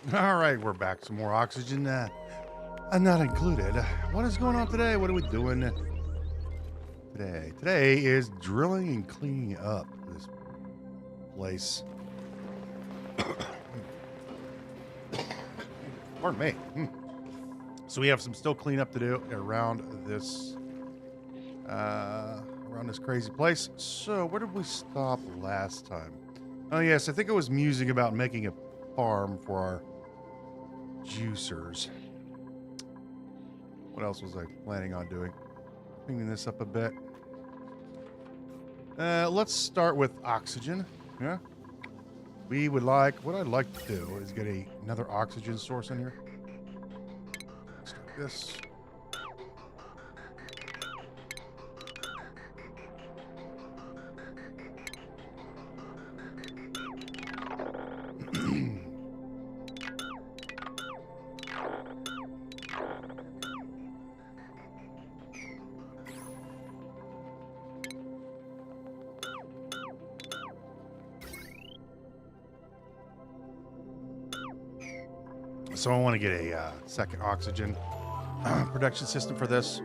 All right, we're back. Some more oxygen. Not included. What is going on today? What are we doing today? Today is drilling and cleaning up this place. Pardon me. So we have some still cleanup to do around this crazy place. So where did we stop last time? Oh yes, I think I was musing about making a farm for our juicers. What else was I planning on doing? Cleaning this up a bit. Let's start with oxygen. Yeah. What I'd like to do is get another oxygen source in here. Let's do this. So I want to get a second oxygen production system for this.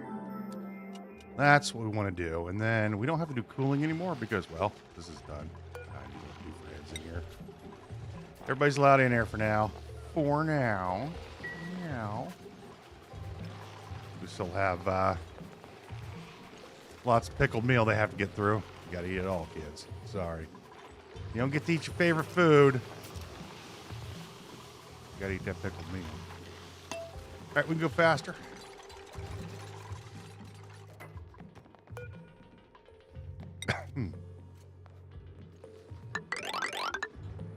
That's what we want to do. And then we don't have to do cooling anymore because, well, this is done. I need two friends in here. Everybody's allowed in here for now. For now. Now. We still have lots of pickled meal they have to get through. You got to eat it all, kids. Sorry. You don't get to eat your favorite food. You gotta eat that pickled meal. All right, we can go faster.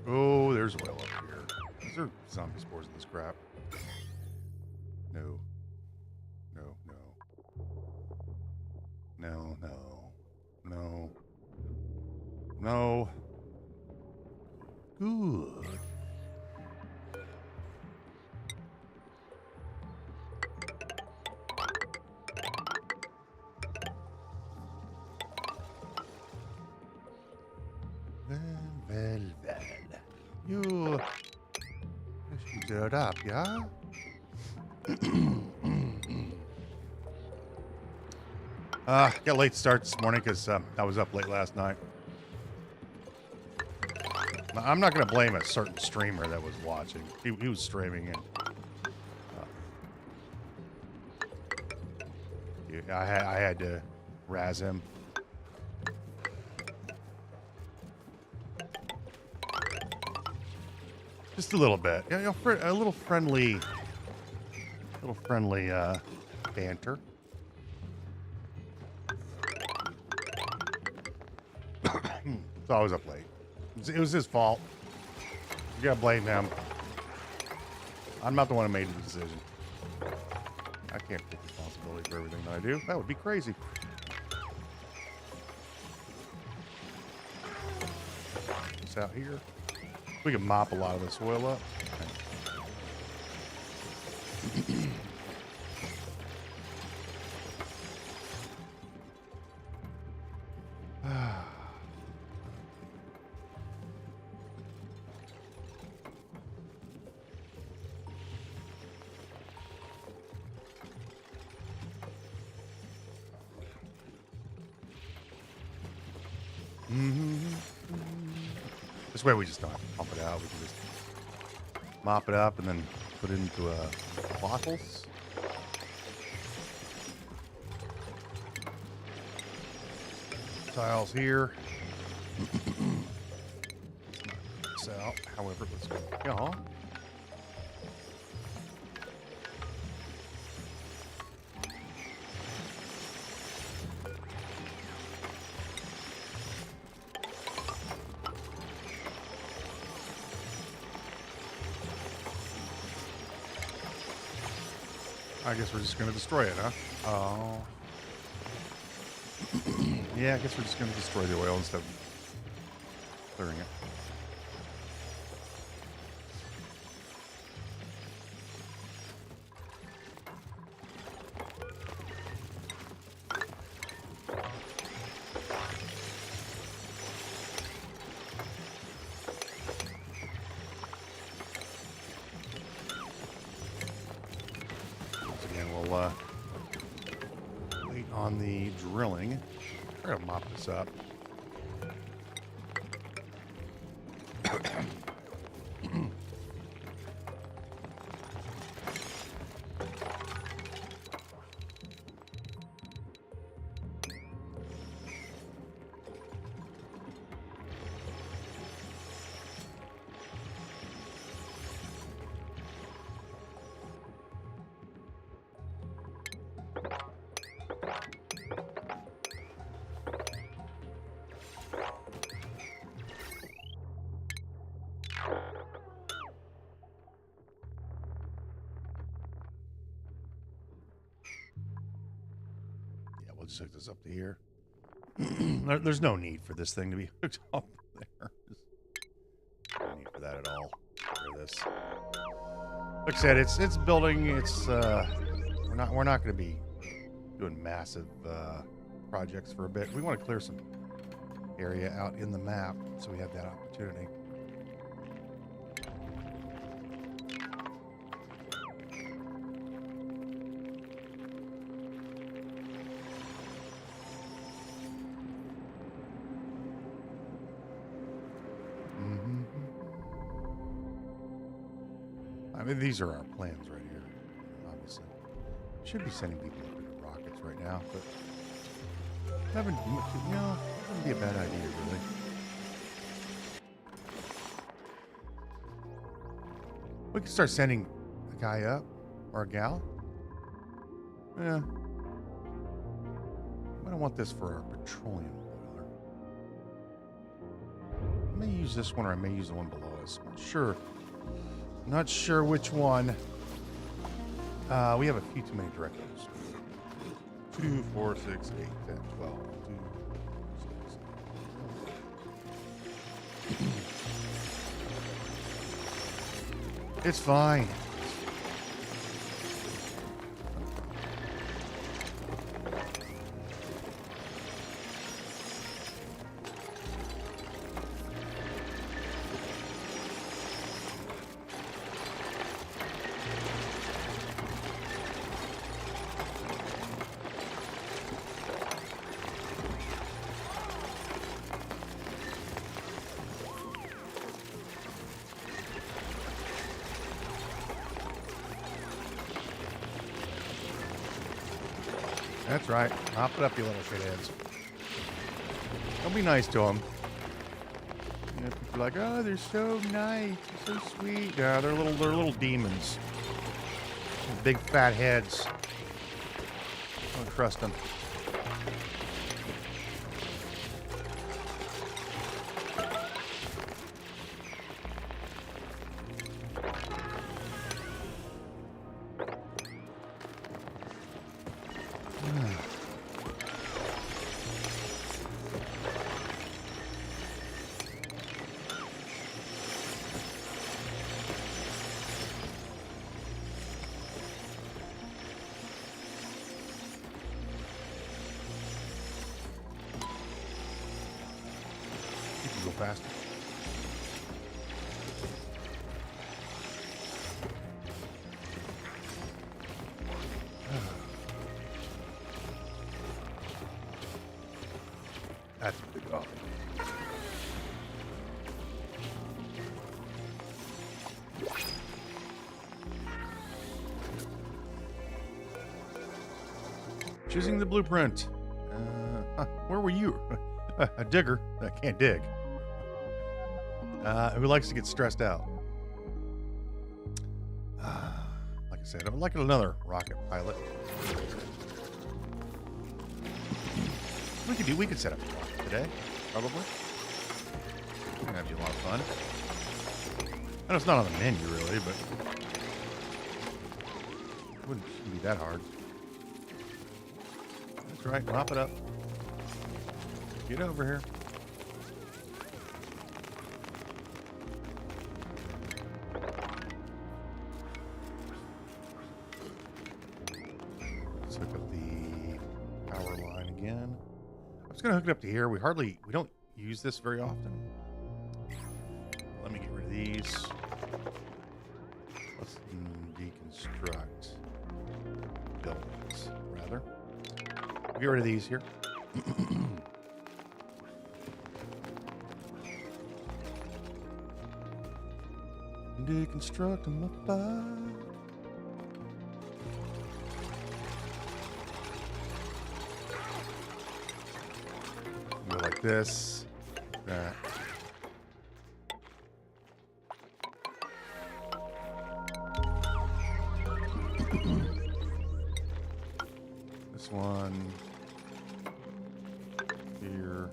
Oh, there's oil up here. Is there zombie spores in this crap? No. No, no. No, no. No. No. Good. Well. You shoot it up, yeah? Got a late start this morning because I was up late last night. I'm not going to blame a certain streamer that was watching. He was streaming and I had to razz him. Just a little bit. You know, a little friendly banter. So I was up late. It was his fault. You gotta blame him. I'm not the one who made the decision. I can't take responsibility for everything that I do. That would be crazy. This out here. We can mop a lot of the soil up. This way we just don't have to pump it out. We can just mop it up and then put it into bottles. Tiles here. Let's knock this out. However, let's go. Yeah. I guess we're just going to destroy it, huh? Oh. Yeah, I guess we're just going to destroy the oil instead of clearing it. We're gonna mop this up. We'll just hook this up to here. There's no need for this thing to be hooked up there. No need for that at all. For this, like I said, it's building. It's we're not going to be doing massive projects for a bit. We want to clear some area out in the map, so we have that opportunity. I mean, these are our plans right here, obviously. Should be sending people up into rockets right now, but having, wouldn't be a bad idea, really. We could start sending a guy up, or a gal. Yeah. I don't want this for our petroleum boiler. I may use this one, or I may use the one below us. I'm not sure. Not sure which one. We have a few too many directives. 2, 4, 6, 8, 10, 12. 2, 6. It's fine. That's right. Hop it up, you little shitheads. Don't be nice to them. You know, people are like, oh, they're so nice, they're so sweet. Yeah, they're little demons. Big fat heads. Don't trust them. Go faster. That's a big off. Choosing the blueprint. Where were you? A digger that can't dig. Who likes to get stressed out. Like I said, I would like another rocket pilot. We could set up a rocket today, probably. That'd be a lot of fun. I know it's not on the menu really, but it shouldn't be that hard. That's right, mop it up. Get over here. Let's hook up the power line again. I'm just gonna hook it up to here. We don't use this very often. Let me get rid of these. Let's deconstruct buildings, rather. Get rid of these here. Deconstructing my body. Go like this, like that. This one here.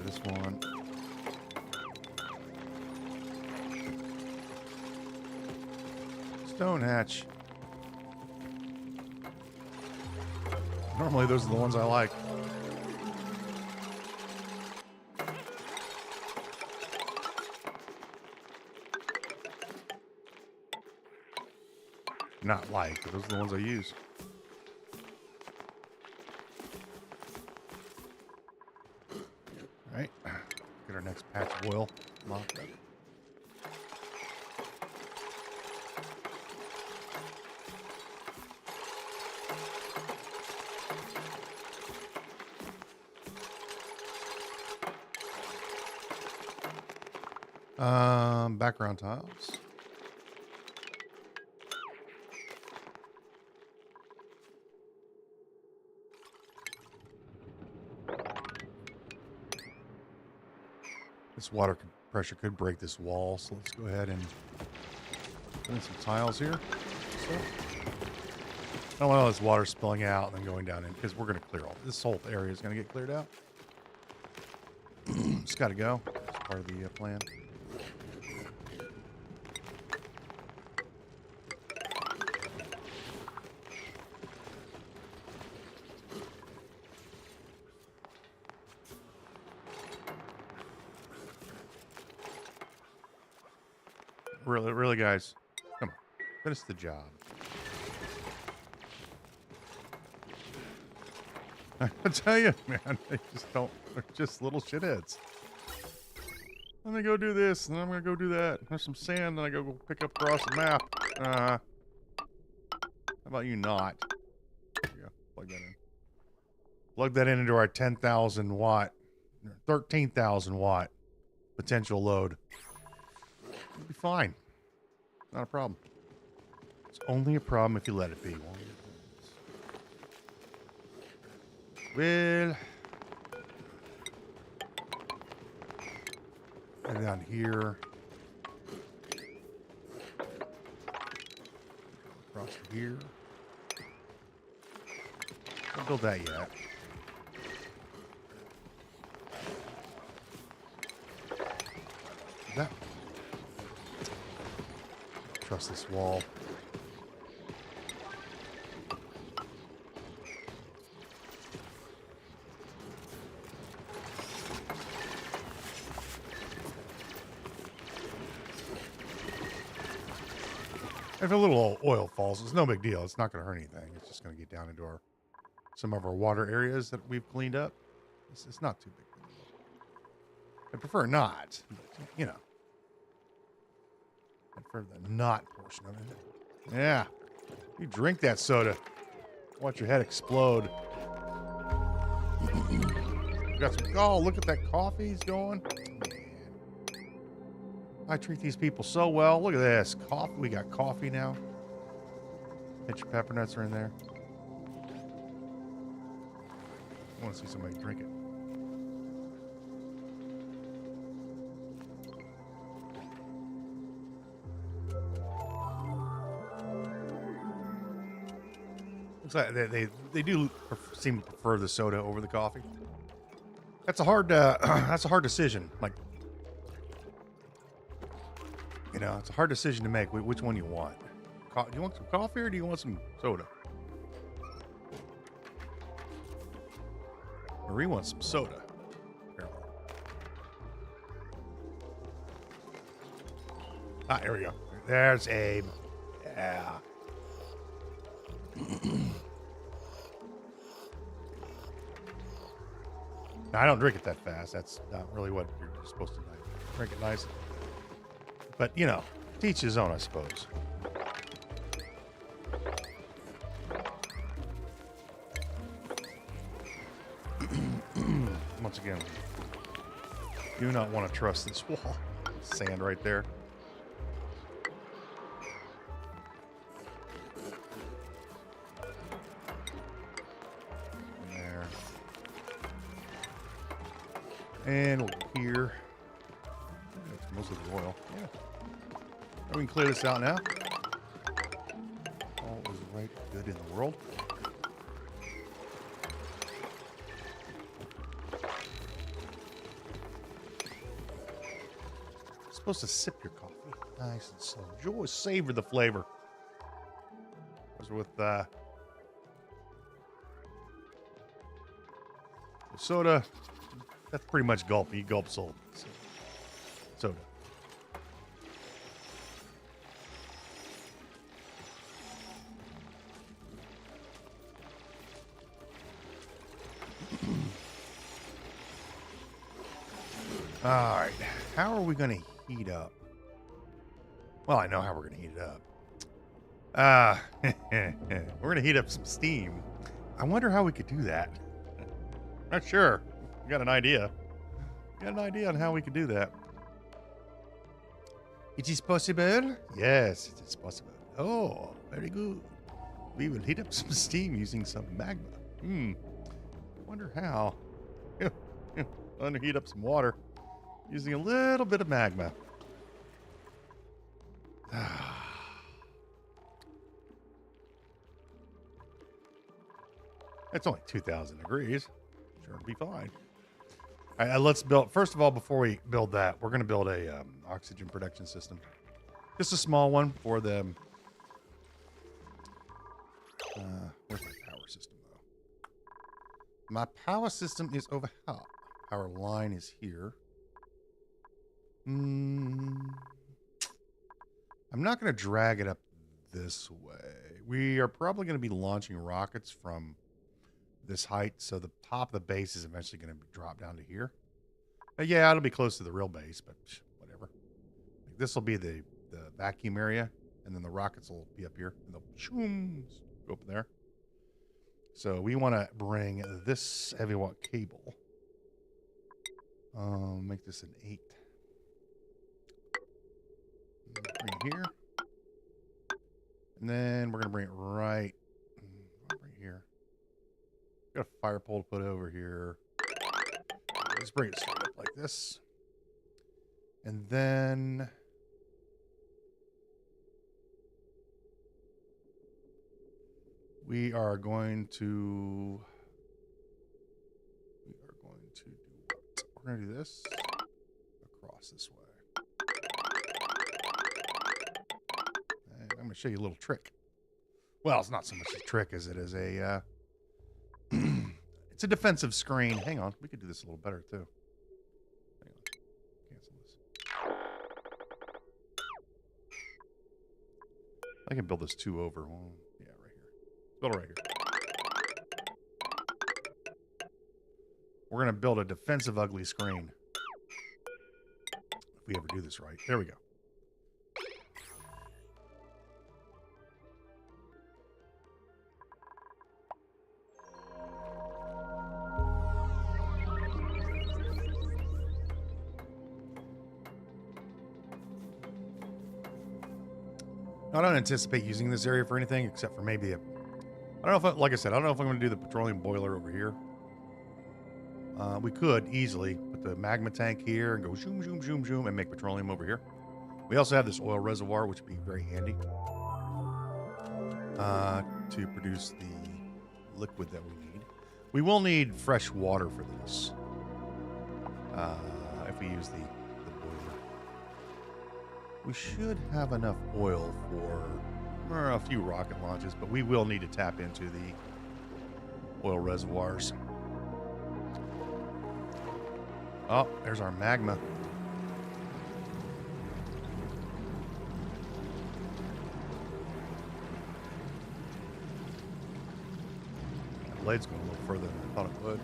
This one. Stone hatch. Normally those are the ones I like. Not like, but those are the ones I use. All right, get our next patch of oil locked up. Background tiles. This water pressure could break this wall, so let's go ahead and put in some tiles here. So, I don't want all this water spilling out and then going down in, because we're going to clear all this whole area is going to get cleared out. It's got to go. It's part of the plan. Really, guys, come on, finish the job. I tell you, man, they just don't. They're just little shitheads. Let me go do this, and I'm gonna go do that. There's some sand, and I go pick up across the map. How about you not? There you go. Plug that in. Plug that in into our 10,000 watt, 13,000 watt potential load. It'll be fine. Not a problem. It's only a problem if you let it be. Well, and down here, across to here. Don't build that yet. That. Trust this wall. If a little oil falls, it's no big deal. It's not going to hurt anything. It's just going to get down into some of our water areas that we've cleaned up. It's not too big. I prefer not, but, you know. I prefer the not portion of it. Yeah. You drink that soda. Watch your head explode. Got some. Oh, look at that coffee he's going. Man. I treat these people so well. Look at this. Coffee. We got coffee now. Hit your pepper nuts are in there. I want to see somebody drink it. Looks like they do seem to prefer the soda over the coffee. That's a hard decision. Like, you know, it's a hard decision to make. Which one you want? Do you want some coffee or do you want some soda? Marie wants some soda. Ah, here we go. There's Abe. Yeah. Now, I don't drink it that fast. That's not really what you're supposed to do. Drink it nice. But, you know, to each his own, I suppose. Once again, Do not want to trust this wall. Sand right there. There. And over here. That's most of the oil. Yeah. We can clear this out now. All is right good in the world. Supposed to sip your coffee nice and slow. Joy, savor the flavor. Those are with the soda. That's pretty much gulp. You gulp soda. All right. How are we going to heat up? Well, I know how we're going to heat it up. We're going to heat up some steam. I wonder how we could do that. Not sure. We got an idea. Got an idea on how we could do that. It is possible? Yes, it is possible. Oh, very good. We will heat up some steam using some magma. Wonder how. I'm going to heat up some water using a little bit of magma. It's only 2,000 degrees. Sure, it'll be fine. All right, let's build. First of all, before we build that, we're going to build a oxygen production system. Just a small one for the. Where's my power system, though? My power system is over here. Power line is here. I'm not going to drag it up this way. We are probably going to be launching rockets from this height, so the top of the base is eventually going to drop down to here. Yeah, it'll be close to the real base, but whatever. This will be the vacuum area, and then the rockets will be up here, and they'll go up there. So we want to bring this heavy watt cable. Make this an 8. Bring it here. And then we're going to bring it right here. Got a fire pole to put over here. Let's bring it straight up like this. And then we are going to do what? We're going to do this across this way. And I'm going to show you a little trick. Well, it's not so much a trick as it is a it's a defensive screen. Hang on, we could do this a little better too. Hang on. Cancel this. I can build this 2 over. Well, yeah, right here. Build it right here. We're going to build a defensive ugly screen. If we ever do this right. There we go. I don't anticipate using this area for anything except for maybe I don't know if, like I said, I don't know if I'm going to do the petroleum boiler over here. We could easily put the magma tank here and go zoom, zoom, zoom, zoom, and make petroleum over here. We also have this oil reservoir, which would be very handy to produce the liquid that we need. We will need fresh water for this if we use the boiler. We should have enough oil for a few rocket launches, but we will need to tap into the oil reservoirs. Oh, there's our magma. That blade's going a little further than I thought it would.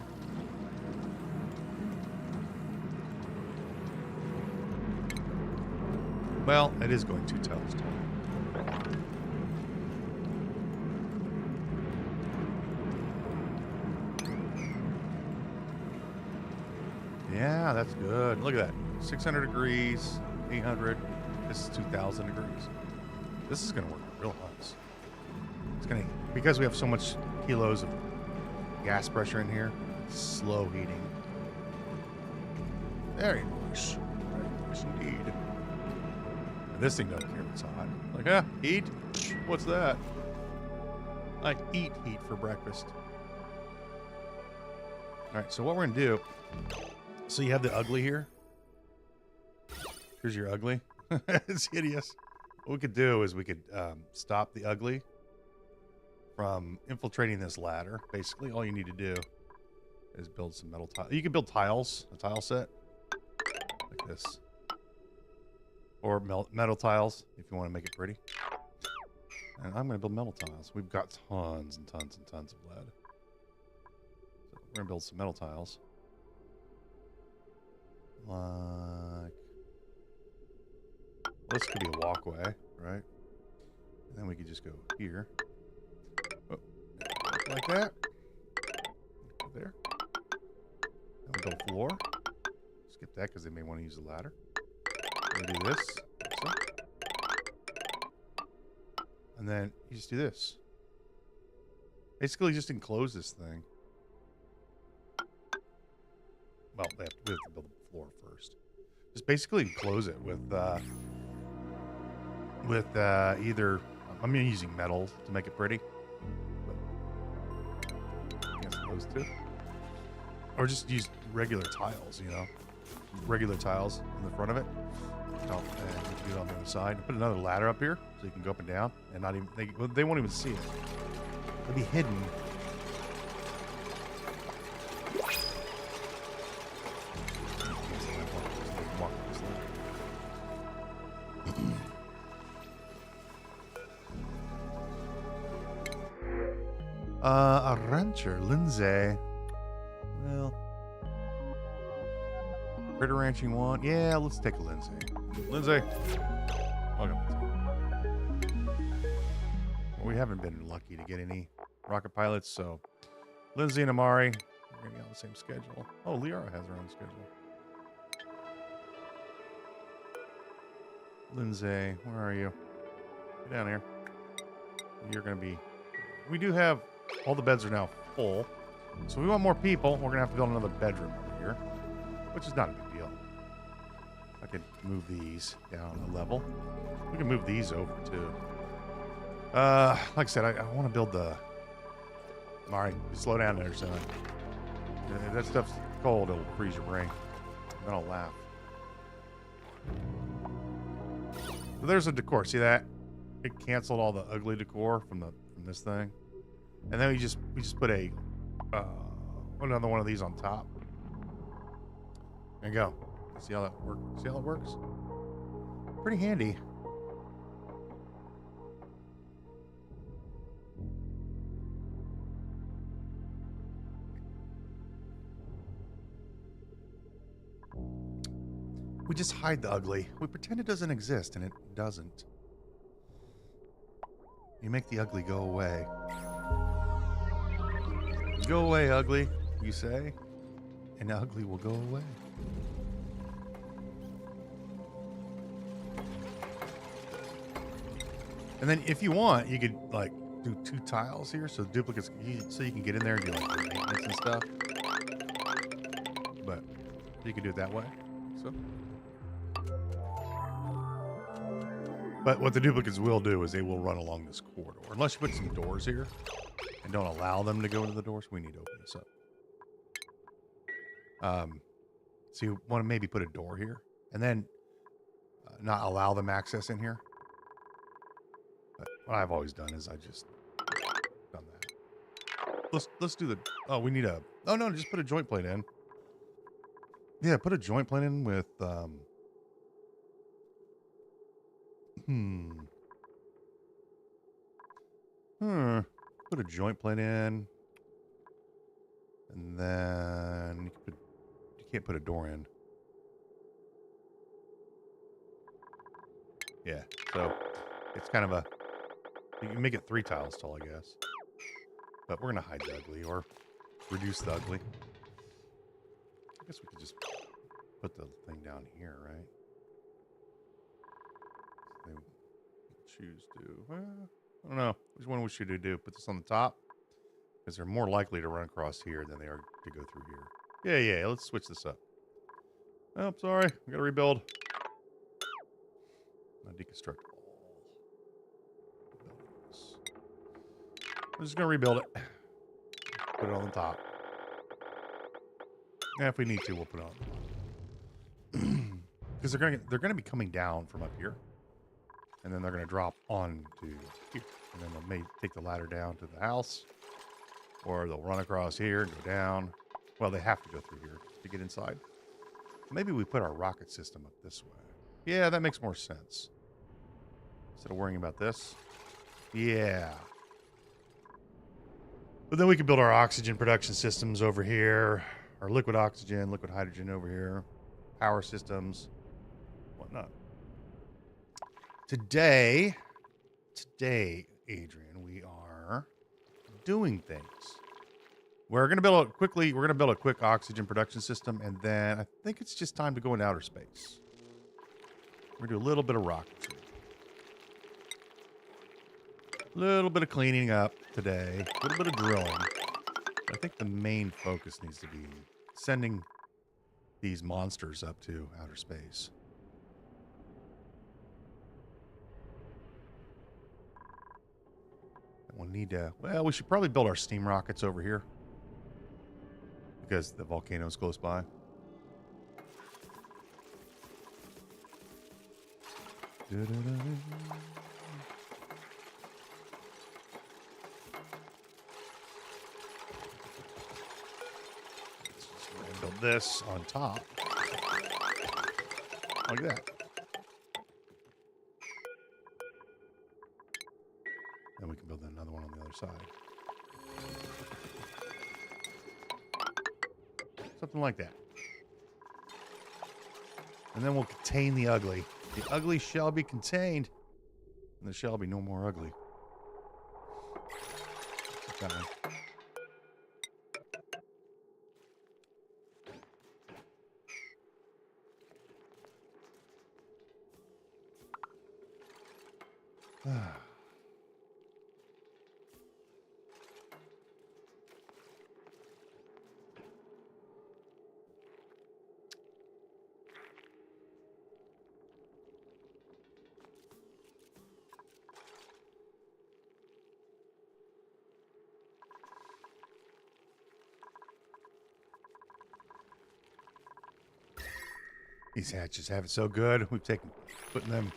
Well, it is going 2 times tall. Yeah, that's good. Look at that. 600 degrees, 800. This is 2,000 degrees. This is going to work real nice. It's going to, because we have so much kilos of gas pressure in here, it's slow heating. Very nice. Very nice indeed. And this thing doesn't care if it's hot. Like, heat? What's that? I eat heat for breakfast. All right, so what we're going to do, so you have the ugly here. Here's your ugly. It's hideous. What we could do is we could stop the ugly from infiltrating this ladder. Basically, all you need to do is build some metal tiles. You can build tiles, a tile set, like this. Or metal tiles, if you want to make it pretty. And I'm going to build metal tiles. We've got tons and tons and tons of lead. So we're going to build some metal tiles. Like... this could be a walkway, right? And then we could just go here. Oh, like that. Go there. And we go floor. Skip that because they may want to use a ladder. We're going to do this. Like so. And then you just do this. Basically just enclose this thing. Well, we have to build the floor first. Just basically enclose it with either, I'm using metal to make it pretty. But I guess those two. Or just use regular tiles, you know. Regular tiles in the front of it. Oh, and you can do it on the other side. Put another ladder up here so you can go up and down and not even, they won't even see it. It'll be hidden. A rancher, Lindsay. Well, critter ranching one. Yeah, let's take a Lindsay. Lindsay, welcome. Well, we haven't been lucky to get any rocket pilots, so Lindsay and Amari are going to be on the same schedule. Oh, Liara has her own schedule. Lindsay, where are you? Get down here. You're going to be... we do have... all the beds are now full. So we want more people. We're going to have to build another bedroom over here, which is not a big deal. I can move these down a level. We can move these over too. Like I said, I want to build the... all right, slow down there, son. If that stuff's cold, it'll freeze your brain. Then I'll laugh. So there's a decor. See that? It canceled all the ugly decor from this thing. And then we just put a another one of these on top. There you go. See how that works? See how it works? Pretty handy. We just hide the ugly. We pretend it doesn't exist, and it doesn't. You make the ugly go away. Go away, ugly, you say, and ugly will go away. And then if you want, you could like do 2 tiles here, so duplicates, so you can get in there and do like maintenance and stuff. But you can do it that way. So, but what the duplicates will do is they will run along this corridor, unless you put some doors here and don't allow them to go into the doors. We need to open this up. So you want to maybe put a door here, and then not allow them access in here. But what I've always done is I just done that. Let's do the. Oh, we need a. Oh no, just put a joint plate in. Yeah, put a joint plate in with. Put a joint plate in, and then you can't put a door in. Yeah, so it's kind of a. You can make it 3 tiles tall, I guess. But we're gonna hide the ugly or reduce the ugly. I guess we could just put the thing down here, right? They choose to. Well, I don't know. Which one we should do? Put this on the top? Because they're more likely to run across here than they are to go through here. Yeah. Let's switch this up. Oh, sorry. We gotta rebuild. Now deconstruct all. Buildings. I'm just gonna rebuild it. Put it on the top. Yeah, if we need to, we'll put it on the bottom. Because they're gonna be coming down from up here, and then they're gonna drop onto here, and then they may take the ladder down to the house, or they'll run across here and go down. Well, they have to go through here to get inside. Maybe we put our rocket system up this way. Yeah, that makes more sense. Instead of worrying about this. Yeah. But then we can build our oxygen production systems over here. Our liquid oxygen, liquid hydrogen over here. Power systems. Whatnot. Today, Adrian, we are doing things. We're going to build a quick oxygen production system, and then I think it's just time to go into outer space. We're going to do a little bit of rockets here. A little bit of cleaning up today. A little bit of drilling. But I think the main focus needs to be sending these monsters up to outer space. We'll need to... Well, we should probably build our steam rockets over here, because the volcano's close by. Build this on top. Like that. Then we can build another one on the other side. Something like that. And then we'll contain the ugly. The ugly shall be contained, and there shall be no more ugly. That one. These hatches have it so good. We've put them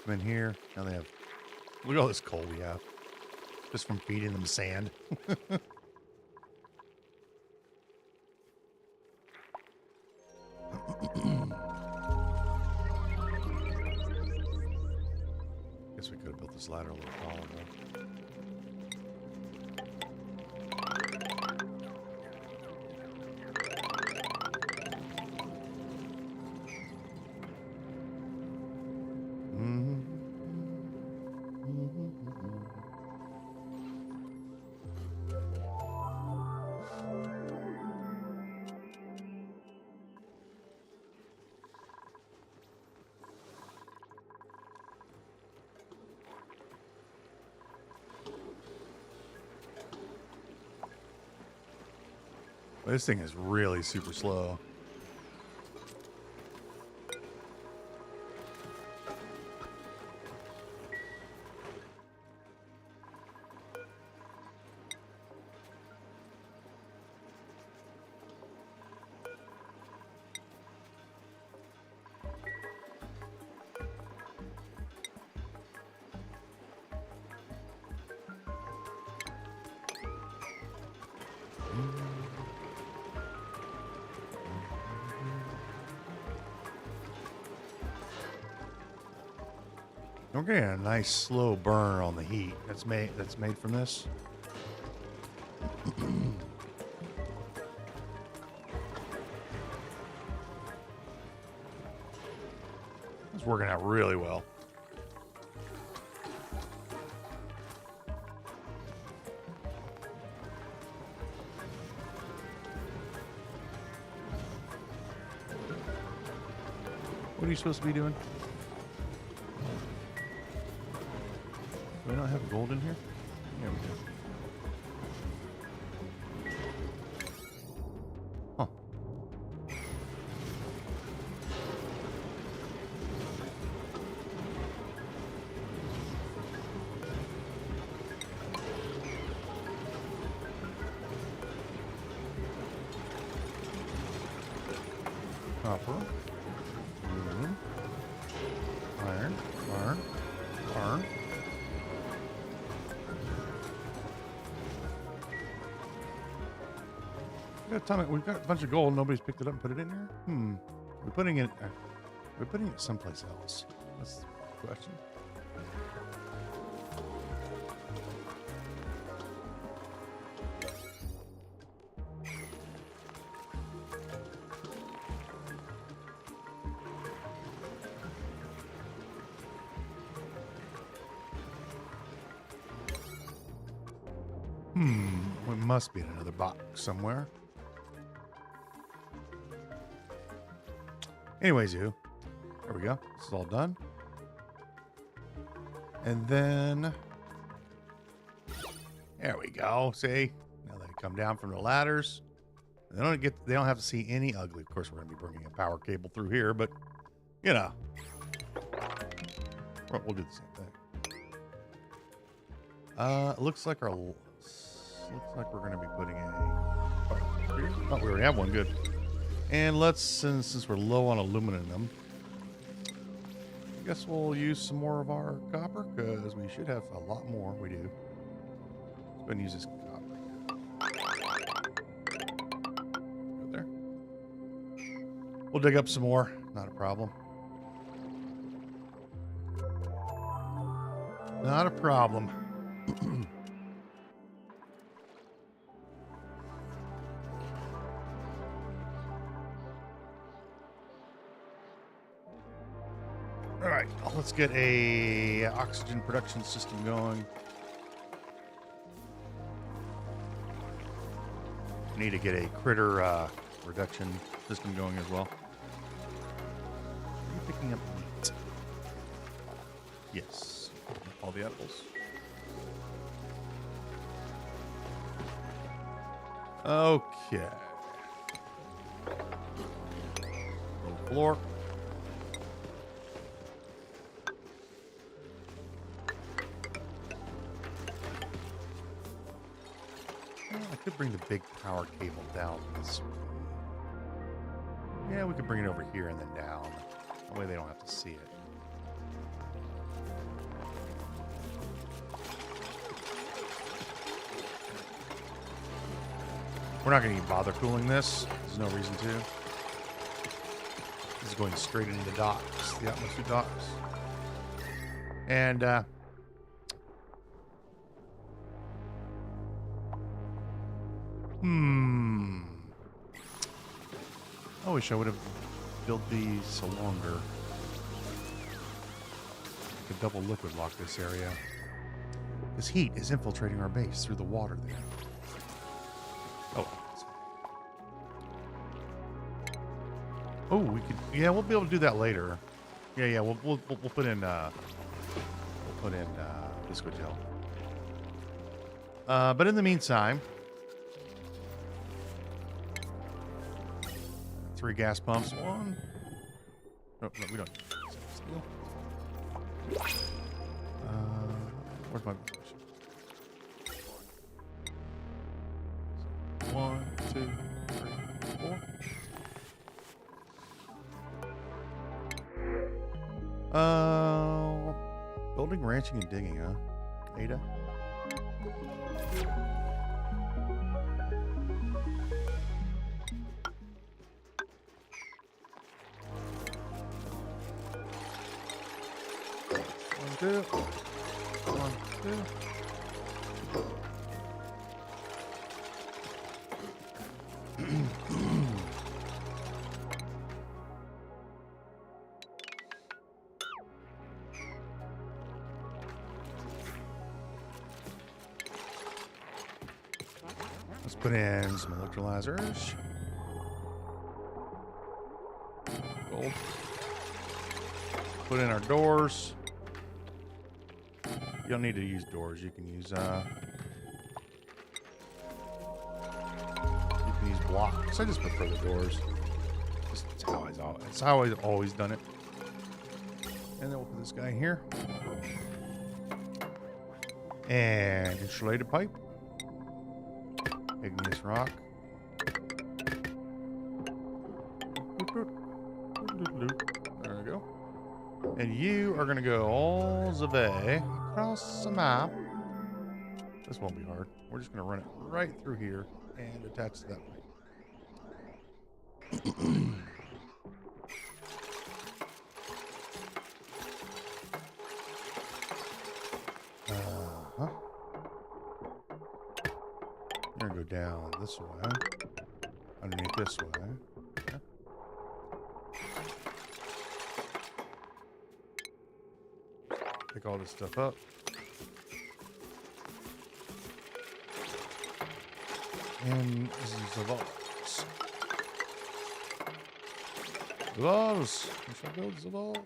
in here. Now they have, look at all this coal we have. Just from feeding them sand. Guess we could have built this ladder a little taller, though. This thing is really super slow. We're getting a nice slow burn on the heat that's made from this. It's working out really well. What are you supposed to be doing? Do we not have gold in here? Yeah, we do. Huh. Copper. Aluminum. Iron. Iron. We've got a bunch of gold. Nobody's picked it up and put it in here. We're putting it someplace else. That's the question. It must be in another box somewhere. Anyways, there we go. This is all done. And then there we go. See, now they come down from the ladders. They don't have to see any ugly. Of course, we're going to be bringing a power cable through here, but you know, we'll do the same thing. It looks like we're going to be putting a. Oh, we already have one. Good. And since we're low on aluminum, I guess we'll use some more of our copper because we should have a lot more. We do. Let's go ahead and use this copper. Go there. We'll dig up some more. Not a problem. Not a problem. All right, let's get a oxygen production system going. We need to get a critter reduction system going as well. Are you picking up meat? Yes. All the edibles. Okay. Floor. I could bring the big power cable down this way. Yeah, we could bring it over here and then down. That way they don't have to see it. We're not going to even bother cooling this. There's no reason to. This is going straight into the docks, the atmosphere docks. And, I wish I would have built these longer. I could double liquid lock this area. This heat is infiltrating our base through the water there. Oh, we could. Yeah, we'll be able to do that later. Yeah. We'll put in disco gel. But in the meantime, 3 gas pumps. 1. No, we don't. Steel. Where's my? 1, 2, 3, 4. Building, ranching, and digging, huh? Ada? One, two. Let's put in some electrolyzers. Gold. Put in our doors. You don't need to use doors. You can use blocks. I just prefer the doors. Just it's how I've always done it. And then we'll put this guy here. And insulated pipe. Igneous rock. There we go. And you are going to go all the way across the map. This won't be hard. We're just going to run it right through here and attach to that pipe. We're going to go down this way. Underneath this way. Okay. Pick all this stuff up. And this is the vaults. The vaults! We shall build the vaults.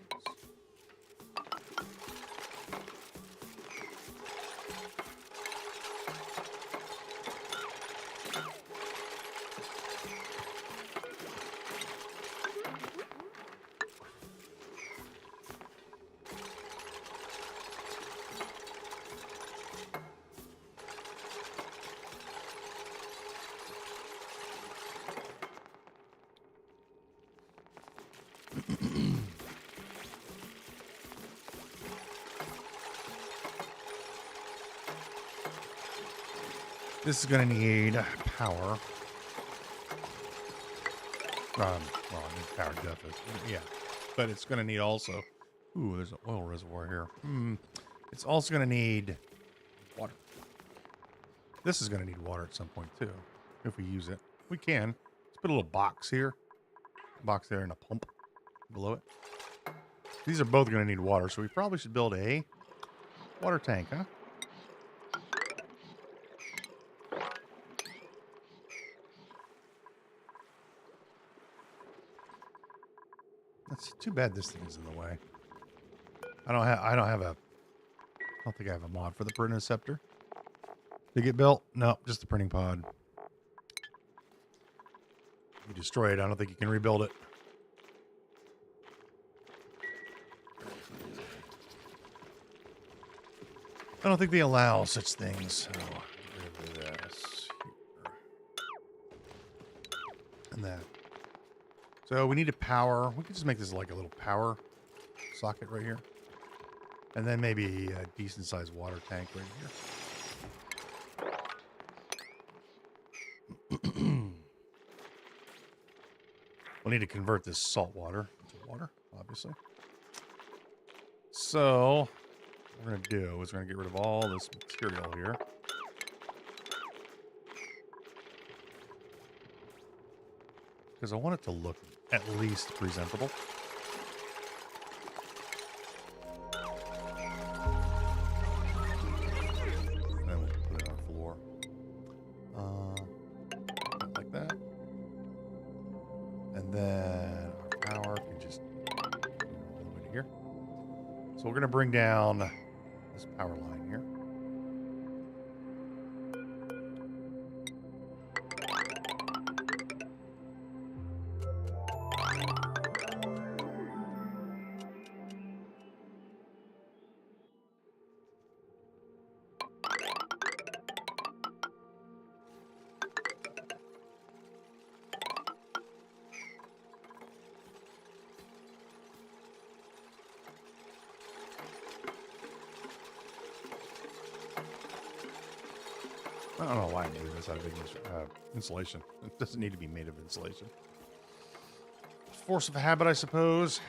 This is going to need power. Well, I need power deficit. Yeah. But it's going to need also... Ooh, there's an oil reservoir here. It's also going to need water. This is going to need water at some point, too. If we use it. We can. Let's put a little box here. A box there and a pump below it. These are both going to need water, so we probably should build a water tank, huh? It's too bad this thing is in the way. I don't think I have a mod for the printer scepter. Did it get built? No, just the printing pod. You destroy it. I don't think you can rebuild it. I don't think they allow such things. So, get rid of this here. And that. So we need a power. We could just make this like a little power socket right here. And then maybe a decent sized water tank right here. We'll need to convert this salt water to water, obviously. So what we're going to do is we're going to get rid of all this material here. Because I want it to look at least presentable. Then we'll put it on the floor. Like that. And then our power can just go all the way to here. So we're going to bring down this power line here. I don't know why I'm doing this out of insulation. It doesn't need to be made of insulation. Force of habit, I suppose.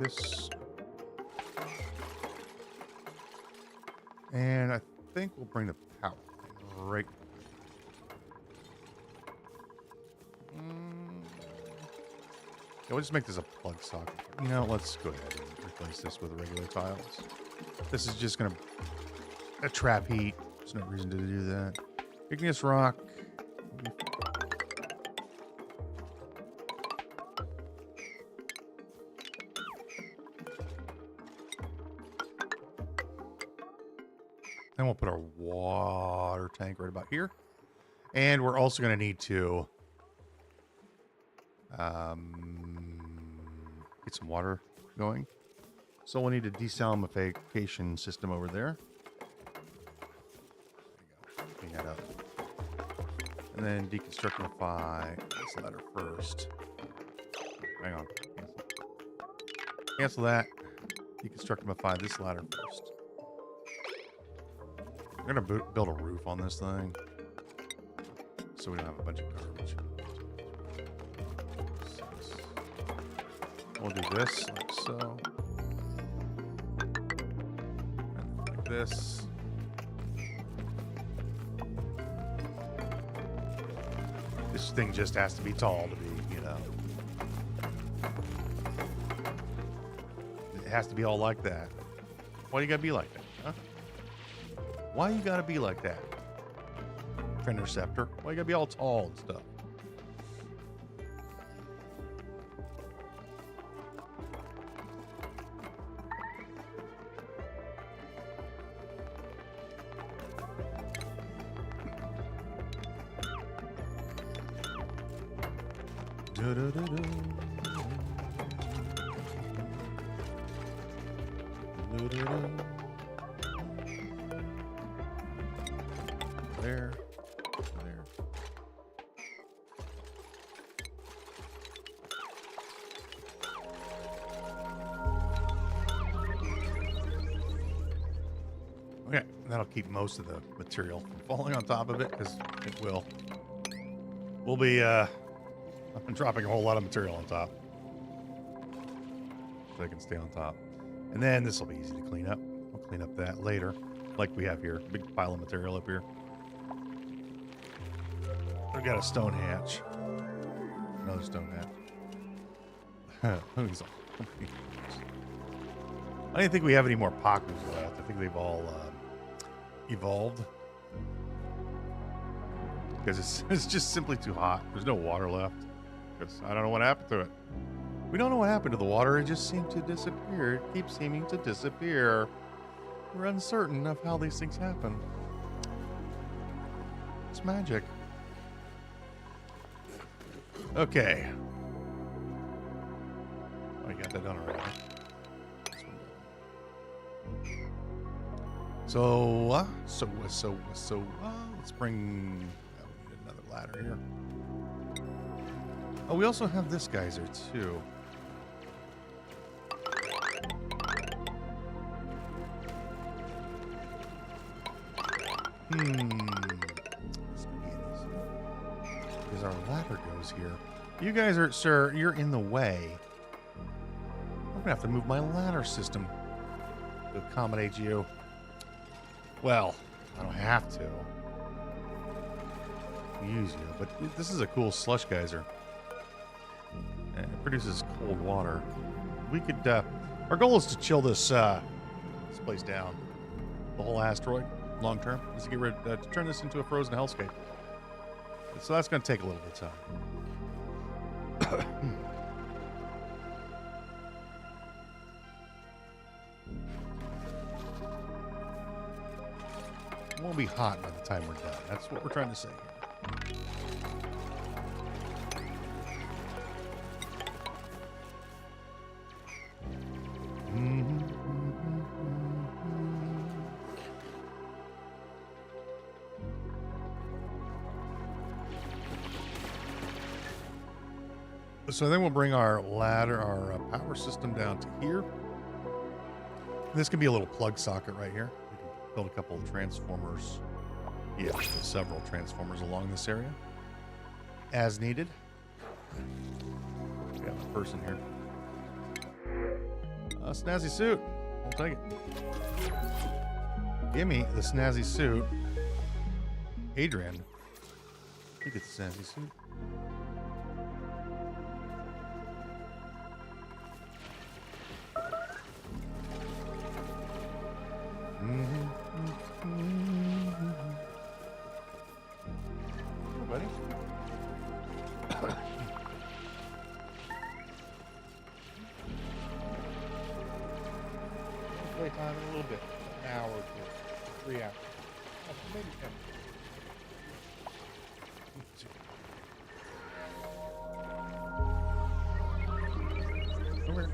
This. And I think we'll bring the power right. we'll just make this a plug socket. You know, let's go ahead and replace this with regular tiles. This is just going to trap heat. There's no reason to do that. Igneous rock. Then we'll put our water tank right about here. And we're also going to need to get some water going. So we'll need a desalinification system over there. There you go. Clean that up. And then deconstructify this ladder first. Hang on. Cancel that. Deconstructify this ladder first. We're going to build a roof on this thing, so we don't have a bunch of garbage. We'll do this like so. And like this. This thing just has to be tall to be, you know. It has to be all like that. Why do you gotta be like that, huh? Why you gotta be like that? Interceptor. Why you gotta be all tall and stuff? There. Okay, that'll keep most of the material from falling on top of it, because it will. We'll be I've been dropping a whole lot of material on top, so they can stay on top. And then this will be easy to clean up. We'll clean up that later, like we have here. Big pile of material up here. We've got a stone hatch. Another stone hatch. Who's I don't think we have any more Pakus left. I think they've all evolved. Because it's just simply too hot. There's no water left. Because I don't know what happened to it. We don't know what happened to the water. It just seemed to disappear. It keeps seeming to disappear. We're uncertain of how these things happen. It's magic. Okay. Oh, you got that done already. This one done. So, let's bring... Oh, we need another ladder here. Oh, we also have this geyser, too. Because our ladder goes here. You guys are, sir, you're in the way. I'm gonna have to move my ladder system to accommodate you. Well, I don't have to use you, but this is a cool slush geyser. And it produces cold water. We could, our goal is to chill this place down. The whole asteroid, long term, is to get rid, to turn this into a frozen hellscape. So that's going to take a little bit of time. It won't be hot by the time we're done. That's what we're trying to say here. So then we'll bring our ladder, our power system down to here. This can be a little plug socket right here. We can build a couple of transformers. Yeah, several transformers along this area, as needed. We got a person here. A snazzy suit. I'll take it. Give me the snazzy suit. Adrian, you get the snazzy suit. maybe 10. Let's see. Over here.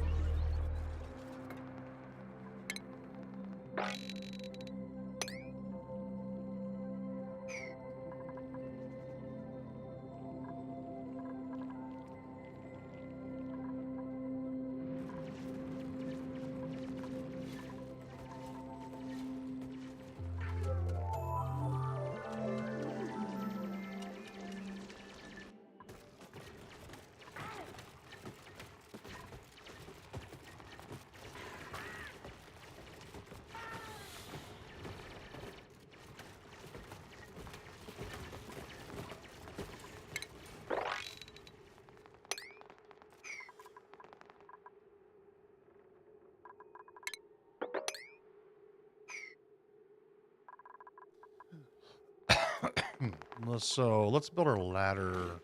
So let's build our ladder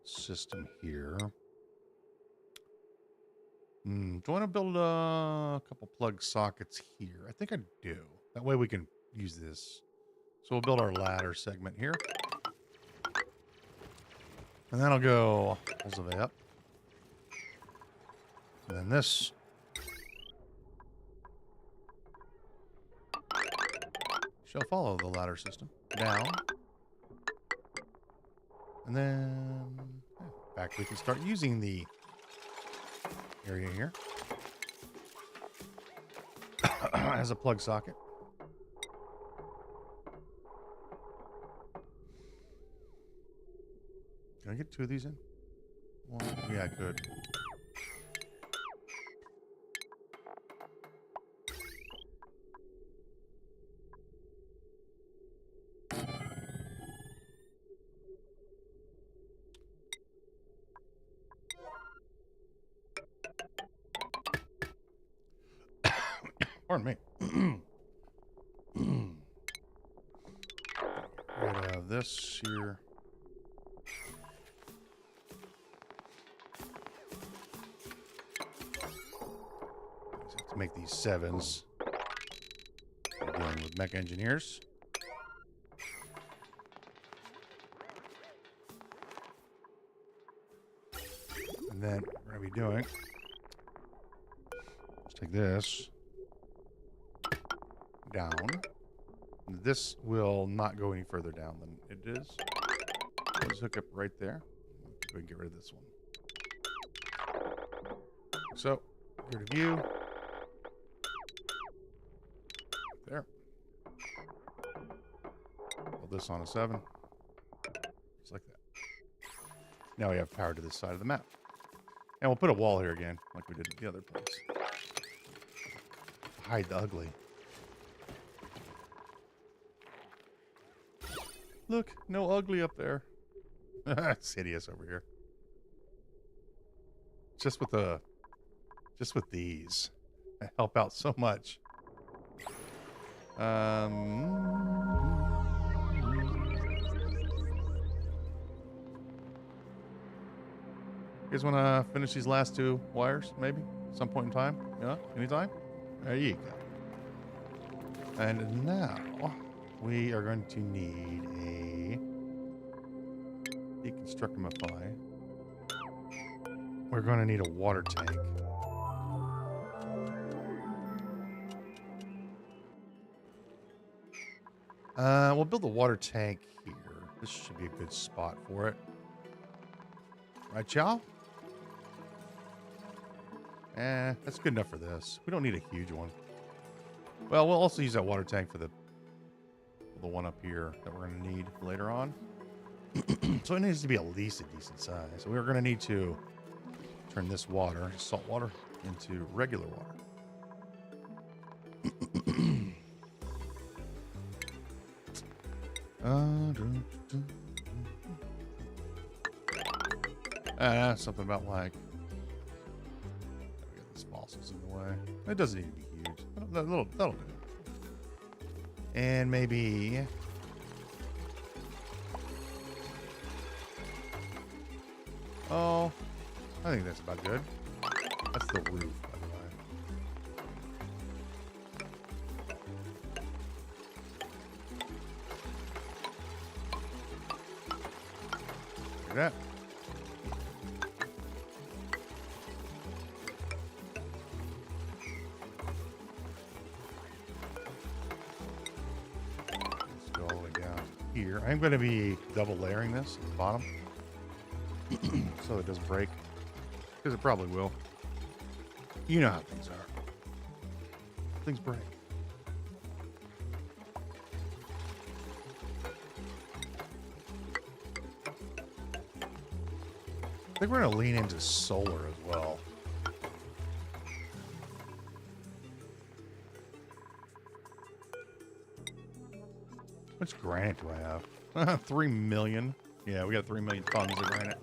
system here. Do I want to build a couple plug sockets here? I think I do. That way we can use this. So we'll build our ladder segment here. And then I'll go all the way up. And then this. Shall follow the ladder system. Down. And then, in fact, we can start using the area here as a plug socket. Can I get 2 of these in? One, yeah, I could. Pardon me. Rid of this here. Have to make these 7s. We're dealing with mech engineers. And then we're going to be doing, let's take this down. This will not go any further down than it is. Let's hook up right there. We can get rid of this one. So, here to view. There. Put this on a 7. Just like that. Now we have power to this side of the map. And we'll put a wall here again, like we did at the other place. Hide the ugly. Look, no ugly up there. It's hideous over here. Just with these, they help out so much. You guys want to finish these last 2 wires, maybe? At some point in time? Yeah? Anytime? There you go. And now, we are going to need a deconstructimify. We're going to need a water tank. We'll build the water tank here. This should be a good spot for it. Right, y'all? That's good enough for this. We don't need a huge one. Well, we'll also use that water tank for the one up here that we're going to need later on. So it needs to be at least a decent size. So we're going to need to turn this water, salt water, into regular water. Something about like, we got these fossils in the way. It doesn't need to be huge. That'll do. And maybe oh, I think that's about good. That's the roof, by the way. that. Let's go all the way down here. I'm going to be double layering this at the bottom so it doesn't break, because it probably will. You know how things are. Things break. I think we're going to lean into solar as well. How much granite do I have? 3 million. Yeah, we got 3 million tons of granite.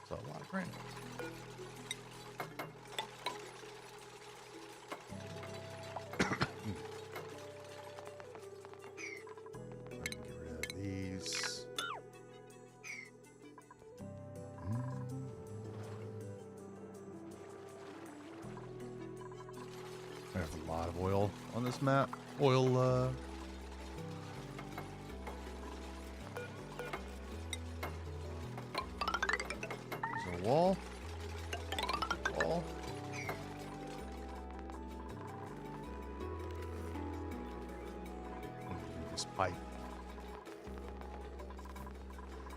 That's a lot of granite. Get rid of these. There's a lot of oil on this map. Oil, there's a wall. Wall. This pipe.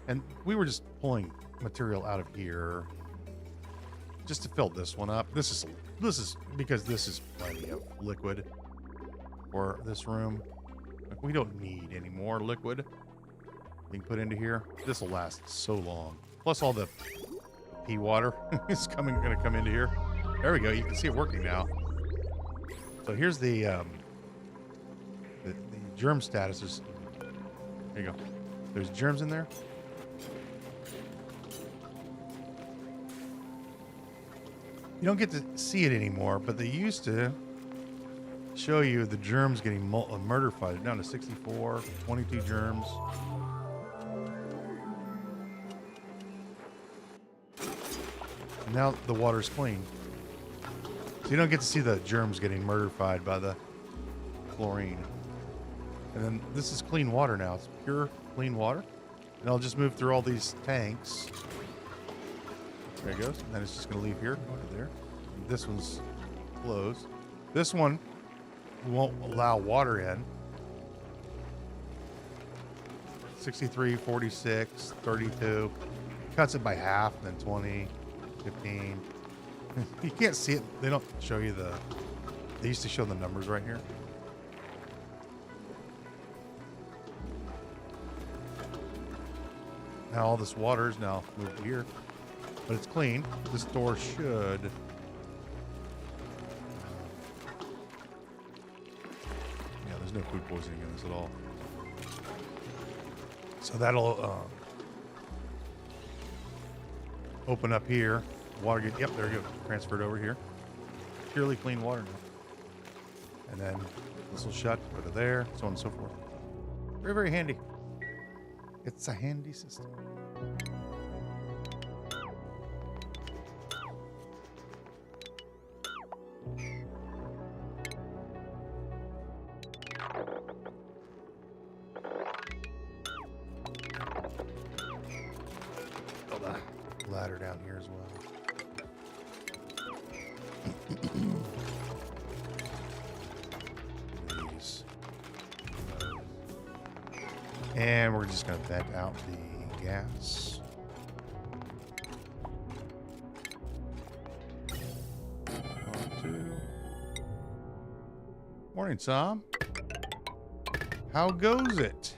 And we were just pulling material out of here just to fill this one up. This is because this is plenty of liquid for this room. Like, we don't need any more liquid we can put into here. This will last so long. Plus all the pea water is going to come into here. There we go. You can see it working now. So here's the germ statuses. There you go. There's germs in there. You don't get to see it anymore, but they used to show you the germs getting murderfied down to 64, 22 germs. And now the water's clean. So you don't get to see the germs getting murderfied by the chlorine. And then this is clean water now. It's pure clean water. And I'll just move through all these tanks. There it goes. And then it's just going to leave here, go to there. And this one's closed. This one won't allow water in. 63, 46, 32. Cuts it by half, and then 20, 15. You can't see it. They don't show you they used to show the numbers right here. Now all this water is now moved here. But it's clean. This door should. Yeah, there's no food poisoning in this at all. So that'll open up here. Water get, yep, there you go. Transferred over here. Purely clean water now. And then this will shut, go to there, so on and so forth. Very, very handy. It's a handy system. Ladder down here as well. These. And we're just going to vent out the gas. One, two. Morning, Tom. How goes it?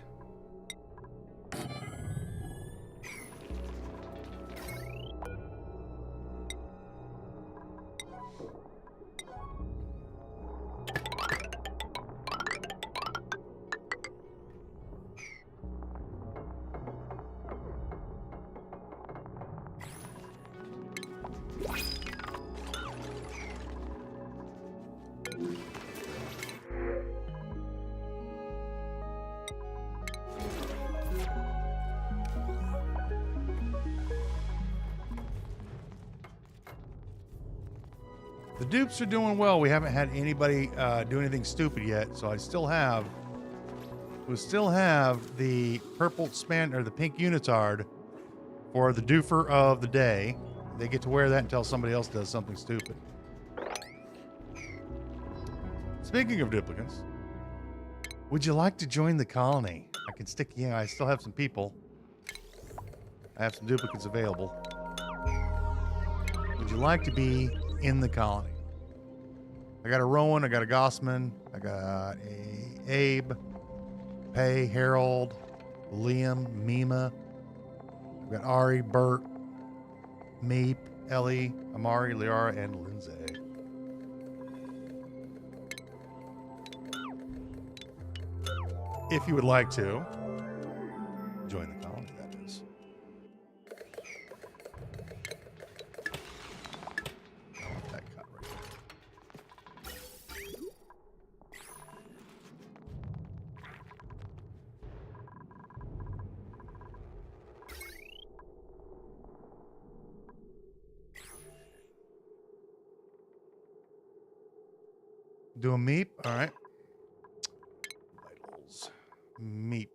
The dupes are doing well. We haven't had anybody do anything stupid yet, so I still have who still have the purple span or the pink unitard for the doofer of the day. They get to wear that until somebody else does something stupid. Speaking of duplicants, would you like to join the colony? I can stick you in. I still have some people. I have some duplicates available. Would you like to be in the colony? I got a Rowan, I got a Gossman, I got a Abe, Pay, Harold, Liam, Mima. I've got Ari, Bert, Meep, Ellie, Amari, Liara, and Lindsay. If you would like to join the colony, that is. I want that cut right there. Do a meep. All right. Vitals. Meep.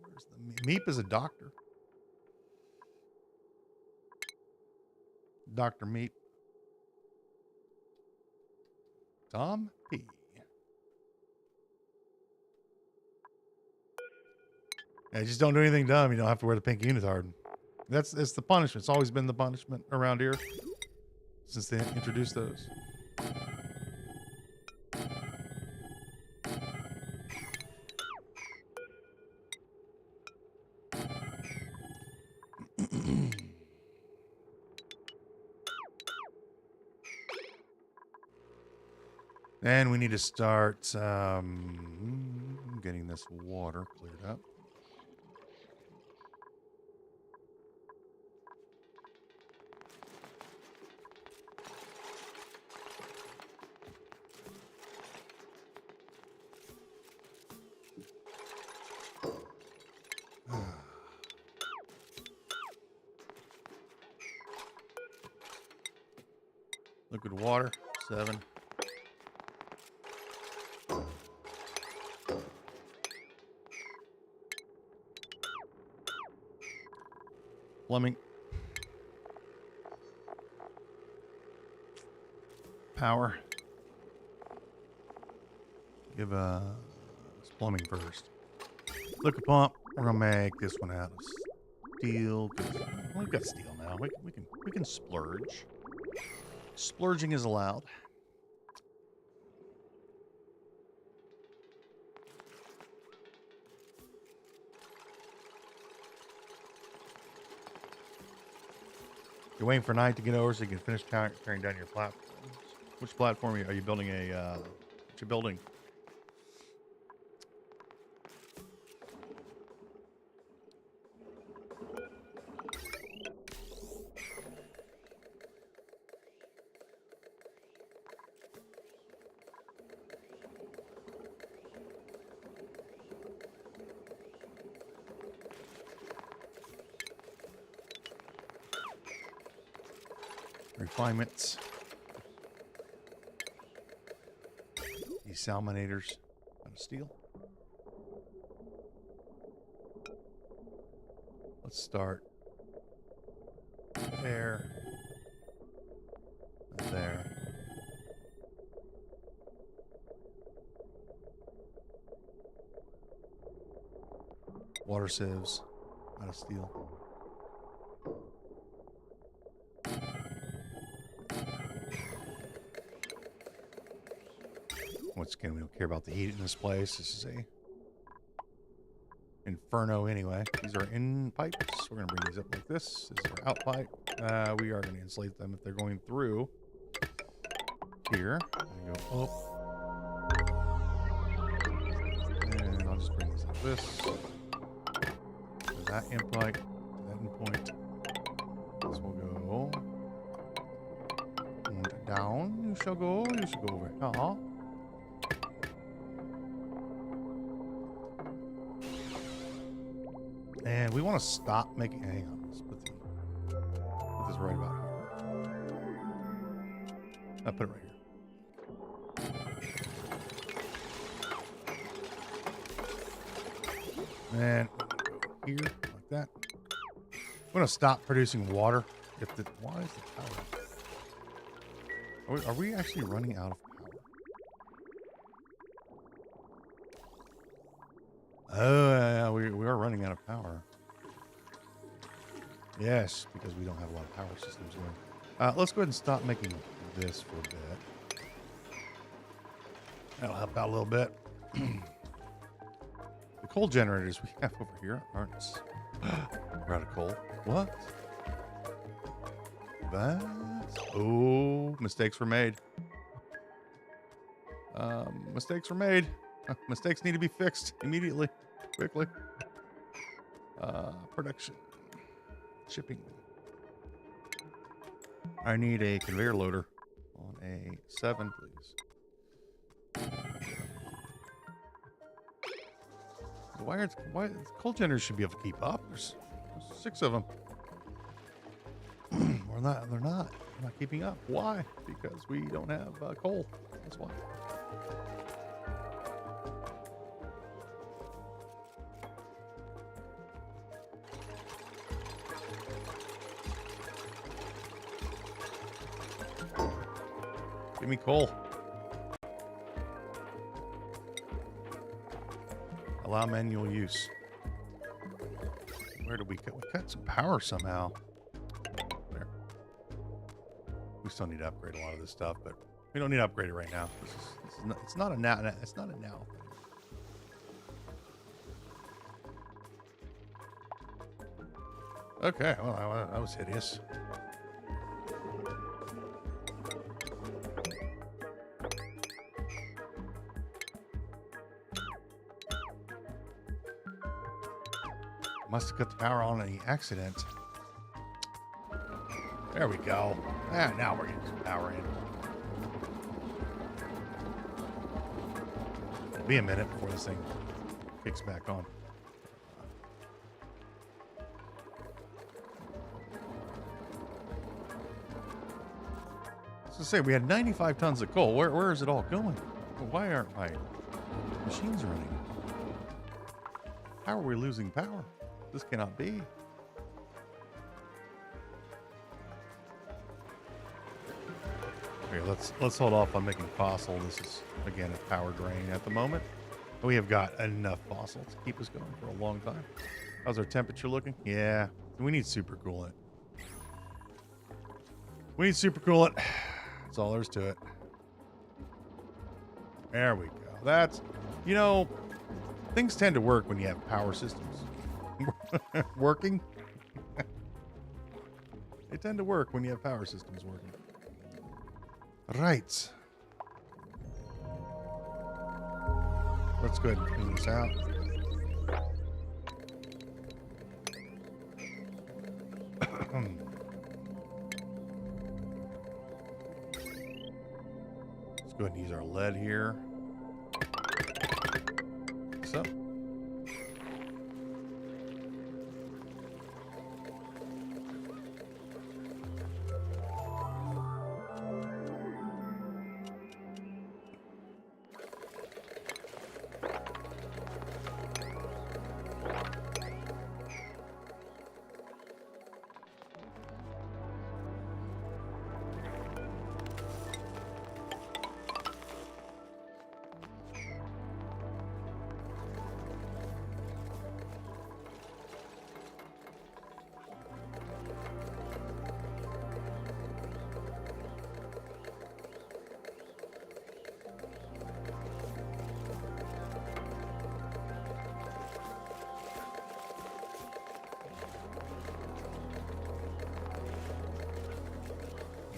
Where's the meep? Meep is a doctor. Dr. Meep. Tom P. Yeah, just don't do anything dumb. You don't have to wear the pink unitard. It's the punishment. It's always been the punishment around here since they introduced those. And we need to start getting this water cleared up. Liquid water, 7. Plumbing. Power. Give plumbing first. Liquid pump. We're gonna make this one out of steel. We've got steel now. We can splurge. Splurging is allowed. You're waiting for night to get over so you can finish tearing down your platforms. Which platform are you building? What you building? Refinements. These salmonators out of steel. Let's start there. And there. Water sieves out of steel. Once again, we don't care about the heat in this place. This is a inferno anyway. These are in pipes. We're going to bring these up like this. This is our out pipe. We are going to insulate them if they're going through here. And go up. And I'll just bring this like this. So that in pipe, that in point. This will go down. You shall go over here. And we want to stop making. Hang on, let's put this right about here. I'll put it right here. And go here like that. I'm gonna stop producing water. Why is the power? Are we actually running out of power? Oh, yeah, we are running out of power. Yes, because we don't have a lot of power systems going. Let's go ahead and stop making this for a bit. That'll help out a little bit. The coal generators we have over here aren't. We're out of coal. What? Oh, mistakes were made. Mistakes were made. Mistakes need to be fixed immediately, quickly. Production. Shipping. I need a conveyor loader on a 7, please. Why coal generators should be able to keep up? There's 6 of them. They're not keeping up. Why? Because we don't have coal. That's why. Give me coal. Allow manual use. Where did we cut? We cut some power somehow. There. We still need to upgrade a lot of this stuff, but we don't need to upgrade it right now. It's not a now. It's not a now. Okay, well, that was hideous. Must have cut the power on any accident. There we go. Now we're getting some power in. It'll be a minute before this thing kicks back on. So say we had 95 tons of coal. Where is it all going? Why aren't my machines running? How are we losing power? This cannot be. Here, let's hold off on making fossil. This is again a power drain at the moment. We have got enough fossil to keep us going for a long time. How's our temperature looking? Yeah, we need supercoolant. We need supercoolant. That's all there is to it. There we go. That's, things tend to work when you have power systems working. They tend to work when you have power systems working. Right. Let's go ahead and clean this out. Let's go ahead and use our lead here. So.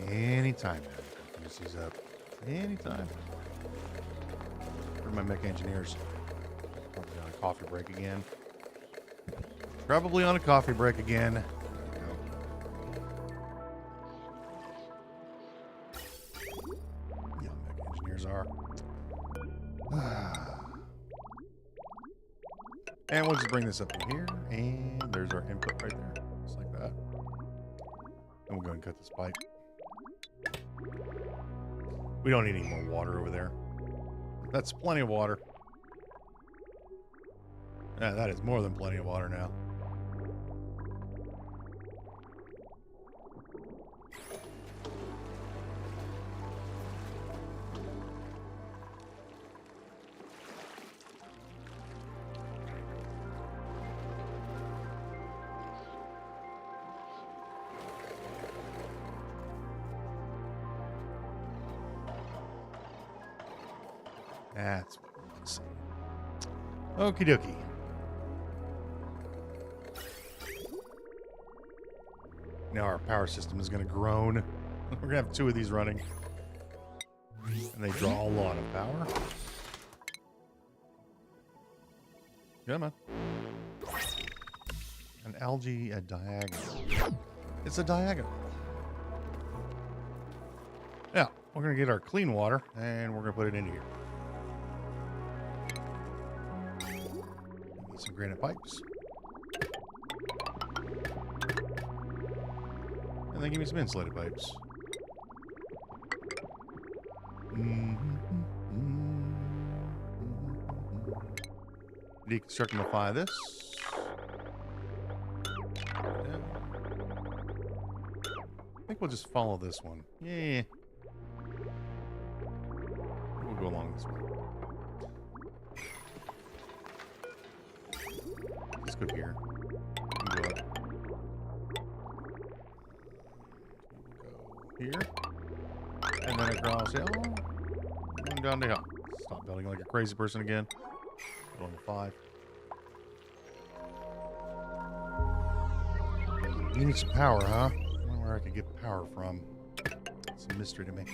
Anytime, man. Use these up. Anytime. Where are my mech engineers? Probably on a coffee break again. Probably on a coffee break again. Yeah, mech engineers are. And we'll just bring this up in here. And there's our input right there. Just like that. And we'll go and cut this pipe. We don't need any more water over there. That's plenty of water. Yeah, that is more than plenty of water now. That's what we want to see. Okie dokie. Now our power system is going to groan. We're going to have 2 of these running. And they draw a lot of power. Come on. An algae, a diagonal. It's a diagonal. Now, we're going to get our clean water, and we're going to put it in here. Need some granite pipes. And then give me some insulated pipes. Deconstructify this. I think we'll just follow this one. Yeah. We'll go along this way. Let's go here. Go up. Go here. And then across hill. And down the hill. Stop building like a crazy person again. Level 5. You need some power, huh? I wonder where I could get power from. It's a mystery to me.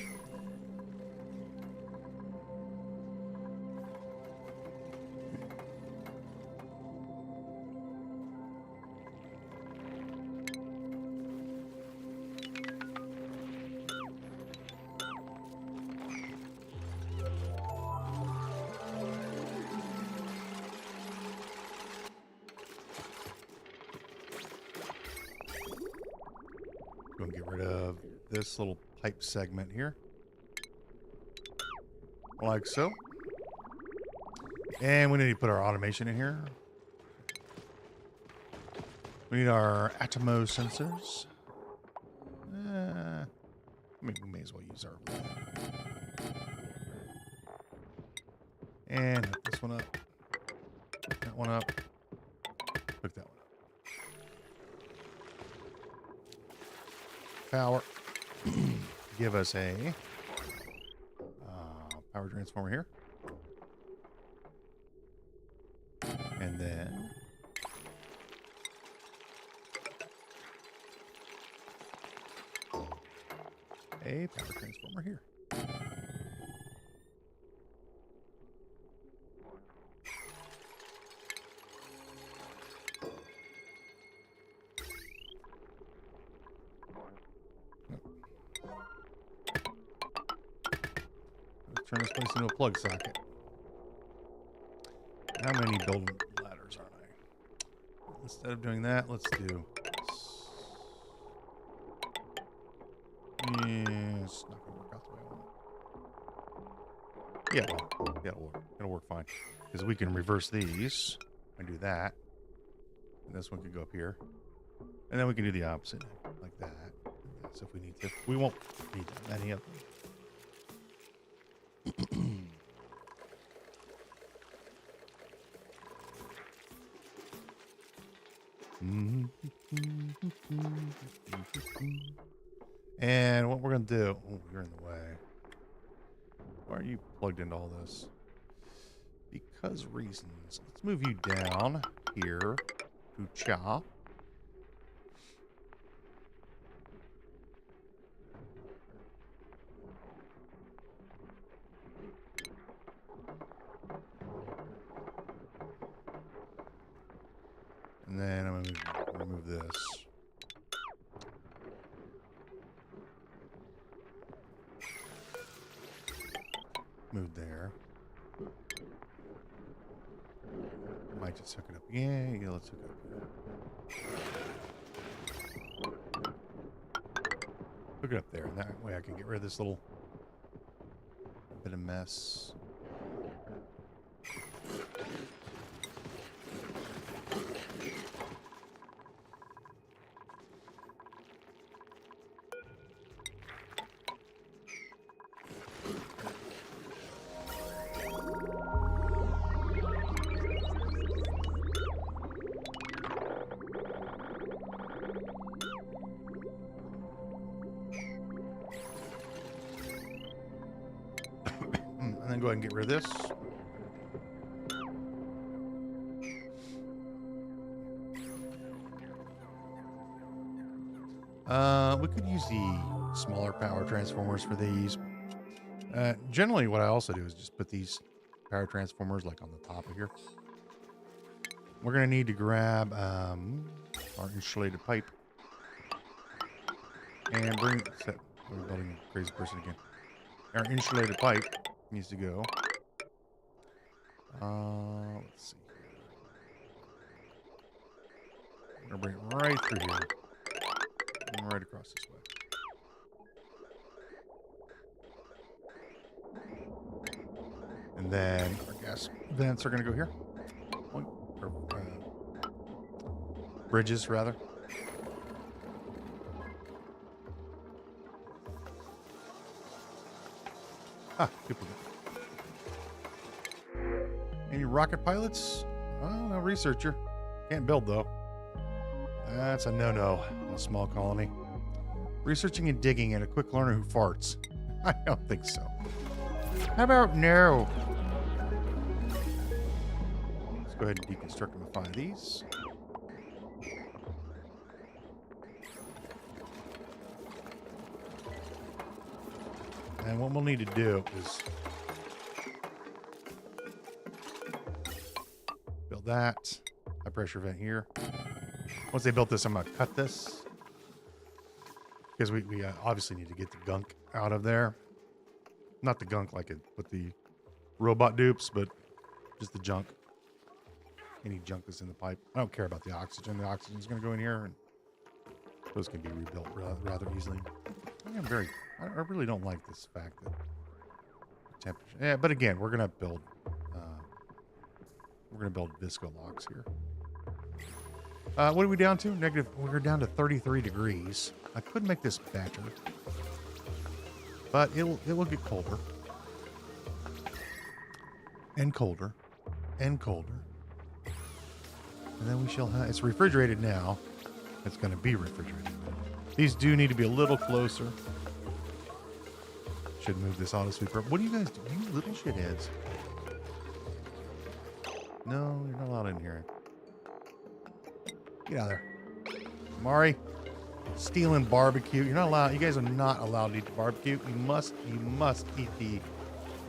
Go and get rid of this little pipe segment here. Like so. And we need to put our automation in here. We need our Atomo sensors. We may as well use our... And hook this one up. That one up. Hook that one up. Power. Give us a power transformer here. And then a power transformer here. Turn this place into a plug socket. How many building ladders are there? Instead of doing that, let's do this. Yeah, it's not going to work out the way I want. Yeah, well, yeah, it'll work fine. Because we can reverse these and do that. And this one can go up here. And then we can do the opposite, like that. So if we need to. We won't need that many of them. And what we're going to do... Oh, you're in the way. Why are you plugged into all this? Because reasons. Let's move you down here to Cha. And then I'm going to remove this. Move there. Might just hook it up. Yeah, let's hook it up there. Hook it up there, and that way I can get rid of this little bit of mess. go ahead and get rid of this. We could use the smaller power transformers for these. Generally, what I also do is just put these power transformers like on the top of here. We're going to need to grab our insulated pipe. And bring... We're building a crazy person again. Our insulated pipe needs to go. Let's see. We're going to bring it right through here. And right across this way. And then our gas vents are going to go here. Or, bridges, rather. Ah, duplicate. Any rocket pilots? Oh, no, researcher. Can't build, though. That's a no-no in a small colony. Researching and digging and a quick learner who farts. I don't think so. How about no? Let's go ahead and deconstruct and find these. And what we'll need to do is build that. High pressure vent here. Once they built this, I'm going to cut this. Because we obviously need to get the gunk out of there. Not the gunk like it with the robot dupes, but just the junk. Any junk that's in the pipe. I don't care about the oxygen. The oxygen's going to go in here, and those can be rebuilt rather easily. I really don't like this fact that temperature. Yeah, but again, we're going to build visco locks here. What are we down to? Negative. We're down to 33 degrees. I could make this better, but it will get colder and colder and colder, and then we shall have. It's refrigerated now. It's going to be refrigerated. These do need to be a little closer. Should move this auto sweeper. What do you guys do? You little shitheads. No, you're not allowed in here. Get out of there. Mari, stealing barbecue. You're not allowed. You guys are not allowed to eat the barbecue. You must eat the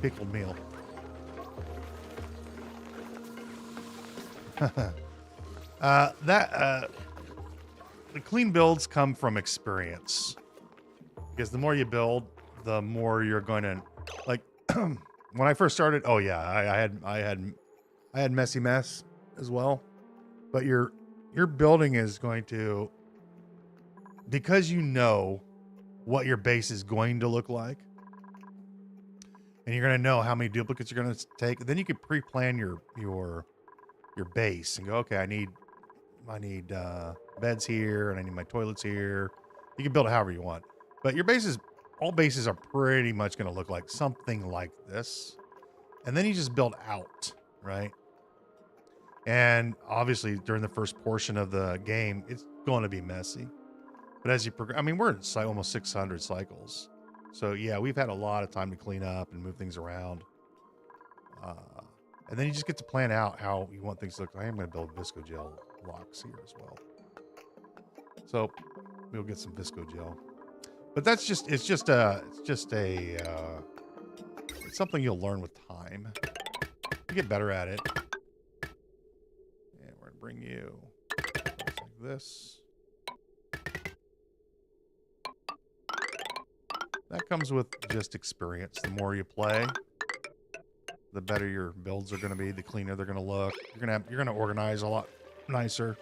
pickled meal. The clean builds come from experience. Because the more you build, the more you're going to like. When I first started, oh yeah, I had messy mess as well. But your building is going to, because you know what your base is going to look like, and you're going to know how many duplicates you're going to take. Then you can pre-plan your base and go, okay, I need beds here, and I need my toilets here. You can build it however you want, but your bases, all bases are pretty much going to look like something like this, and then you just build out, right? And obviously, during the first portion of the game, it's going to be messy. But as you progress, I mean, we're at almost 600 cycles. So, yeah, we've had a lot of time to clean up and move things around. And then you just get to plan out how you want things to look. I am going to build Visco Gel locks here as well. So, we'll get some Visco Gel. But that's just, it's something you'll learn with time. You get better at it. Bring you like this. That comes with just experience. The more you play, the better your builds are going to be. The cleaner they're going to look. You're going to organize a lot nicer.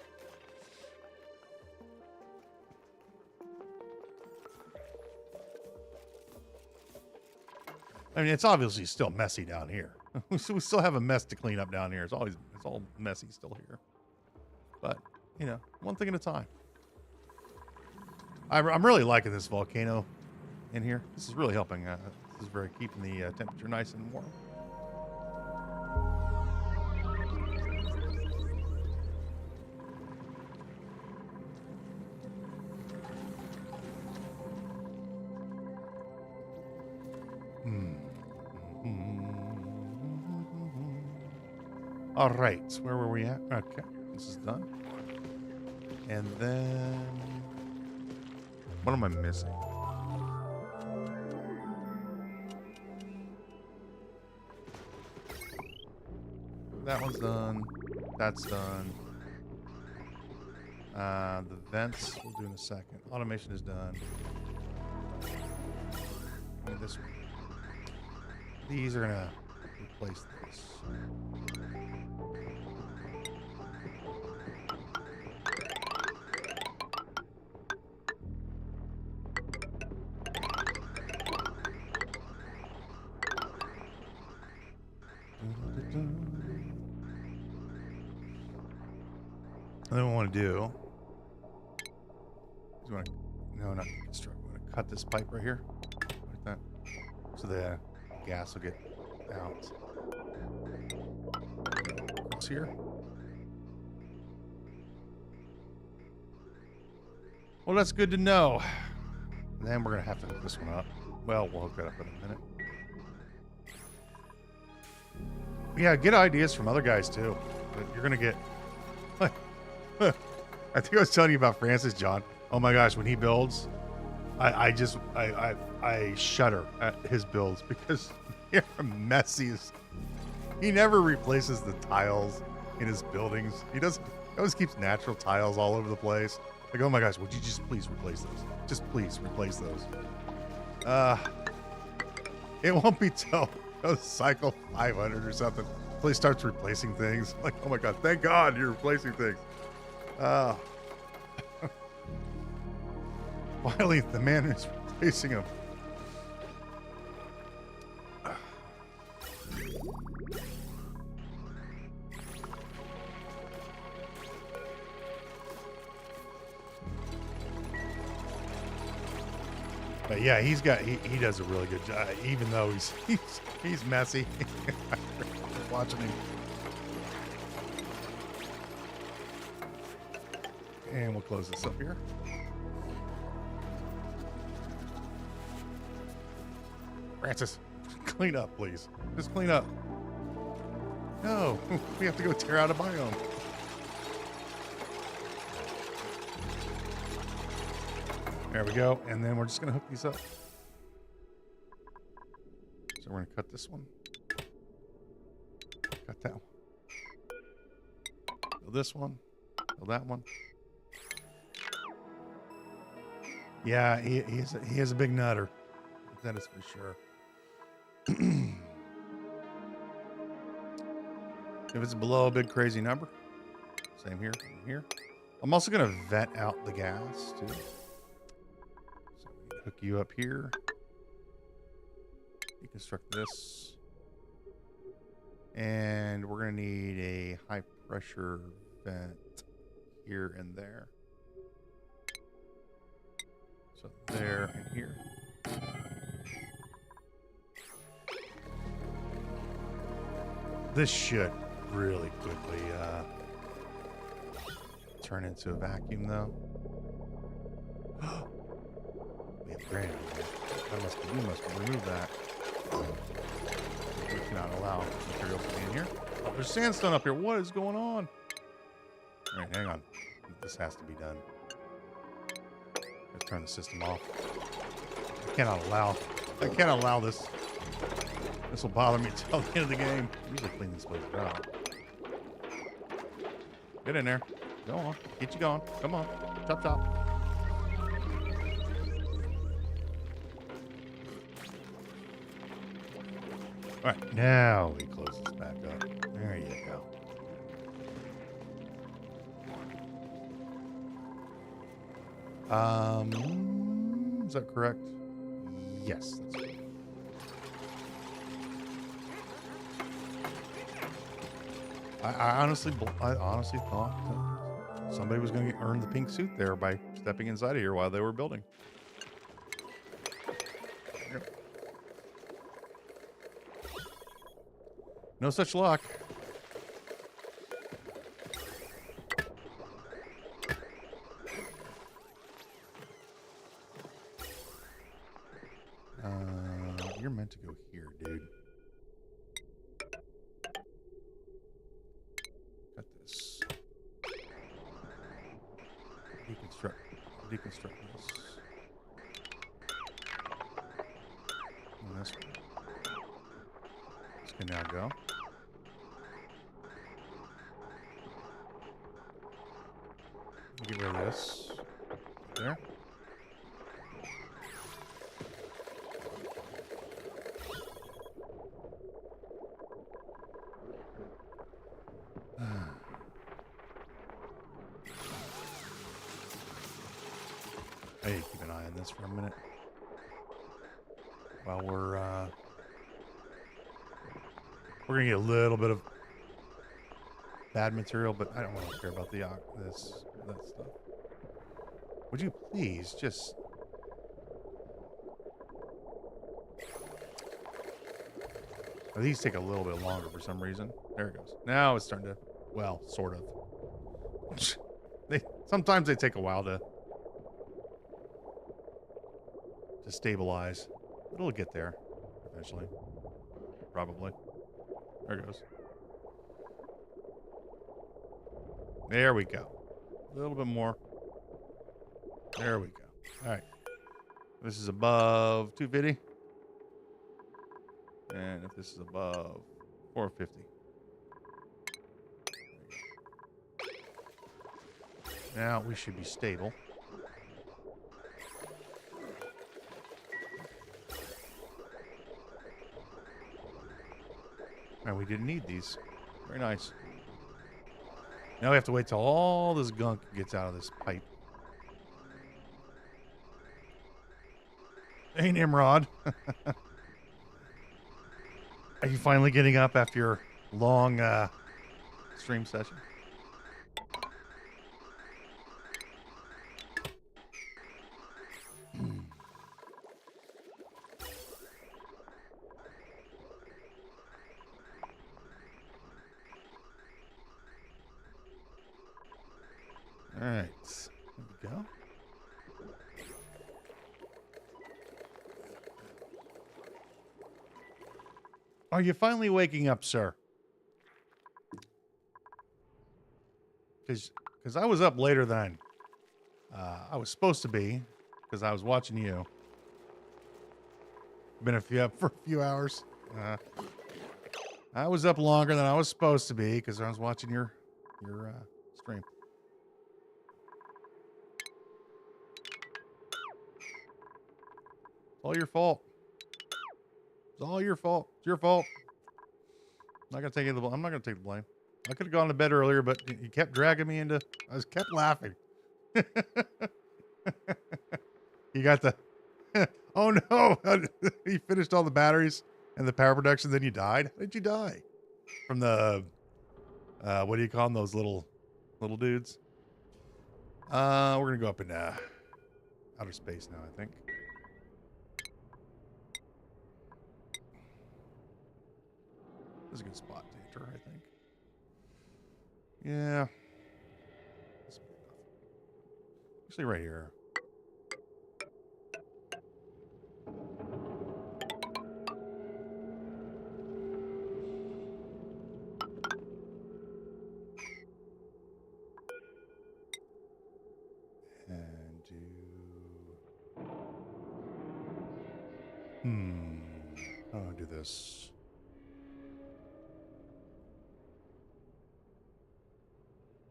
I mean, it's obviously still messy down here. We still have a mess to clean up down here. It's all messy still here. But, you know, one thing at a time. I'm really liking this volcano in here. This is really helping. This is very keeping the temperature nice and warm. All right, where were we at? Okay, this is done. And then, what am I missing? That one's done. That's done. The vents we'll do in a second. Automation is done. And this one. These are gonna replace this. And then what I want to do is no, not construct. I'm going to cut this pipe right here, like that, so the gas will get out. What's here? Well, that's good to know. And then we're going to have to hook this one up. Well, we'll hook that up in a minute. Yeah, get ideas from other guys too. You're going to get... I think I was telling you about Francis, John. Oh my gosh, when he builds, I shudder at his builds because they're messy. He never replaces the tiles in his buildings. He always keeps natural tiles all over the place. Like, oh my gosh, would you just please replace those? Just please replace those. It won't be till cycle 500 or something until he starts replacing things. Like, oh my god, thank God you're replacing things. Finally, the man is replacing him. But yeah, he does a really good job, even though he's messy. Watching him. And we'll close this up here. Francis, clean up, please. Just clean up. No, we have to go tear out a biome. There we go. And then we're just going to hook these up. So we're going to cut this one. Cut that one. Build this one. Build that one. Yeah, he is a big nutter. That is for sure. If it's below a big crazy number, same here, here. I'm also going to vent out the gas too. So hook you up here. Deconstruct this. And we're going to need a high pressure vent here and there. So there and here. This should really quickly turn into a vacuum, though. We have granite in here. We must remove that. We cannot allow materials to be in here. Oh, there's sandstone up here. What is going on? All right, hang on. This has to be done. Let's turn the system off. I cannot allow this. This will bother me till the end of the game. I usually clean this place out. Get in there. Go on. Get you going. Come on. Chop, chop. All right. Now we close this back up. There you go. Is that correct? Yes, that's correct. I honestly thought somebody was going to earn the pink suit there by stepping inside of here while they were building. Yep. No such luck. You're meant to go here, dude. deconstruct this. And this can now go. Get rid of this. There. Hey, keep an eye on this for a minute. While we're gonna get a little bit of bad material, but I don't really care about that stuff. Would you please just... Oh, these take a little bit longer for some reason. There it goes. Now it's starting to, well, sort of. Sometimes they take a while to stabilize. It'll get there eventually. Probably. There it goes. There we go. A little bit more. There we go. All right. This is above 250. And if this is above 450. Now we should be stable. And we didn't need these. Very nice. Now we have to wait till all this gunk gets out of this pipe. Hey, Nimrod. Are you finally getting up after your long stream session? All right, there we go. Are you finally waking up, sir? Because I was up later than I was supposed to be, because I was watching you. Been up for a few hours. I was up longer than I was supposed to be because I was watching your stream. It's all your fault. It's all your fault. It's your fault. I'm not gonna take the I'm not gonna take the blame. I could have gone to bed earlier, but you kept dragging me into. I was kept laughing. You got the. Oh no! You finished all the batteries and the power production, then you died. How did you die? From the. What do you call them? Those little dudes. We're gonna go up in outer space now, I think. This is a good spot to enter, I think. Yeah. Actually, right here. And do... How do I do this?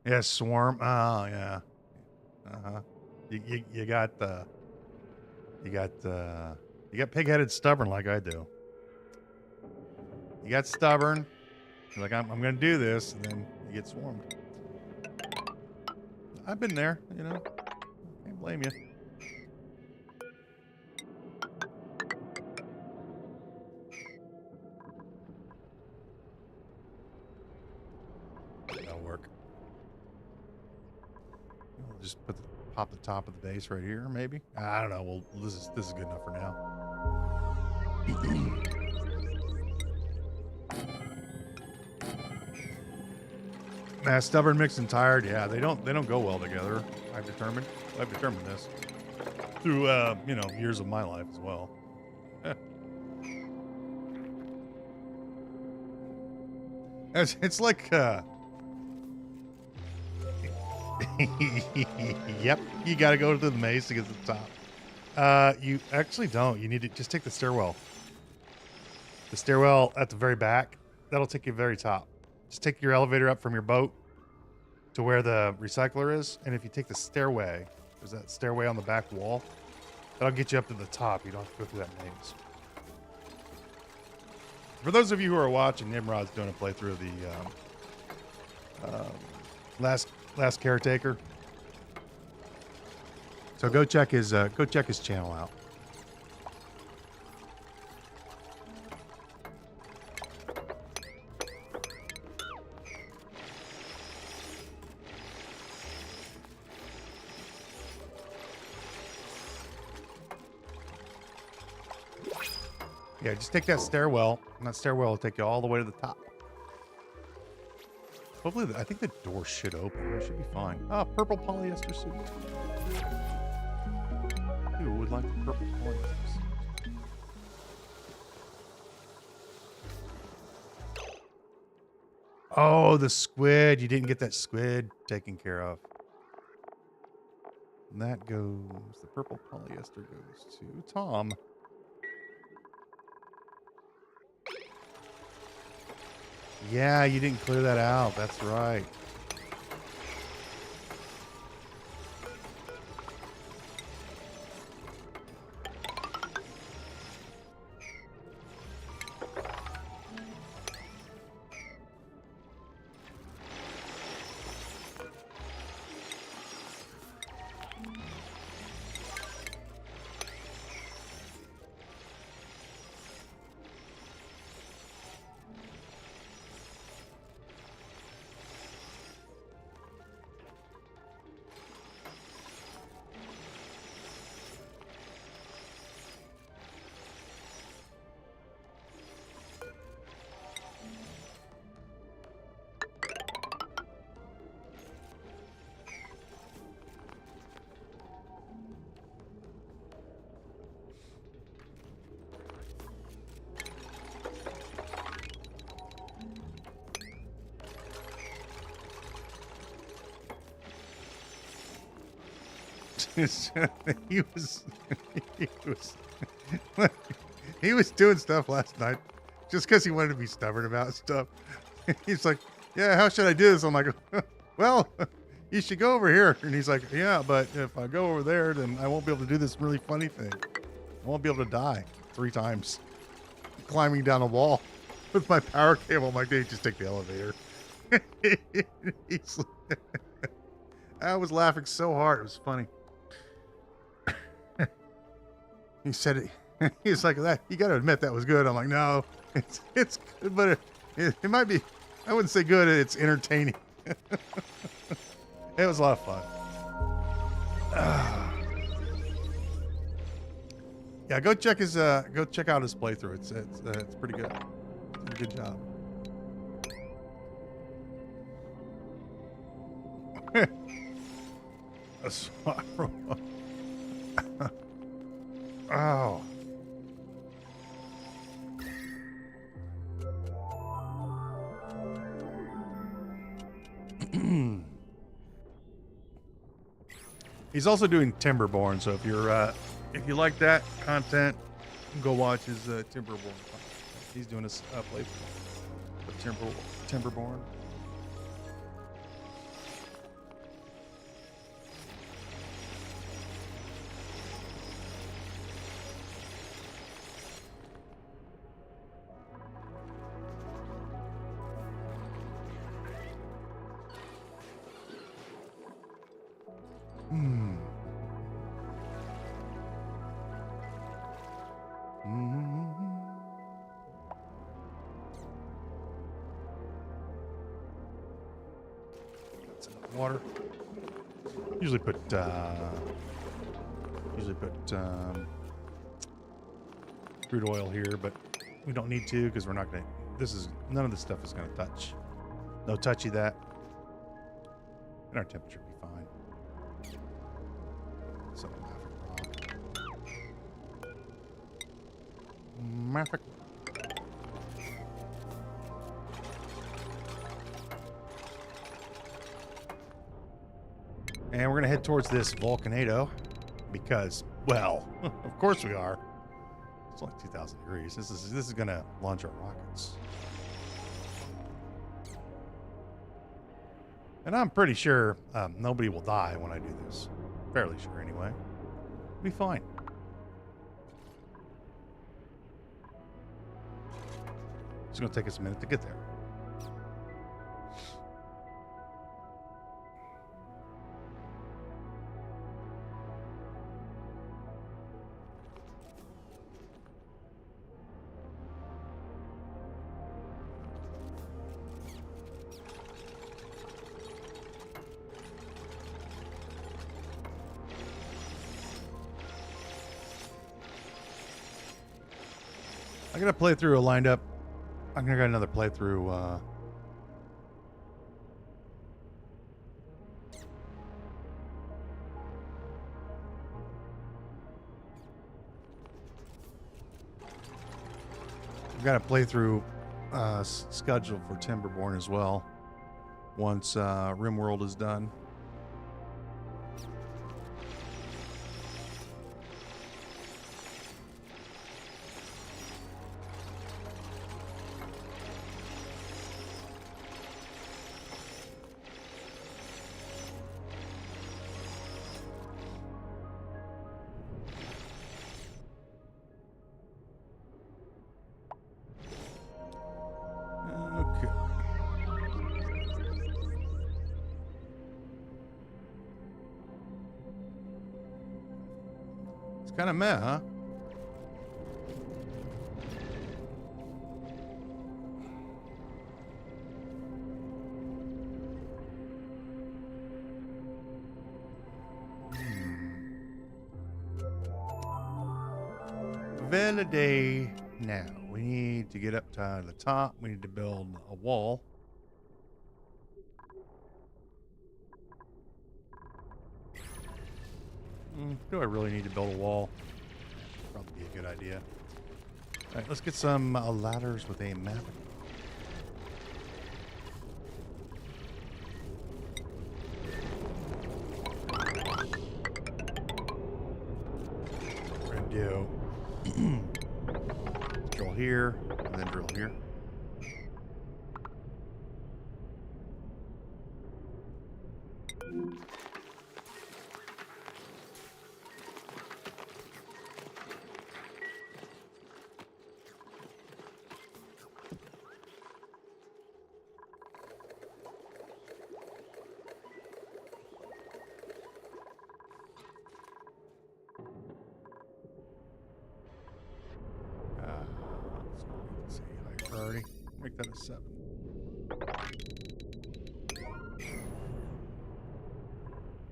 Yeah, swarm. Oh, yeah. You got pig-headed stubborn like I do. You got stubborn. You're like, I'm going to do this, and then you get swarmed. I've been there, you know. Can't blame you. That'll work. We'll just pop the top of the base right here, maybe. I don't know. Well, this is good enough for now. Stubborn, mixed, and tired. Yeah, they don't go well together. I've determined this through years of my life as well. It's like Yep, you got to go to the maze to get to the top. You actually don't. You need to just take the stairwell. The stairwell at the very back, that'll take you to the very top. Just take your elevator up from your boat to where the recycler is, and if you take the stairway, there's that stairway on the back wall, that'll get you up to the top. You don't have to go through that maze. For those of you who are watching, Nimrod's doing a playthrough of the last caretaker. So go check his channel out. Yeah, just take that stairwell, and that stairwell will take you all the way to the top. Hopefully, I think the door should open. It should be fine. Ah, purple polyester suit. Who would like the purple polyester suit? Oh, the squid. You didn't get that squid taken care of. And that goes, the purple polyester goes to Tom. Yeah, you didn't clear that out. That's right. he was he was doing stuff last night just because he wanted to be stubborn about stuff. He's like, yeah, how should I do this? I'm like, well, you should go over here. And he's like, yeah, but if I go over there, then I won't be able to do this really funny thing. I won't be able to die 3 times climbing down a wall with my power cable. I'm like, dude, just take the elevator. I was laughing so hard. It was funny. He said it. He's like, that. You got to admit that was good. I'm like, no, it's good, but it might be. I wouldn't say good. It's entertaining. It was a lot of fun. Yeah, go check out his playthrough. It's pretty good. Good job. A spiral. Oh. He's also doing Timberborn, so if you like that content, go watch his Timberborn. He's doing a playthrough of Timberborn. That's enough water. Usually put crude oil here, but we don't need to because we're not gonna. None of this stuff is gonna touch. No touchy that, and our temperature will be fine. So Maffic. And we're going to head towards this volcano because, well, of course we are. It's only 2,000 degrees. This is going to launch our rockets. And I'm pretty sure nobody will die when I do this. Fairly sure, anyway. It'll be fine. It's going to take us a minute to get there. I got a playthrough lined up. I'm gonna get another playthrough. I've got a playthrough scheduled for Timberborn as well. Once RimWorld is done. Kind of meh, huh? Validate now. We need to get up to the top. We need to build a wall. Do I really need to build a wall? Probably be a good idea. All right, let's get some ladders with a map. We're gonna do drill here and then drill here. Priority. Make that a 7.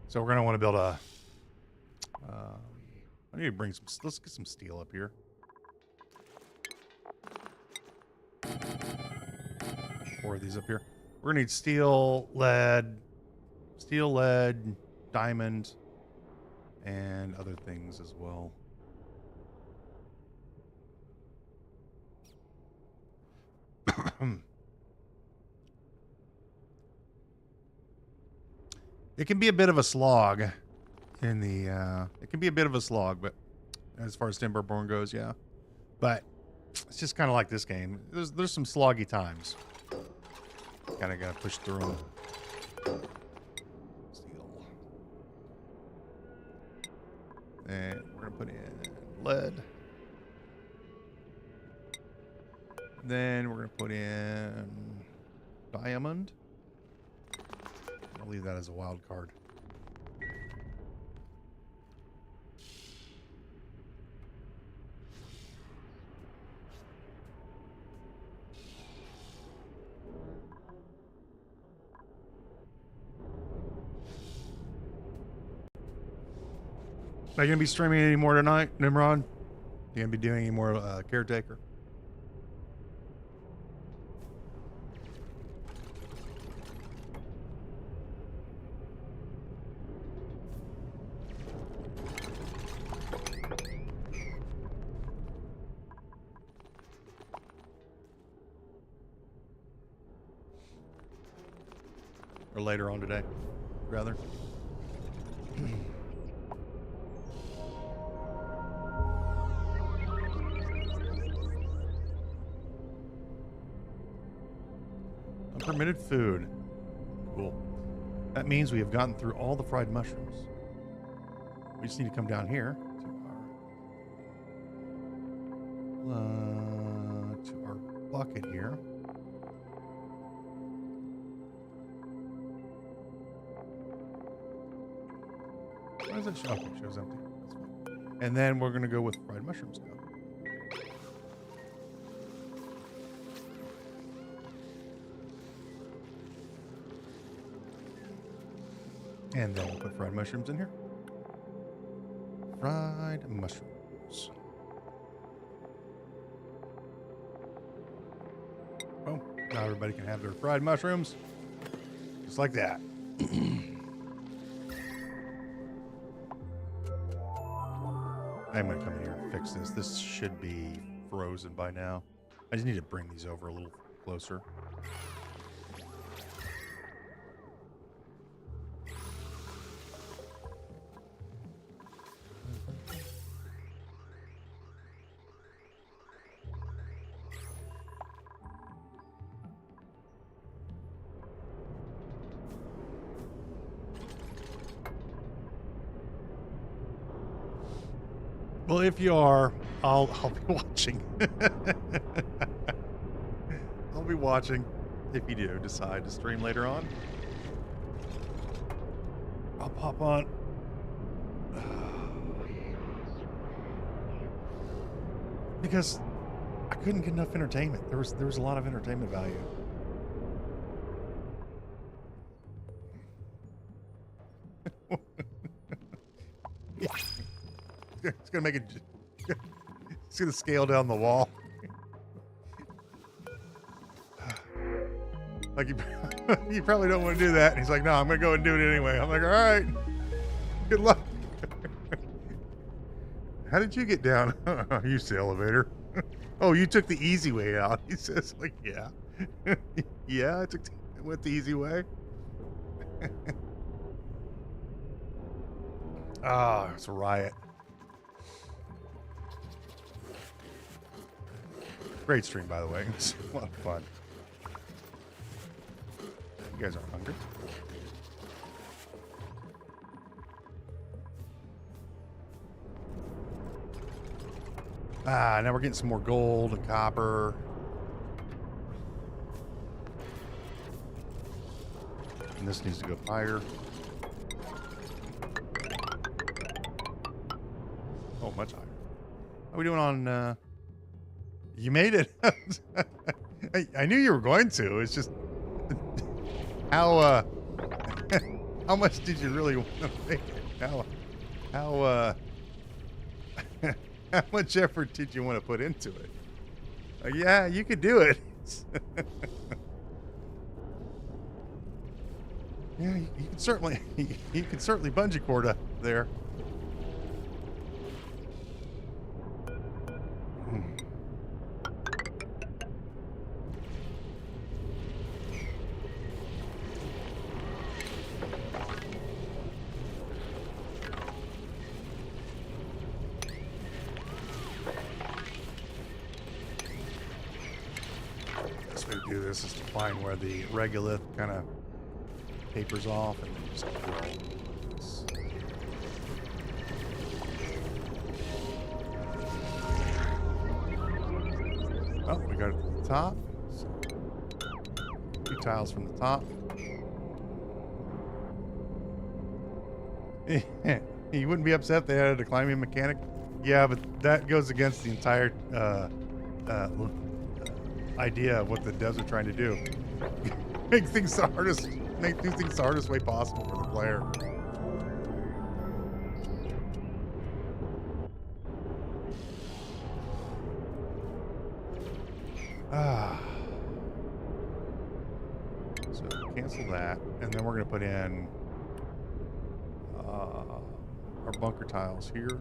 So we're going to want to build a... I need to bring some... Let's get some steel up here. 4 of these up here. We're going to need steel, lead, diamond, and other things as well. It can be a bit of a slog in the it can be a bit of a slog, but as far as Timberborn goes, yeah. But it's just kind of like this game. There's some sloggy times. Kind of gotta push through them. Steel. And we're gonna put in lead. Then we're going to put in diamond. I'll leave that as a wild card. Are you going to be streaming any more tonight, Nimrod? You going to be doing any more Caretaker? Or later on today, rather. Unpermitted food. Cool. That means we have gotten through all the fried mushrooms. We just need to come down here to our bucket here. Why does that show? Okay, it shows empty. That's fine. And then we're going to go with fried mushrooms now. And then we'll put fried mushrooms in here. Fried mushrooms. Oh, now everybody can have their fried mushrooms. Just like that. I'm going to come in here and fix this. This should be frozen by now. I just need to bring these over a little closer. Well, if you are, I'll be watching. I'll be watching if you do decide to stream later on. I'll pop on. Because I couldn't get enough entertainment. There was a lot of entertainment value. It's gonna make it. It's gonna scale down the wall. Like you probably don't want to do that. And he's like, no, I'm gonna go and do it anyway. I'm like, all right, good luck. How did you get down? I used the elevator. Oh, you took the easy way out. He says, like, yeah, yeah, I went the easy way. Ah, it's a riot. Great stream, by the way. It's a lot of fun. You guys aren't hungry? Ah, now we're getting some more gold and copper. And this needs to go higher. Oh, much higher. How are we doing on... You made it. I knew you were going to. It's just how how much did you really want to make it? How how much effort did you want to put into it? Yeah, you could do it. Yeah, you can certainly bungee cord up there. This is to find where the regolith kind of tapers off and then just roll this. Oh, we got it to the top. So, 2 tiles from the top. You wouldn't be upset they added a climbing mechanic? Yeah, but that goes against the entire idea of what the devs are trying to do. Make do things the hardest way possible for the player. So cancel that, and then we're going to put in our bunker tiles here,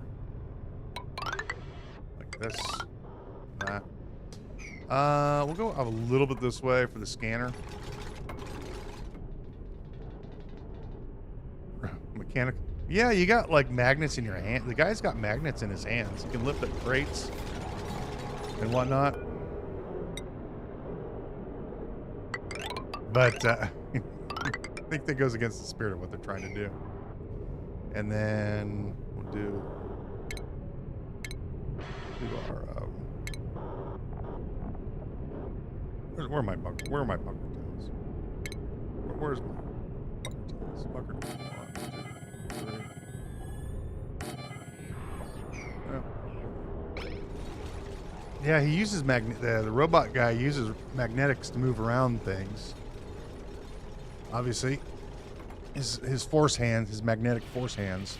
like this, that. We'll go a little bit this way for the scanner. Yeah, you got like magnets in your hand. The guy's got magnets in his hands. He can lift up crates and whatnot. But I think that goes against the spirit of what they're trying to do. And then we'll do our where are my bunker tiles? Where's my bunker tiles? Bunker tiles. 1, 2, 3. Yeah, he uses the robot guy uses magnetics to move around things. Obviously, his force hands, his magnetic force hands.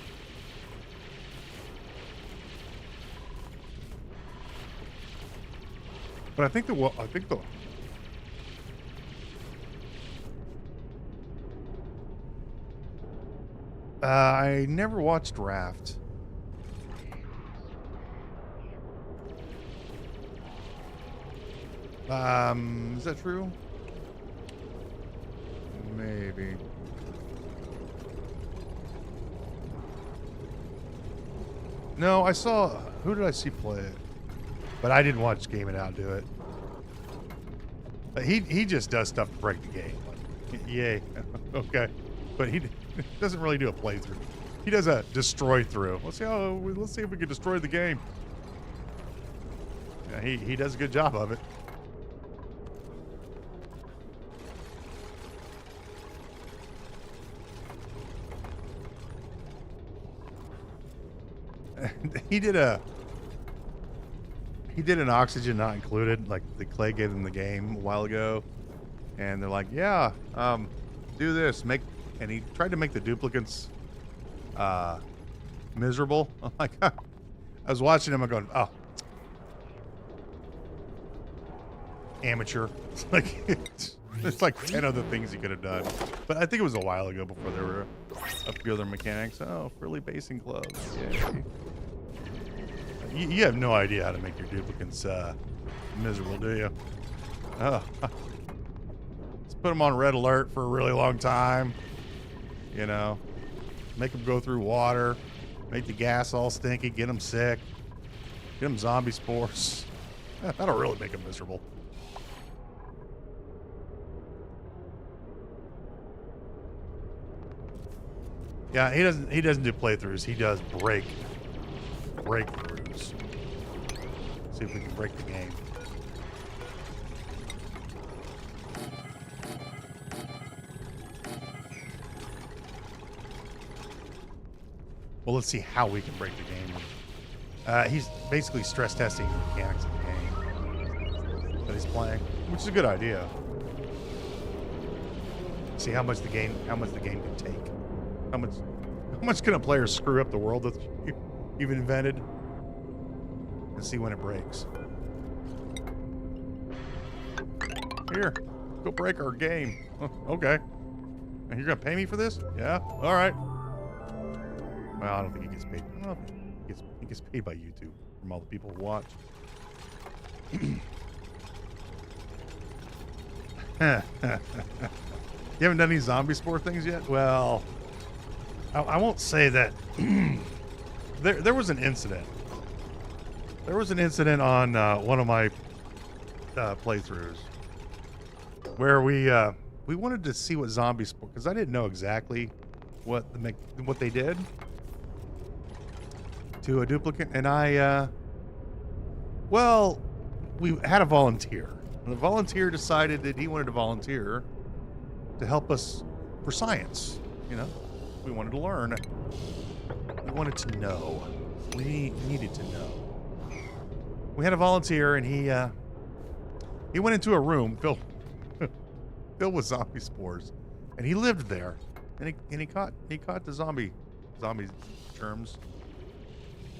But I think I never watched Raft. Is that true? Maybe. No, I saw. Who did I see play it? But I didn't watch Game It Out do it. But he just does stuff to break the game. Like, yay. Okay. But he doesn't really do a playthrough. He does a destroy through. Let's see if we can destroy the game. Yeah, he does a good job of it. He did an oxygen not included, like the Clay gave them the game a while ago, and they're like, yeah, do this, and he tried to make the duplicates miserable. I'm like, I was watching him, I'm going, oh, amateur. It's like 10 other things he could have done, but I think it was a while ago before there were a few other mechanics. Oh, frilly basing gloves. Yeah. You have no idea how to make your duplicates miserable, do you? Oh. Let's put them on red alert for a really long time. You know, make them go through water, make the gas all stinky, get them sick, get them zombie spores. That'll really make them miserable. Yeah, he doesn't do playthroughs. He does breakthroughs. See if we can break the game. Well, let's see how we can break the game. He's basically stress testing the mechanics of the game that he's playing, which is a good idea. See how much the game can take. How much can a player screw up the world that you've invented, and see when it breaks. Here, go break our game. Okay. And you're gonna pay me for this? Yeah. All right. Well, I don't think he gets paid. I don't know if he gets paid by YouTube from all the people who watch. You haven't done any zombie spore things yet? Well, I won't say that. There was an incident. There was an incident on one of my playthroughs where we wanted to see what zombie spore, because I didn't know exactly what they did to a duplicate, and we had a volunteer. And the volunteer decided that he wanted to volunteer to help us for science. You know, we wanted to learn. We wanted to know. We needed to know. We had a volunteer, and he went into a room filled with zombie spores, and he lived there, and he caught the zombie germs.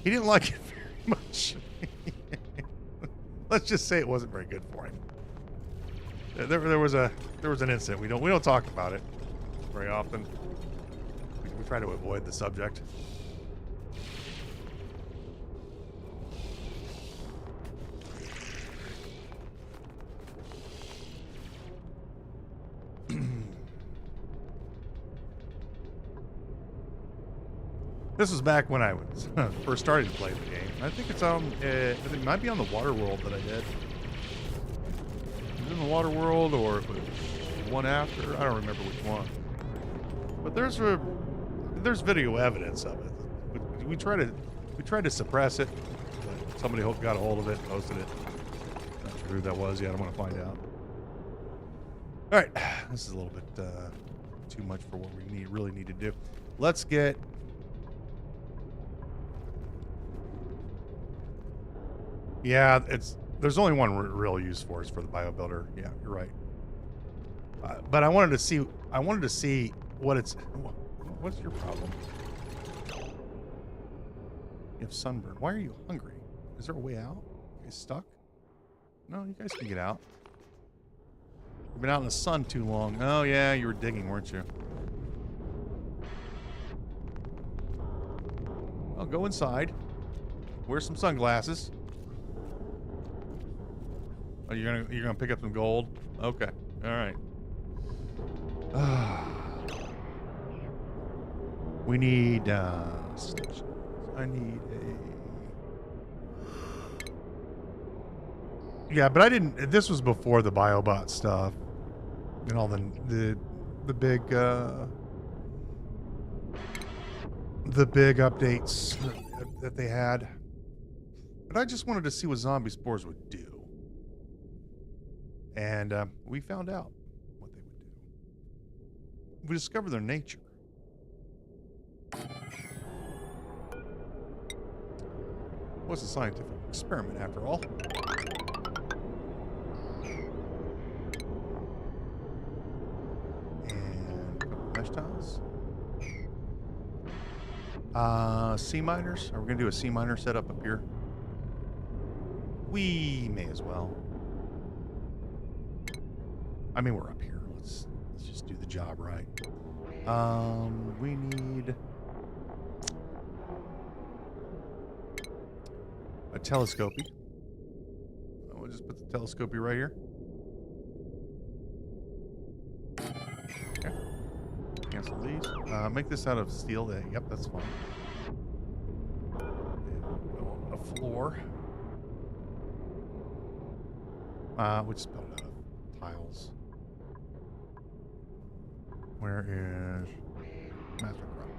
He didn't like it very much. Let's just say it wasn't very good for him. There was an incident. We don't talk about it very often. We try to avoid the subject. This was back when I was first starting to play the game. I think it's on. It might be on the Water World that I did. Was it in the Water World or it was one after? I don't remember which one. But there's video evidence of it. We tried to suppress it, but somebody got a hold of it, posted it. Not sure who that was yet. I'm gonna find out. All right, this is a little bit too much for what we really need to do. Let's get. Yeah, there's only one real use for it, is for the bio builder. Yeah, you're right. But I wanted to see what it's. What's your problem? You have sunburn. Why are you hungry? Is there a way out? Are you stuck? No, you guys can get out. You've been out in the sun too long. Oh yeah, you were digging, weren't you? Well, go inside. Wear some sunglasses. Oh, you're gonna pick up some gold? Okay. All right. We need stations. I need a. Yeah, but I didn't. This was before the biobot stuff and all the big updates that they had. But I just wanted to see what zombie spores would do. And we found out what they would do. We discovered their nature. Was a scientific experiment, after all. And a couple mesh tiles. C miners. Are we gonna do a C miner setup up here? We may as well. I mean, we're up here. Let's just do the job right. We need a telescopy. We'll just put the telescopy right here. Okay. Cancel these. Make this out of steel. Yep, that's fine. And a floor. We just built it out of tiles. Where is Master Rock?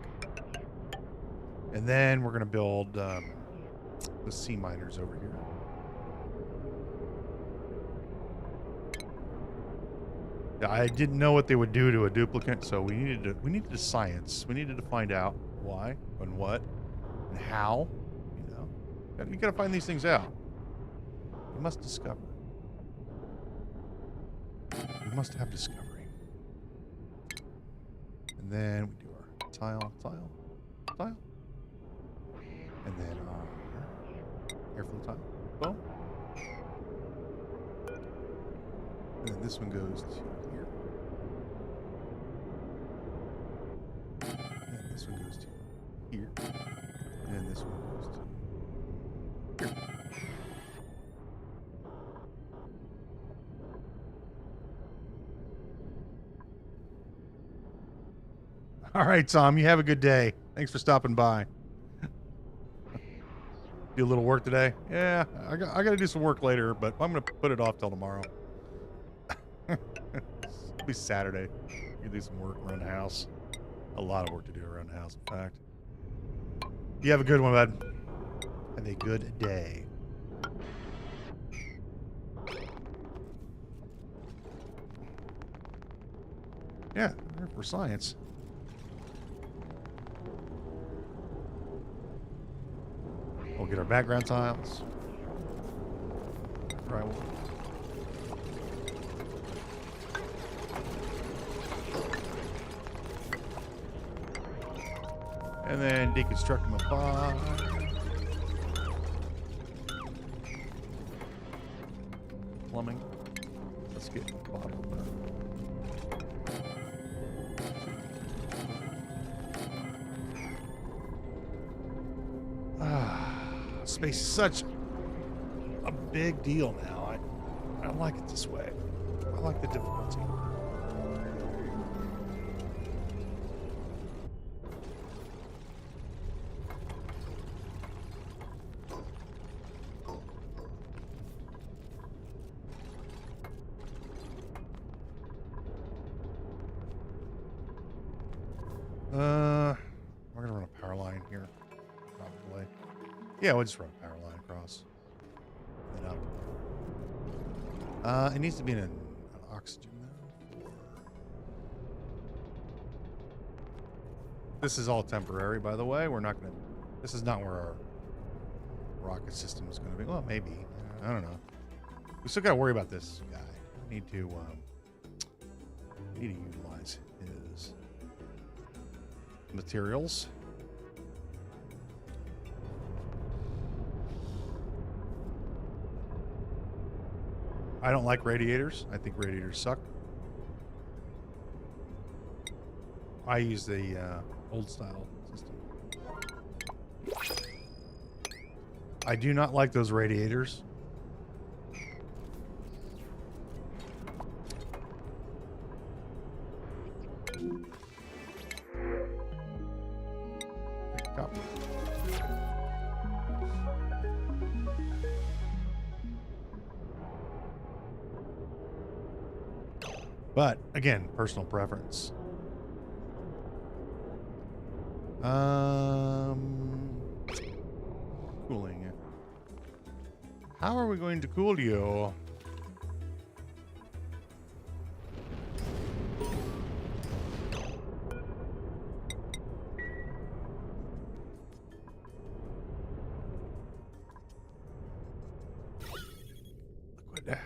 And then we're going to build the C miners over here. Yeah, I didn't know what they would do to a duplicate, so we needed to science. We needed to find out why and what and how. You know, you got to find these things out. You must discover. We must have discovery. And then we do our tile. And then our airflow tile. Boom. And then this one goes to here. And then this one goes to here. And then this one goes to here. All right, Tom, you have a good day. Thanks for stopping by. Do a little work today? Yeah, I got to do some work later, but I'm going to put it off till tomorrow. It'll be Saturday. You can do some work around the house. A lot of work to do around the house, in fact. You have a good one, bud. Have a good day. Yeah, we're for science. We'll get our background tiles. Right. And then deconstruct them apart. Plumbing. Let's get the bottom of that. Space is such a big deal now. I don't like it this way. I like the difficulty. We're gonna run a power line here, probably. Yeah, we'll just run a power line across and up. It needs to be in an oxygen though. This is all temporary, by the way. We're not gonna. This is not where our rocket system is gonna be. Well, maybe. I don't know. We still gotta worry about this guy. We need to utilize his materials. I don't like radiators. I think radiators suck. I use the old style system. I do not like those radiators. But again, personal preference. Cooling. How are we going to cool you? Liquid.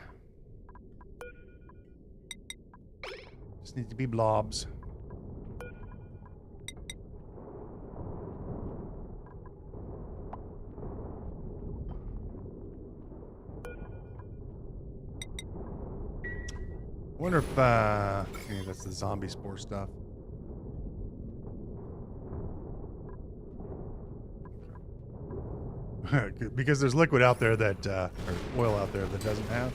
Just need to be blobs. Wonder if maybe that's the zombie spore stuff. Because there's liquid out there that or oil out there that doesn't have.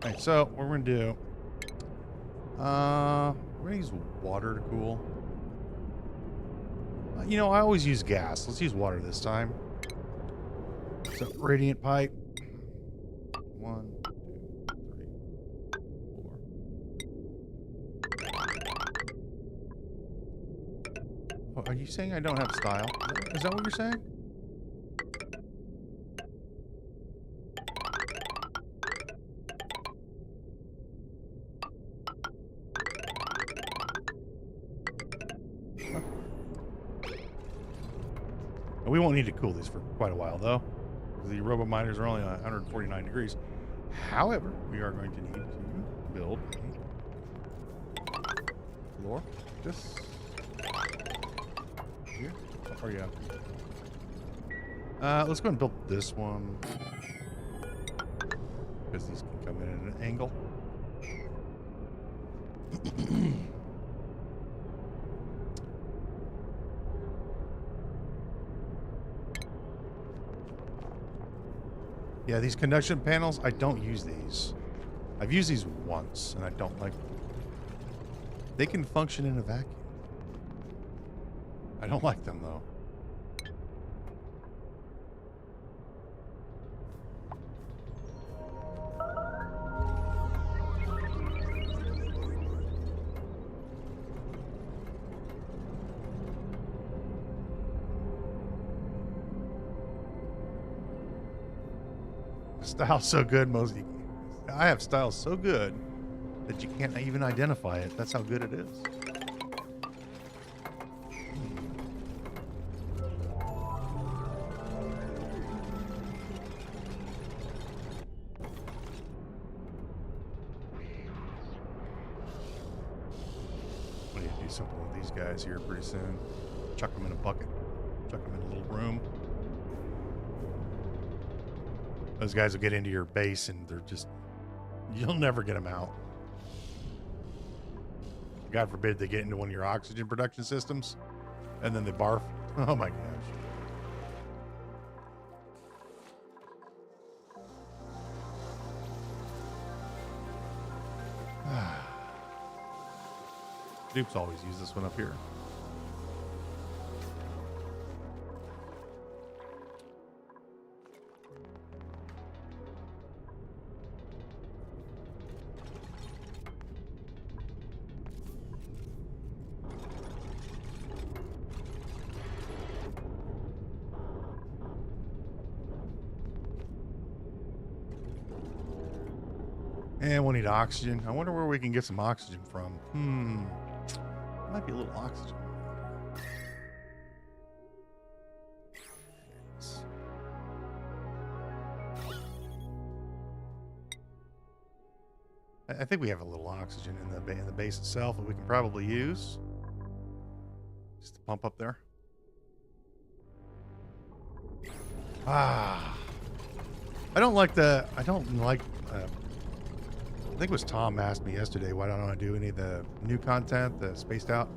Okay, so what we're gonna do, we're gonna use water to cool. You know, I always use gas. Let's use water this time. So radiant pipe. 1, 2, 3, 4. Oh, are you saying I don't have style? Is that what you're saying? We won't need to cool these for quite a while, though. The robo miners are only 149 degrees. However, we are going to need to build a floor. This here. How far are you out? Let's go and build this one because these can come in at an angle. Yeah, these conduction panels, I don't use these. I've used these once, and I don't like them. They can function in a vacuum. I don't like them, though. Style's so good, I have style so good that you can't even identify it. That's how good it is. We need to do something with these guys here pretty soon. Chuck them in a bucket. Chuck them in a little room. Those guys will get into your base and they're just, you'll never get them out. God forbid they get into one of your oxygen production systems and then they barf. Oh my gosh. Dupes always use this one up here. And we'll need oxygen. I wonder where we can get some oxygen from. Might be a little oxygen. I think we have a little oxygen in the base itself that we can probably use just to pump up there. I don't like I think it was Tom asked me yesterday why don't I do any of the new content, the spaced out.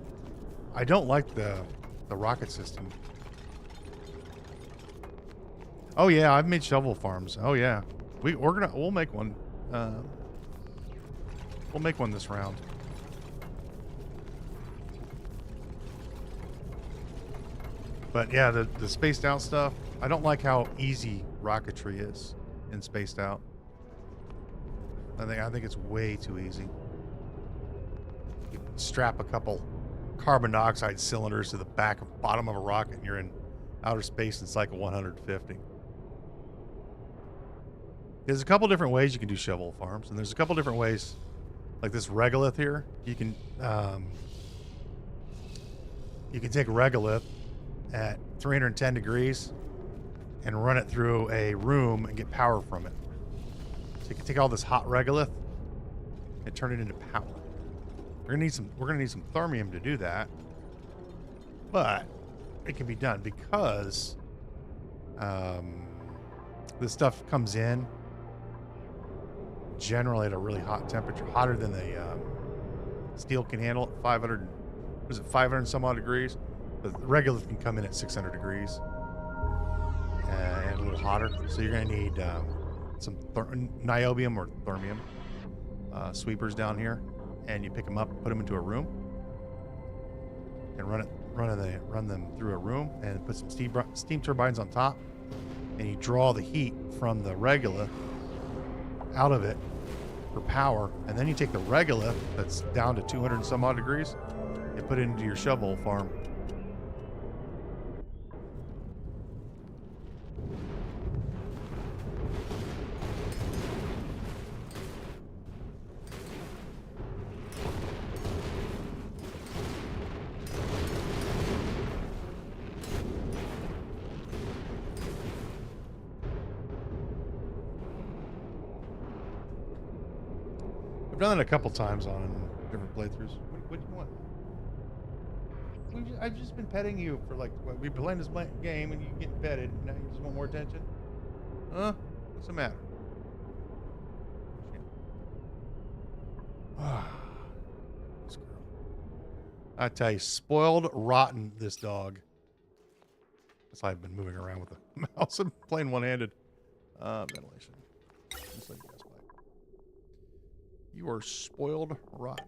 I don't like the rocket system. Oh yeah, I've made shovel farms. Oh yeah, we'll make one. We'll make one this round. But yeah, the spaced out stuff, I don't like how easy rocketry is in spaced out. I think it's way too easy. You strap a couple carbon dioxide cylinders to the back and bottom of a rocket and you're in outer space in cycle 150. There's a couple different ways you can do shovel farms, and there's a couple different ways, like this regolith here. You can take regolith at 310 degrees and run it through a room and get power from it. So you can take all this hot regolith and turn it into power. We're gonna need some thermium to do that, but it can be done because this stuff comes in generally at a really hot temperature, hotter than the steel can handle. 500 and some odd degrees? But the regolith can come in at 600 degrees and a little hotter. So you're going to need some niobium or thermium sweepers down here, and you pick them up, put them into a room, and run them through a room, and put some steam turbines on top, and you draw the heat from the regolith out of it for power, and then you take the regolith that's down to 200 and some odd degrees and put it into your shovel farm. I've done it a couple times on different playthroughs. What do you want? I've just been petting you for like, we've been playing this game and you get petted. Now you just want more attention? Huh? What's the matter? This girl. I tell you, spoiled rotten, this dog. That's why I've been moving around with the mouse and playing one-handed. Ventilation. Just like gas pipe. You are spoiled rotten.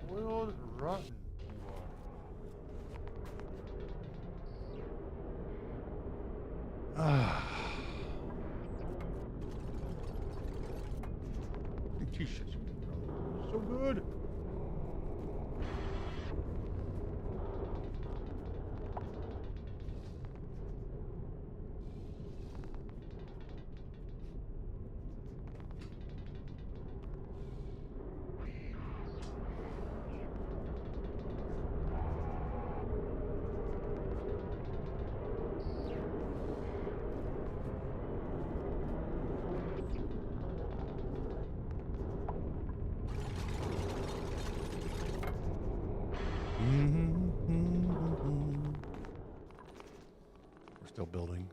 Spoiled rotten. T-shirts. So good. We're still building.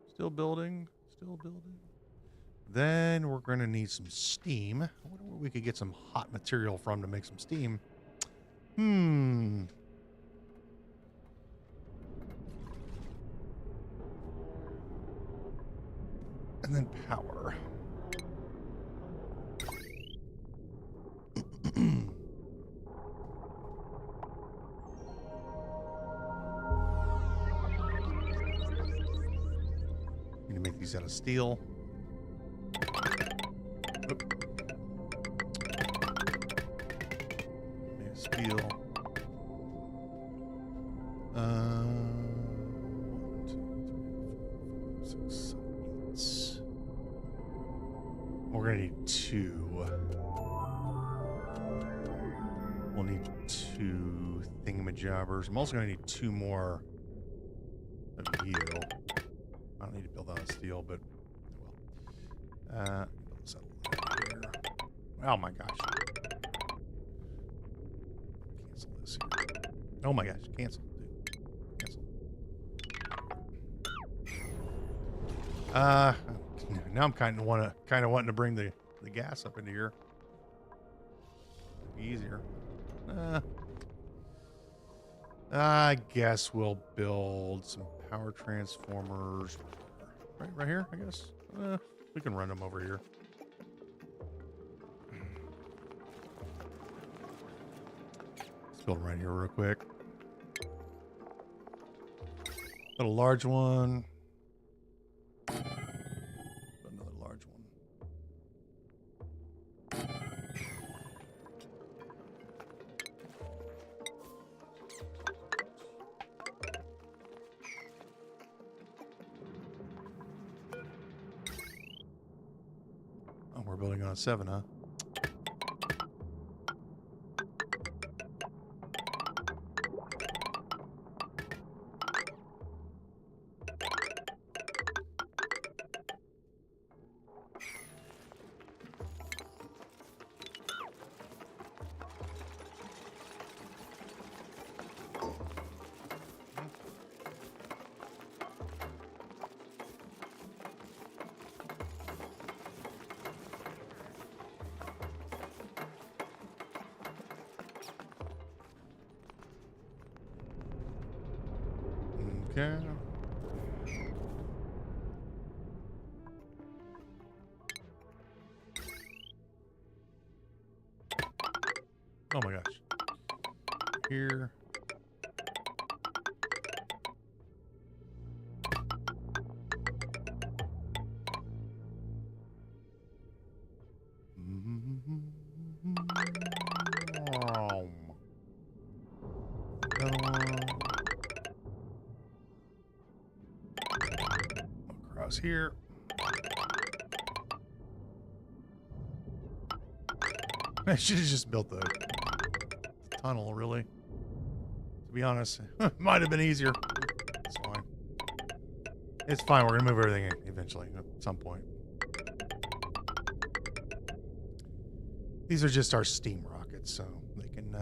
Still building. Still building. Then we're going to need some steam. I wonder where we could get some hot material from to make some steam. Hmm. And then power. Need to make these out of steel. Oop. Made of steel. 1, 2, 3, 4, 5, 6, 7, 8. We're gonna need 2. We'll need 2 thingamajobbers. I'm also gonna need 2 more of you. I don't need to build out of steel, but I will. Build this out a little bit here. Oh my gosh. Cancel this here. Oh my gosh, cancel. Dude. Cancel. Now I'm kind of wanting to bring the gas up into here. It'd be easier. I guess we'll build some power transformers right here, I guess. We can run them over here. Let's build them right here real quick. Put a large one. Put another large one. Oh, we're building on 7, huh? Okay. Oh my gosh. Here. Another one. Across here. I should have just built the tunnel, really. To be honest, might have been easier. It's fine. It's fine. We're gonna move everything eventually at some point. These are just our steam rockets, so they can.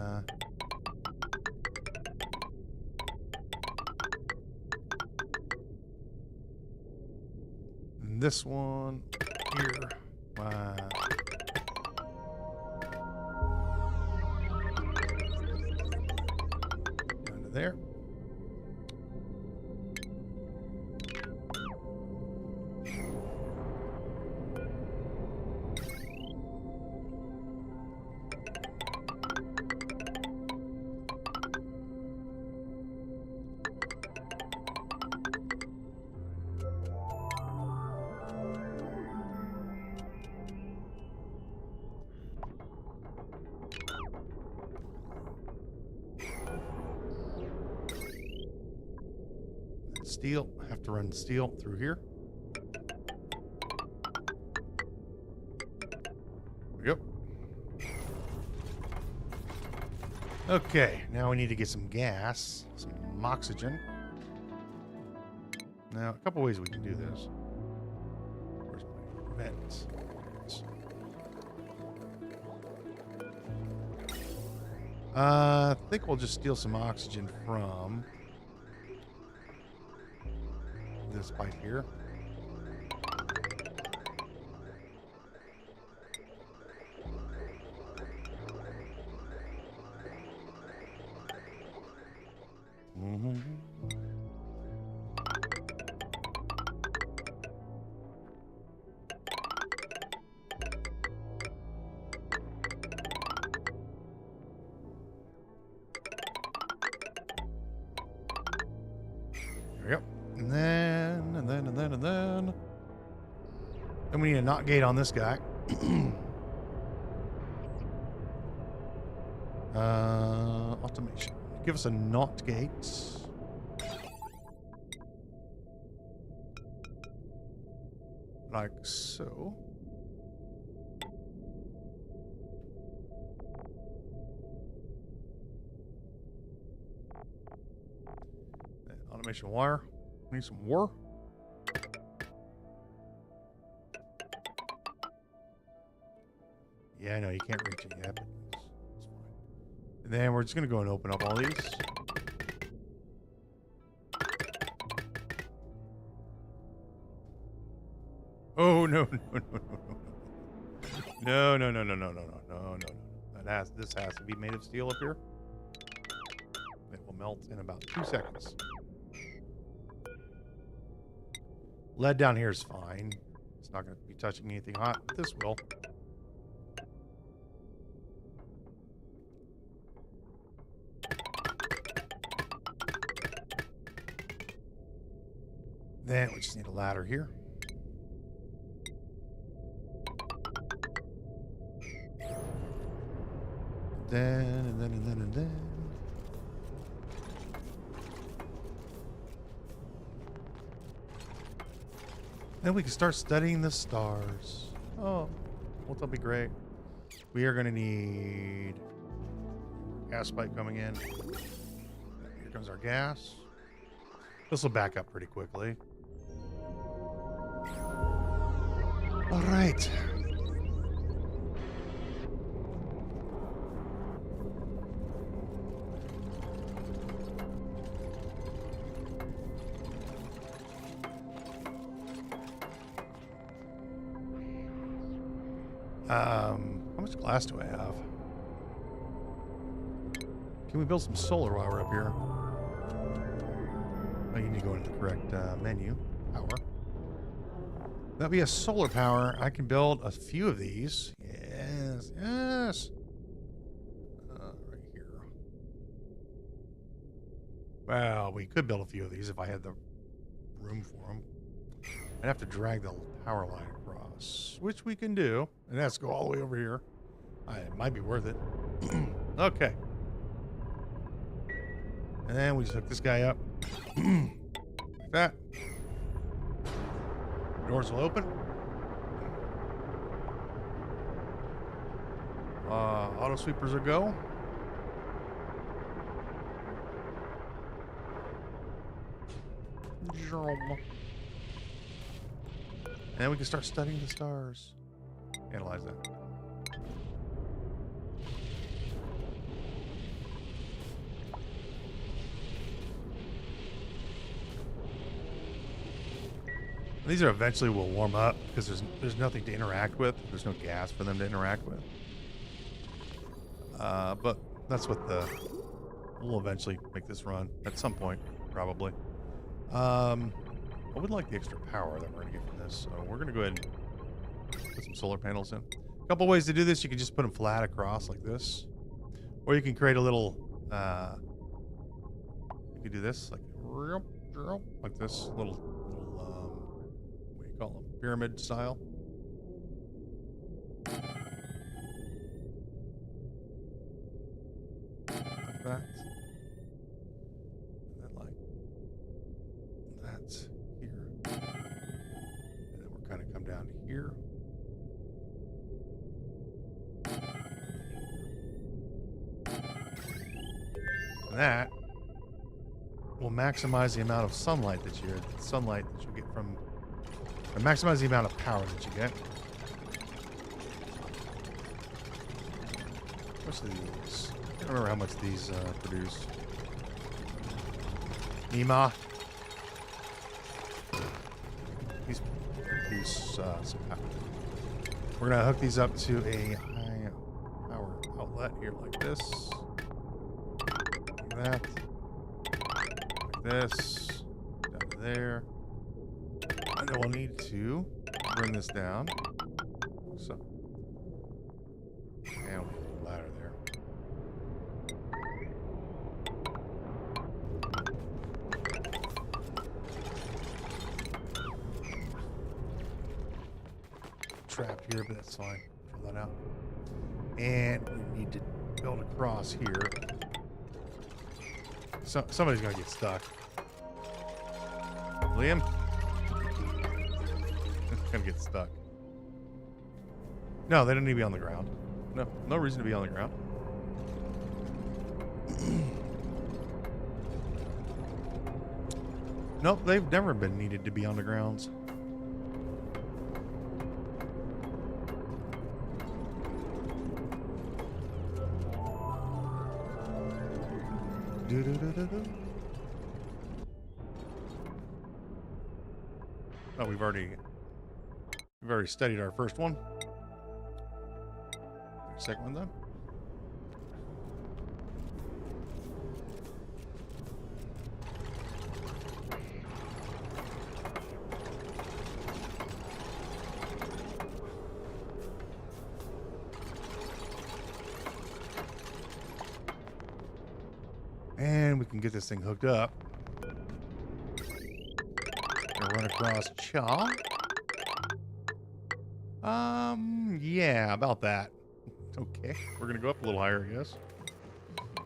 And this one here. Down to there. Steel. Have to run steel through here. There we go. Okay, now we need to get some gas, some oxygen. Now, a couple ways we can do this. Where's my vents? I think we'll just steal some oxygen from this pipe here. There we go. And then we need a not gate on this guy. Automation. Give us a not gate. Like so. Automation wire. We need some war. Yeah, I know you can't reach it yet, but it's fine. And then we're just gonna go and open up all these. Oh no no. This has to be made of steel up here. It will melt in about 2 seconds. Lead down here is fine. It's not going to be touching anything hot. This will. Then we just need a ladder here. And then. Then we can start studying the stars. Oh, won't that be great? We are going to need gas pipe coming in. Here comes our gas. This will back up pretty quickly. All right. How much glass do I have? Can we build some solar while we're up here? Oh, you need to go into the correct menu. Power. That'll be a solar power. I can build a few of these. Yes, yes. Right here. Well, we could build a few of these if I had the room for them. I'd have to drag the power line across, which we can do. And that's go all the way over here. It might be worth it. Okay. And then we just hook this guy up. Like that. Doors will open. Auto sweepers will go. And then we can start studying the stars. Analyze that. These are eventually will warm up because there's nothing to interact with. There's no gas for them to interact with. But that's what we'll eventually make this run at some point, probably. I would like the extra power that we're going to get from this. So we're going to go ahead and put some solar panels in. A couple ways to do this. You can just put them flat across like this. Or you can create a little, you can do this like this little, what do you call them? Pyramid style. Like that. And then like that's here. And then we're kind of come down to here. And that will maximize the amount of sunlight that you get from, or maximize the amount of power that you get. What's these? I can't remember how much these produce. Nima. These produce some power. We're gonna hook these up to a high power outlet here, like this, like that, like this, down to there, and then we'll need to bring this down. So, and we'll put a ladder there. trapped here, but that's fine. Fill that out. And we need to build across here. So somebody's gonna get stuck. Liam? It's gonna get stuck. No, they don't need to be on the ground. No reason to be on the ground. Nope, they've never been needed to be on the grounds. Oh, we've already studied our first one. Second one done. And we can get this thing hooked up. And run across Cha. Yeah, about that. Okay, we're gonna go up a little higher, I guess.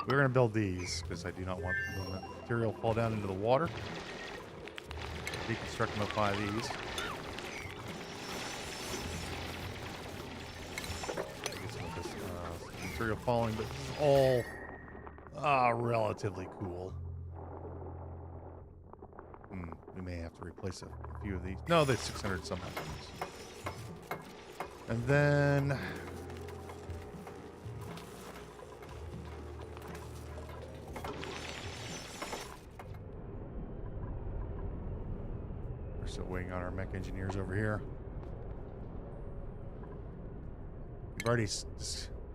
We're gonna build these because I do not want the material to fall down into the water. Deconstruct and apply these. Get some of this material falling, but this is all relatively cool. We may have to replace a few of these. No, there's 600 some of these. And then we're still waiting on our mech engineers over here. We've already...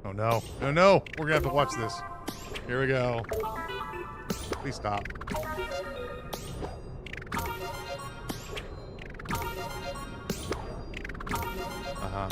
Oh no. No! We're gonna have to watch this. Here we go. Please stop. Uh-huh.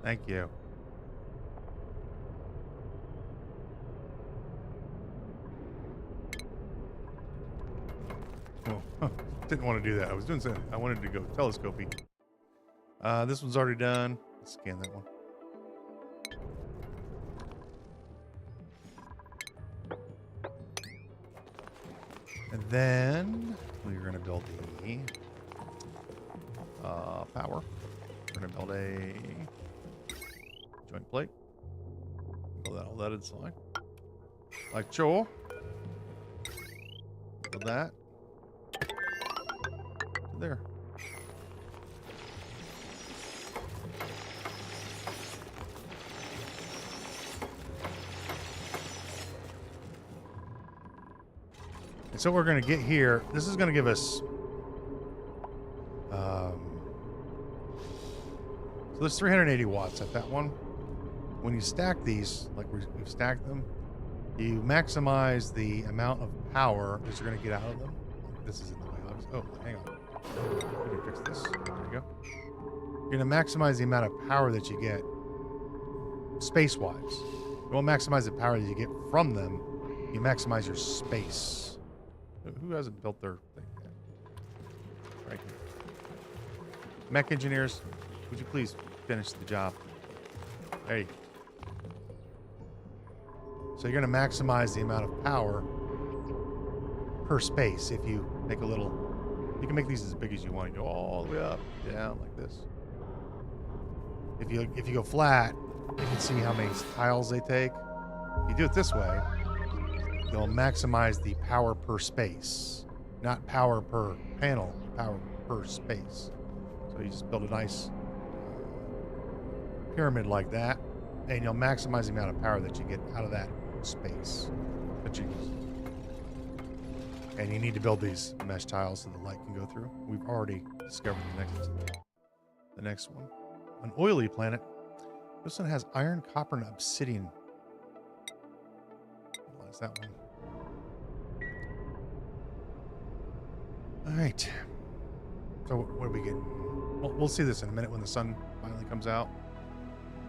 Thank you. Oh, didn't want to do that. I was doing something. I wanted to go telescoping. This one's already done. Let's scan that one. And then we're going to build the power. We're going to build a joint plate. Build that all that inside. Like so. Build that. There. And so we're going to get here. This is going to give us so there's 380 watts at that one. When you stack these, like we've stacked them, you maximize the amount of power that you're going to get out of them. This is in the way. Oh, hang on. Let me fix this. There we go. You're going to maximize the amount of power that you get space-wise. You won't maximize the power that you get from them. You maximize your space. Who hasn't built their thing yet? Right here. Mech engineers, would you please finish the job? Hey. So you're going to maximize the amount of power per space if you make a little... You can make these as big as you want. You go all the way up, down, like this. If you go flat, you can see how many tiles they take. If you do it this way, they'll maximize the power per space. Not power per panel, power per space. So you just build a nice pyramid like that, and you'll maximize the amount of power that you get out of that space that you use. And you need to build these mesh tiles so the light can go through. We've already discovered the next one. An oily planet. This one has iron, copper, and obsidian. What's that one? All right. So what do we get? We'll see this in a minute when the sun finally comes out.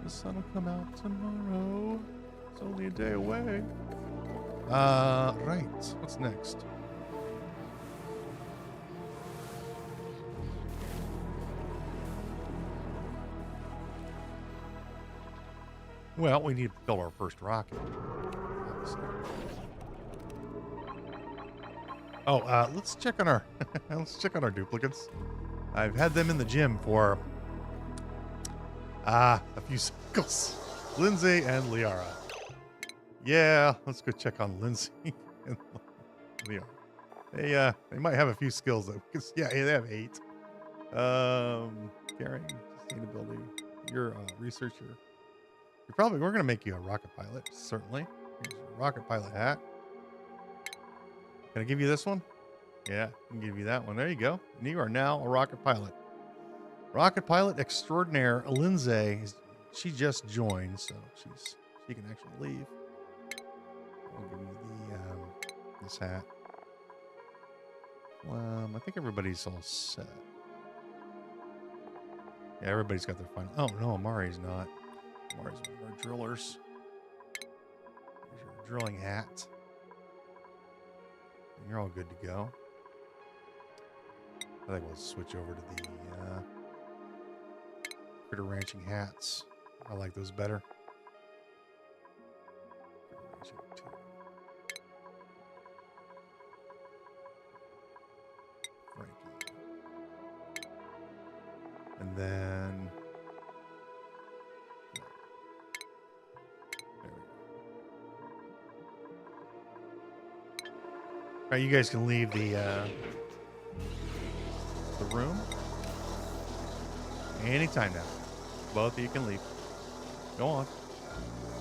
The sun will come out tomorrow. It's only a day away. Right. What's next? Well, we need to build our first rocket. Obviously. Oh, let's check on our duplicates. I've had them in the gym for a few cycles. Lindsay and Liara. Yeah, let's go check on Lindsay and Liara. They might have a few skills though. Yeah, they have 8. Caring, sustainability. You're a researcher. We're gonna make you a rocket pilot, certainly. Here's your rocket pilot hat. Can I give you this one? Yeah, I can give you that one. There you go. And you are now a rocket pilot. Rocket pilot extraordinaire Lindsay. She just joined, so she can actually leave. I'll give you the this hat. I think everybody's all set. Yeah, everybody's got their final. Oh no, Amari's not. Amari's one of our drillers. Here's your drilling hat. And you're all good to go. I think we'll switch over to the critter ranching hats. I like those better. Frankie. And then there we go. All right, you guys can leave the room anytime now. Both of you can leave. Go on.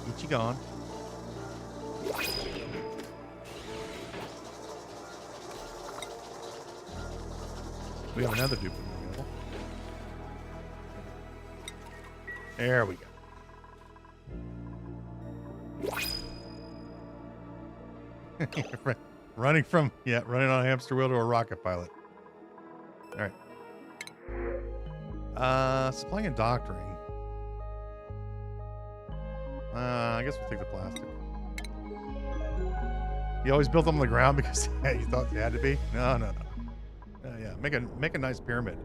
Get you gone. We have another duplicate available. There we go. running on a hamster wheel to a rocket pilot. All right. Supplying and doctoring. I guess we'll take the plastic. You always built them on the ground because you thought they had to be? No. Yeah, make a nice pyramid.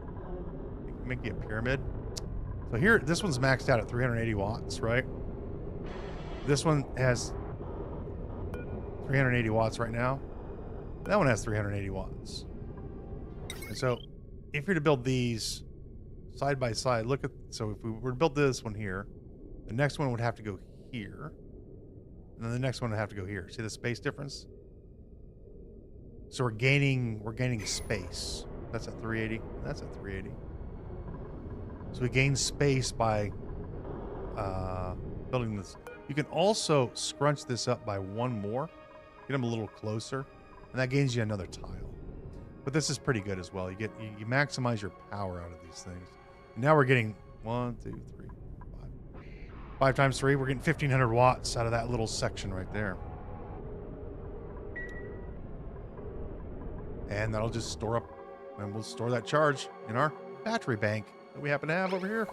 Make you a pyramid. So here, this one's maxed out at 380 watts, right? This one has 380 watts right now. That one has 380 watts. And so if you're to build these side by side, so if we were to build this one here, the next one would have to go here. And then the next one would have to go here. See the space difference? So we're gaining space. That's at 380. That's at 380. So we gain space by building this. You can also scrunch this up by one more. Get them a little closer. And that gains you another tile. But this is pretty good as well. You maximize your power out of these things. And now we're getting 1, 2, 3, 5. 5 times 3, we're getting 1,500 watts out of that little section right there. And that'll just store up, and we'll store that charge in our battery bank that we happen to have over here.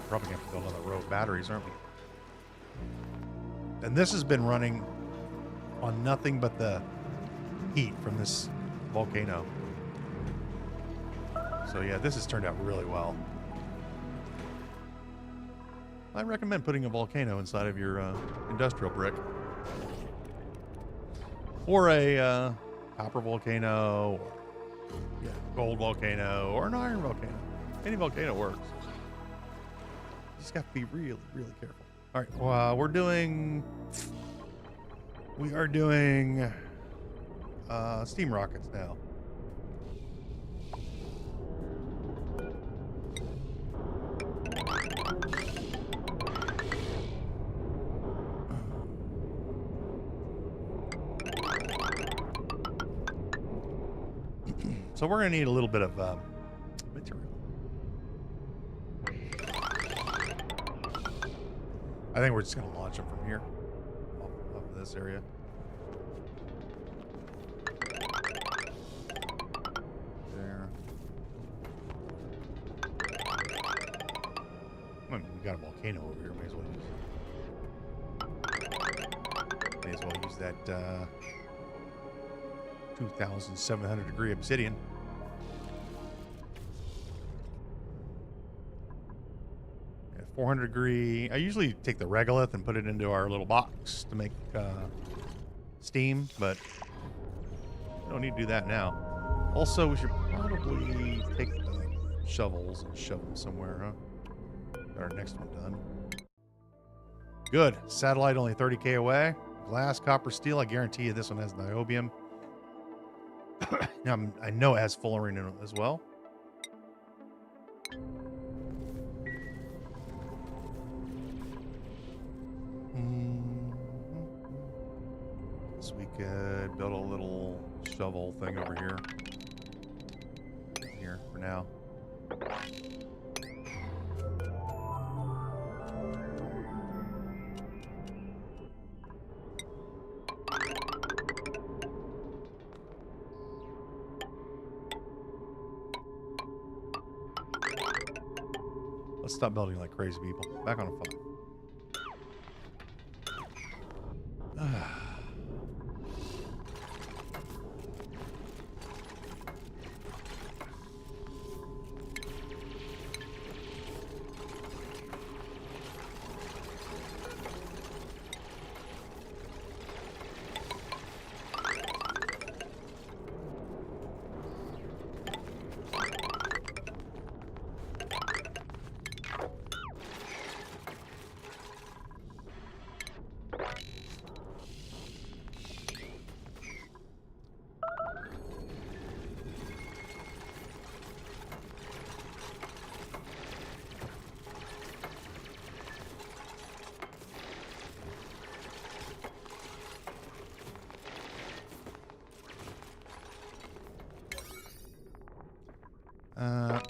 Probably gonna have to build another row of batteries, aren't we? And this has been running on nothing but the heat from this volcano. So yeah, this has turned out really well. I recommend putting a volcano inside of your industrial brick. Or a copper volcano, or gold volcano, or an iron volcano. Any volcano works. You just got to be really, really careful. All right, well, we are doing steam rockets now. So we're going to need a little bit of material. I think we're just going to launch them from here, this area. There. I mean, we got a volcano over here. May as well use that 2,700 degree obsidian. Yeah, 400 degree. I usually take the regolith and put it into our little box to make steam, but we don't need to do that now. Also, we should probably take the shovels and shove them somewhere, huh? Got our next one done. Good. Satellite only 30K away. Glass, copper, steel. I guarantee you this one has niobium. I know it has fullerene in it as well. So we could build a little shovel thing over here. Here for now. Let's stop building like crazy people. Back on a 5.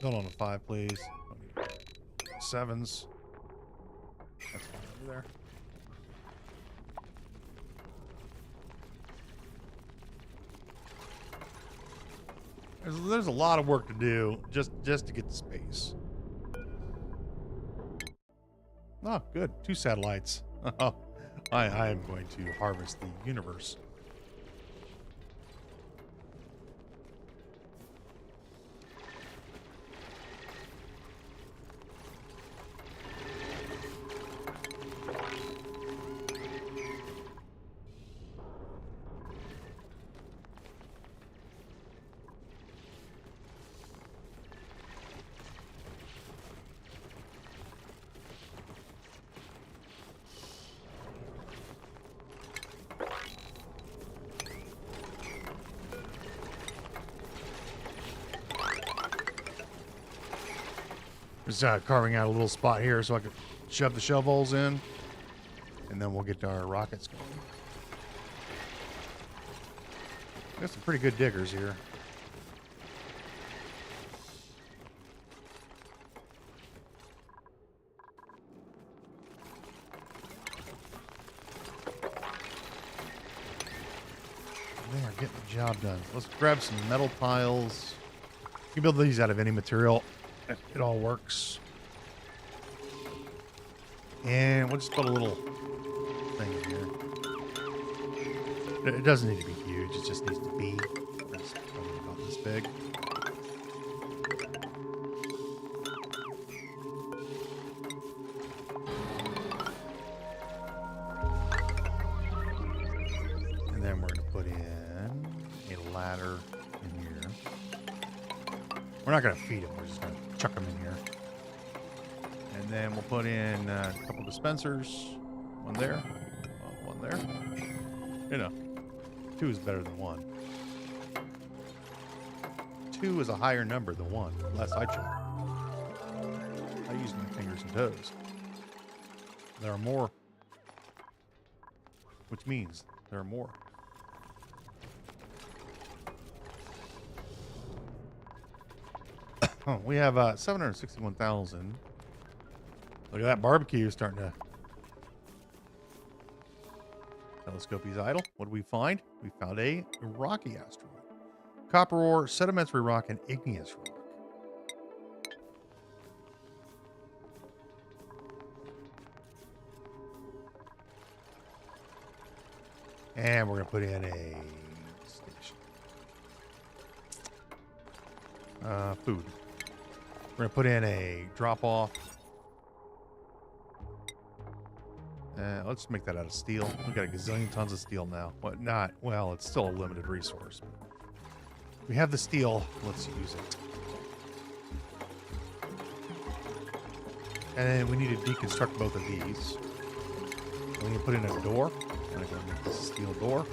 Build on a 5, please. 7s. That's fine over there. There's a lot of work to do just to get the space. Oh, good. 2 satellites. I am going to harvest the universe. Just carving out a little spot here so I can shove the shovels in, and then we'll get our rockets going. Got some pretty good diggers here. They are getting the job done. Let's grab some metal piles. You can build these out of any material. It all works. And we'll just put a little thing in here. It doesn't need to be huge. It just needs to be that's probably about this big. And then we're going to put in a ladder in here. We're not going to feed them. We're just going to chuck them in here. And then we'll put in a couple dispensers. One there. One there. You know, 2 is better than 1. 2 is a higher number than 1. Less I chop. I use my fingers and toes. There are more. Which means there are more. Oh, we have 761,000. Look at that barbecue starting to Telescope is idle. What do we find? We found a rocky asteroid. Copper ore, sedimentary rock, and igneous rock. And we're going to put in a station. Food. We're going to put in a drop-off. Let's make that out of steel. We've got a gazillion tons of steel now. What not? Well, it's still a limited resource. We have the steel. Let's use it. And then we need to deconstruct both of these. We need to put in a door. I'm going to go make this a steel door.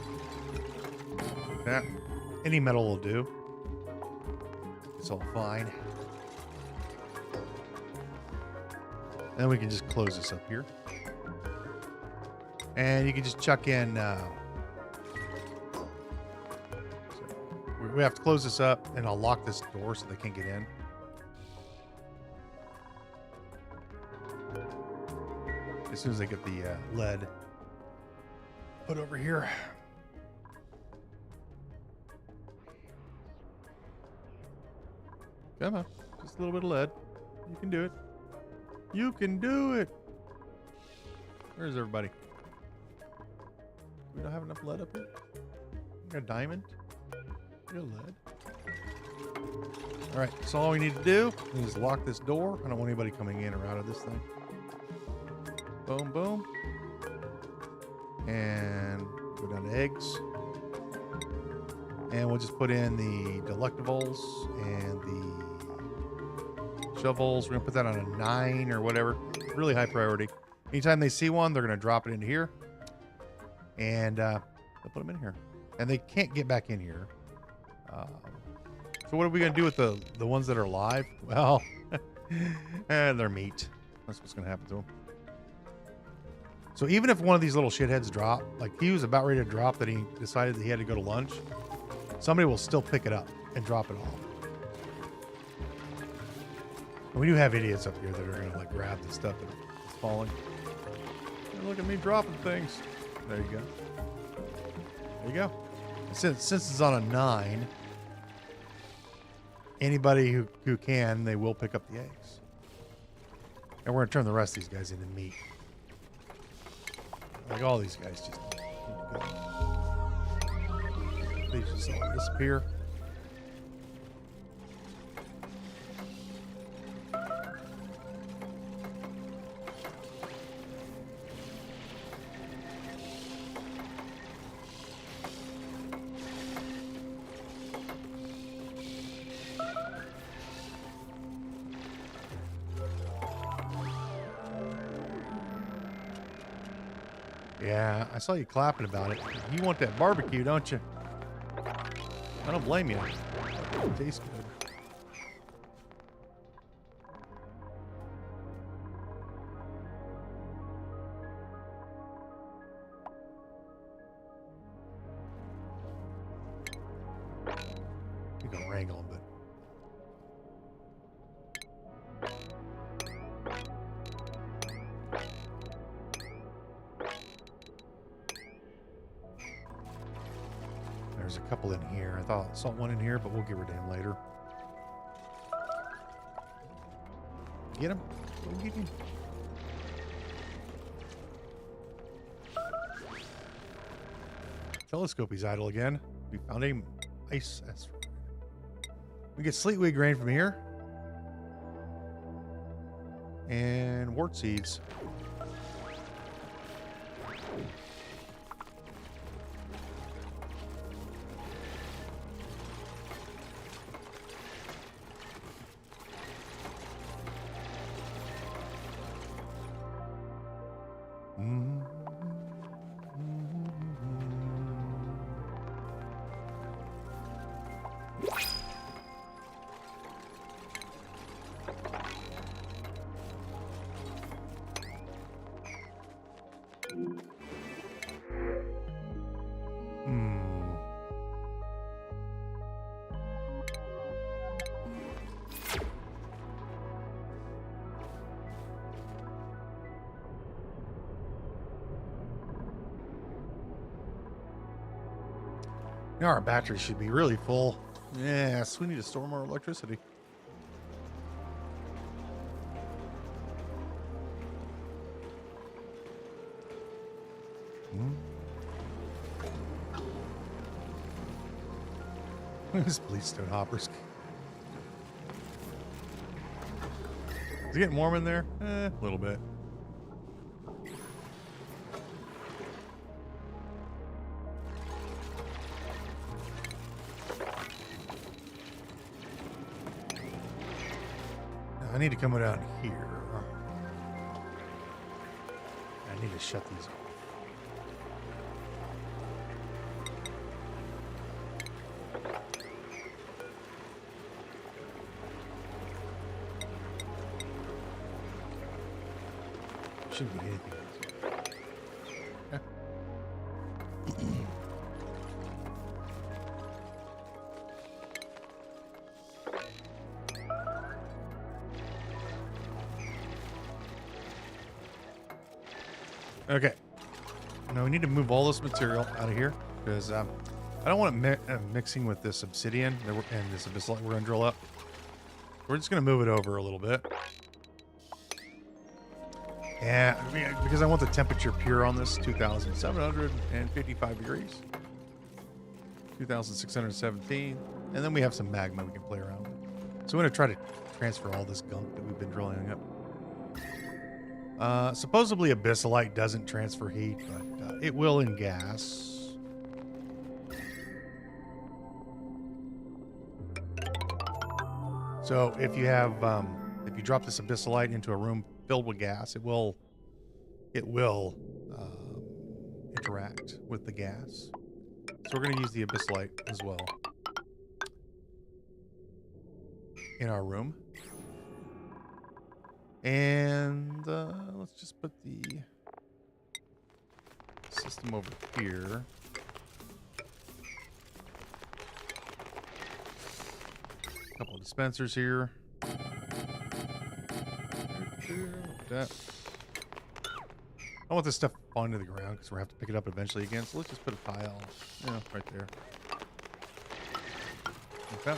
Like that. Any metal will do. It's all fine. And then we can just close this up here. And you can just chuck in... we have to close this up, and I'll lock this door so they can't get in. As soon as they get the lead put over here. Come on. Just a little bit of lead. You can do it. You can do it. Where's everybody? We don't have enough lead up here. We got a diamond. We got lead. All right. So all we need to do is lock this door. I don't want anybody coming in or out of this thing. Boom, boom. And go down to eggs. And we'll just put in the delectables and the shovels. We're going to put that on a 9 or whatever. Really high priority. Anytime they see one, they're going to drop it into here. And they'll put them in here. And they can't get back in here. So what are we going to do with the ones that are alive? Well, they're meat. That's what's going to happen to them. So even if one of these little shitheads drop, like he was about ready to drop that he decided that he had to go to lunch, somebody will still pick it up and drop it off. And we do have idiots up here that are going to like grab the stuff that's falling. And look at me dropping things. There you go. There you go. Since it's on a 9, anybody who can, they will pick up the eggs. And we're going to turn the rest of these guys into meat. Like all these guys just they just all disappear. Yeah, I saw you clapping about it. You want that barbecue, don't you? I don't blame you. It tastes good. You can wrangle them, but there's a couple in here. I thought I saw one in here, but we'll get rid of him later. Get him. Go get him. Telescope is idle again. We found a ice asteroid. We get sleetweed grain from here. And wart seeds. Now our battery should be really full. Yes, we need to store more electricity. These bleachstone hoppers. Is it getting warm in there? A little bit. I need to come down here. I need to shut these off. Shouldn't be anything else. Yeah. Okay. Now we need to move all this material out of here because I don't want it mixing with this obsidian and this abyssal we're going to drill up. We're just going to move it over a little bit. Yeah, I mean, because I want the temperature pure on this, 2,755 degrees. 2,617. And then we have some magma we can play around with. So I'm going to try to transfer all this gunk that we've been drilling up. Supposedly abyssalite doesn't transfer heat, but it will in gas. So if you have, if you drop this abyssalite into a room filled with gas, it will interact with the gas. So we're going to use the abyssalite as well in our room. And let's just put the system over here. A couple of dispensers here. That. I want this stuff falling to the ground because we're going to have to pick it up eventually again. So let's just put a pile, right there. Okay.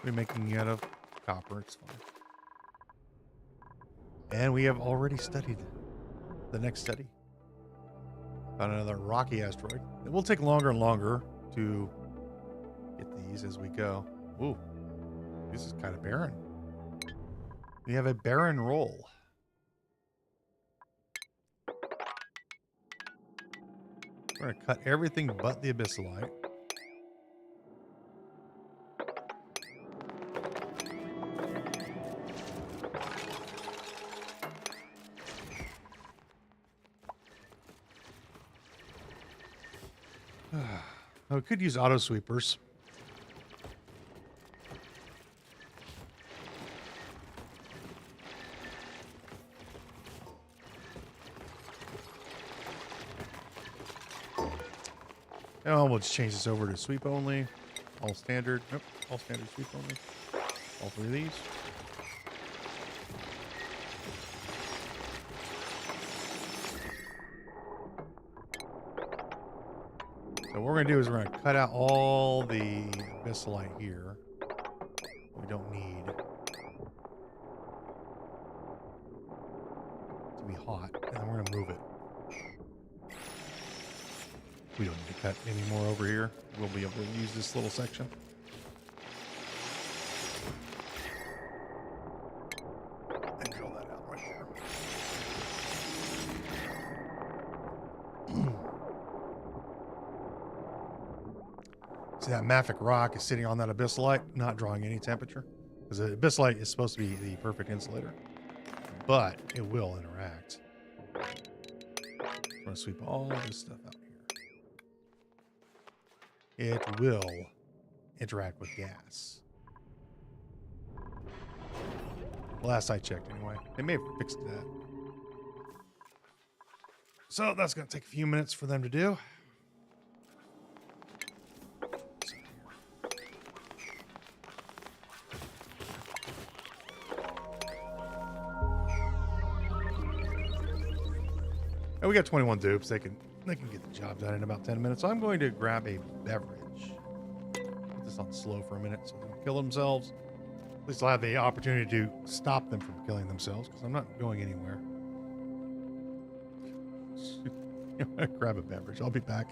We're making it out of copper. It's fine. And we have already studied the next study. Found another rocky asteroid. It will take longer and longer to get these as we go. Ooh, this is kind of barren. We have a barren roll. We're going to cut everything but the abyssalite. Oh, we could use auto sweepers. Oh, we'll just change this over to sweep only. All standard. Nope. All standard sweep only. All three of these. So what we're going to do is we're going to cut out all the abyssalite here. We don't need to be hot. And then we're going to move it. We don't need to cut any more over here. We'll be able to use this little section. And drill that out right there. See, that mafic rock is sitting on that abyssalite, not drawing any temperature. Because the abyssalite is supposed to be the perfect insulator. But it will interact. I'm going to sweep all this stuff out. It will interact with gas. Last I checked, anyway. They may have fixed that. So that's going to take a few minutes for them to do. And we got 21 dupes. They can get the job done in about 10 minutes. So I'm going to grab a beverage. Put this on slow for a minute so they don't kill themselves. At least I'll have the opportunity to stop them from killing themselves because I'm not going anywhere. I'm gonna grab a beverage. I'll be back.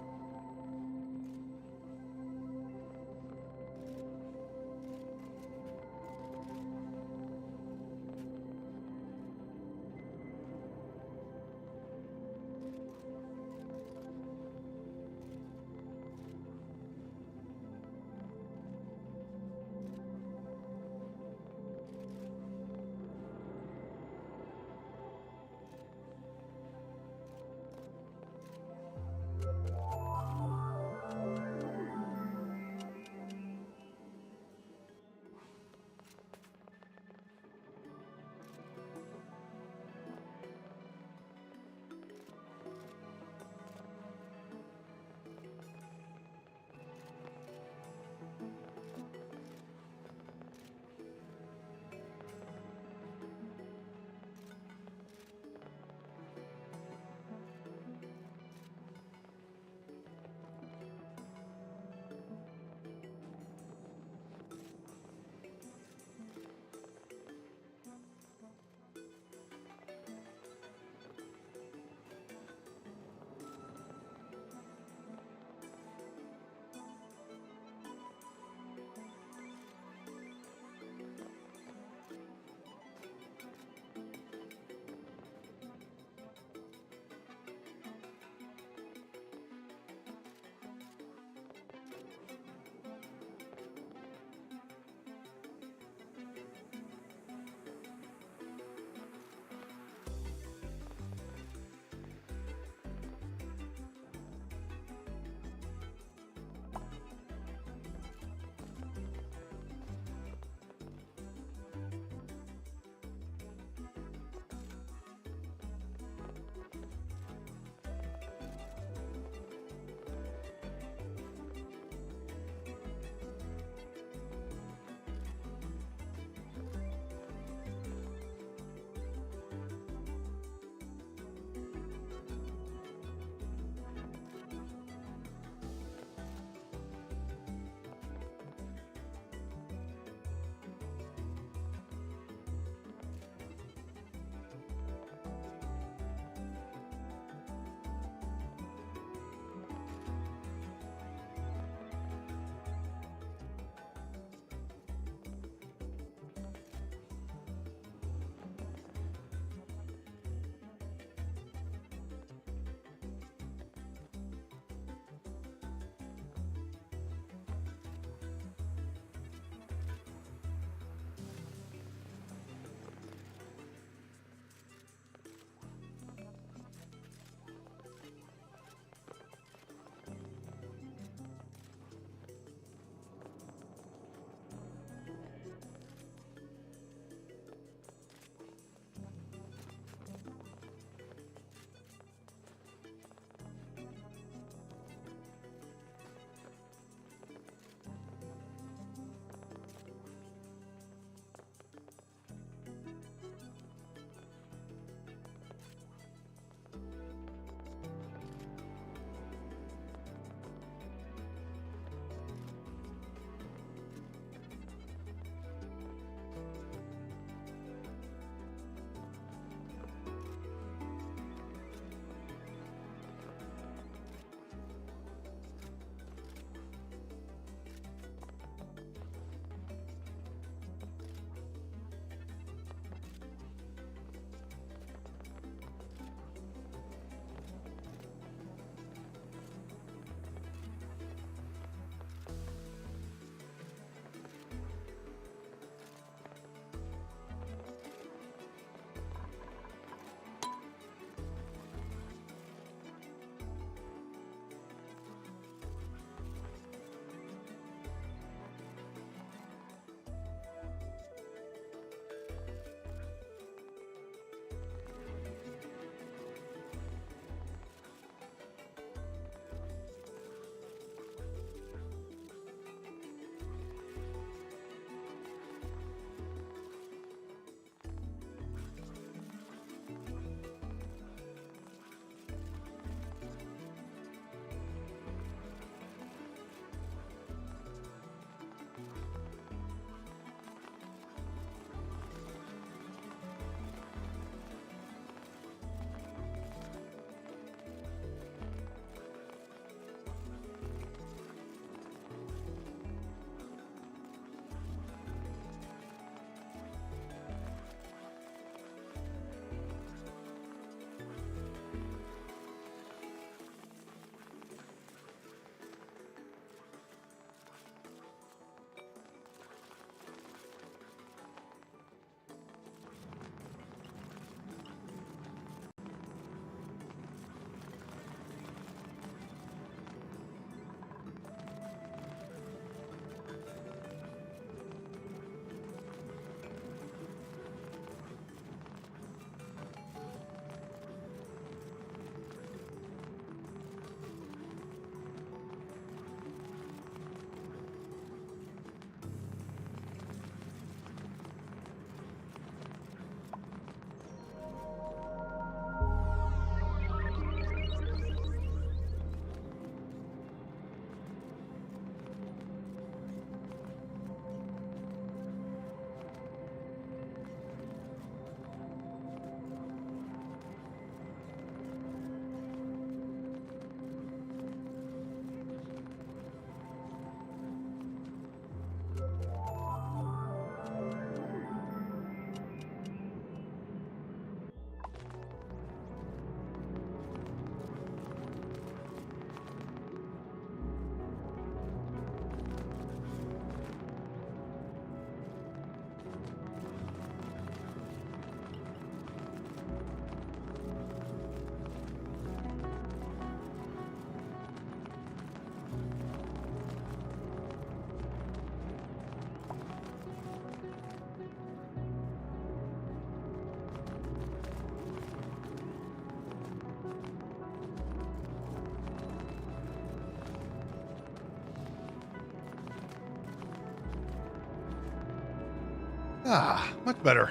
Ah, much better.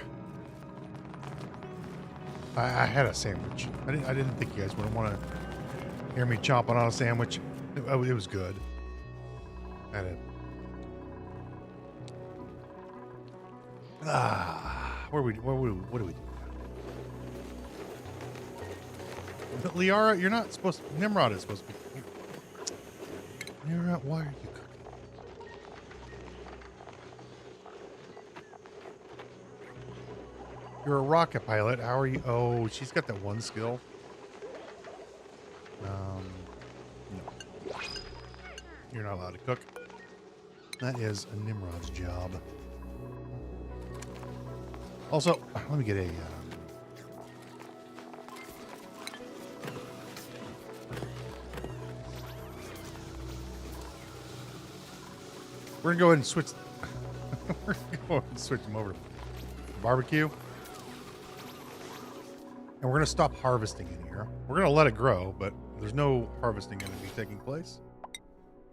I had a sandwich. I didn't think you guys would want to hear me chomping on a sandwich. It was good. I had it. What do we do? But Liara, you're not supposed to. Nimrod is supposed to be. Nimrod, why are you cooking? You're a rocket pilot. How are you? Oh, she's got that one skill. No. You're not allowed to cook. That is a Nimrod's job. Also, let me get a... we're going to go ahead and switch... we're going to go ahead and switch them over to barbecue. And we're going to stop harvesting in here. We're going to let it grow, but there's no harvesting going to be taking place.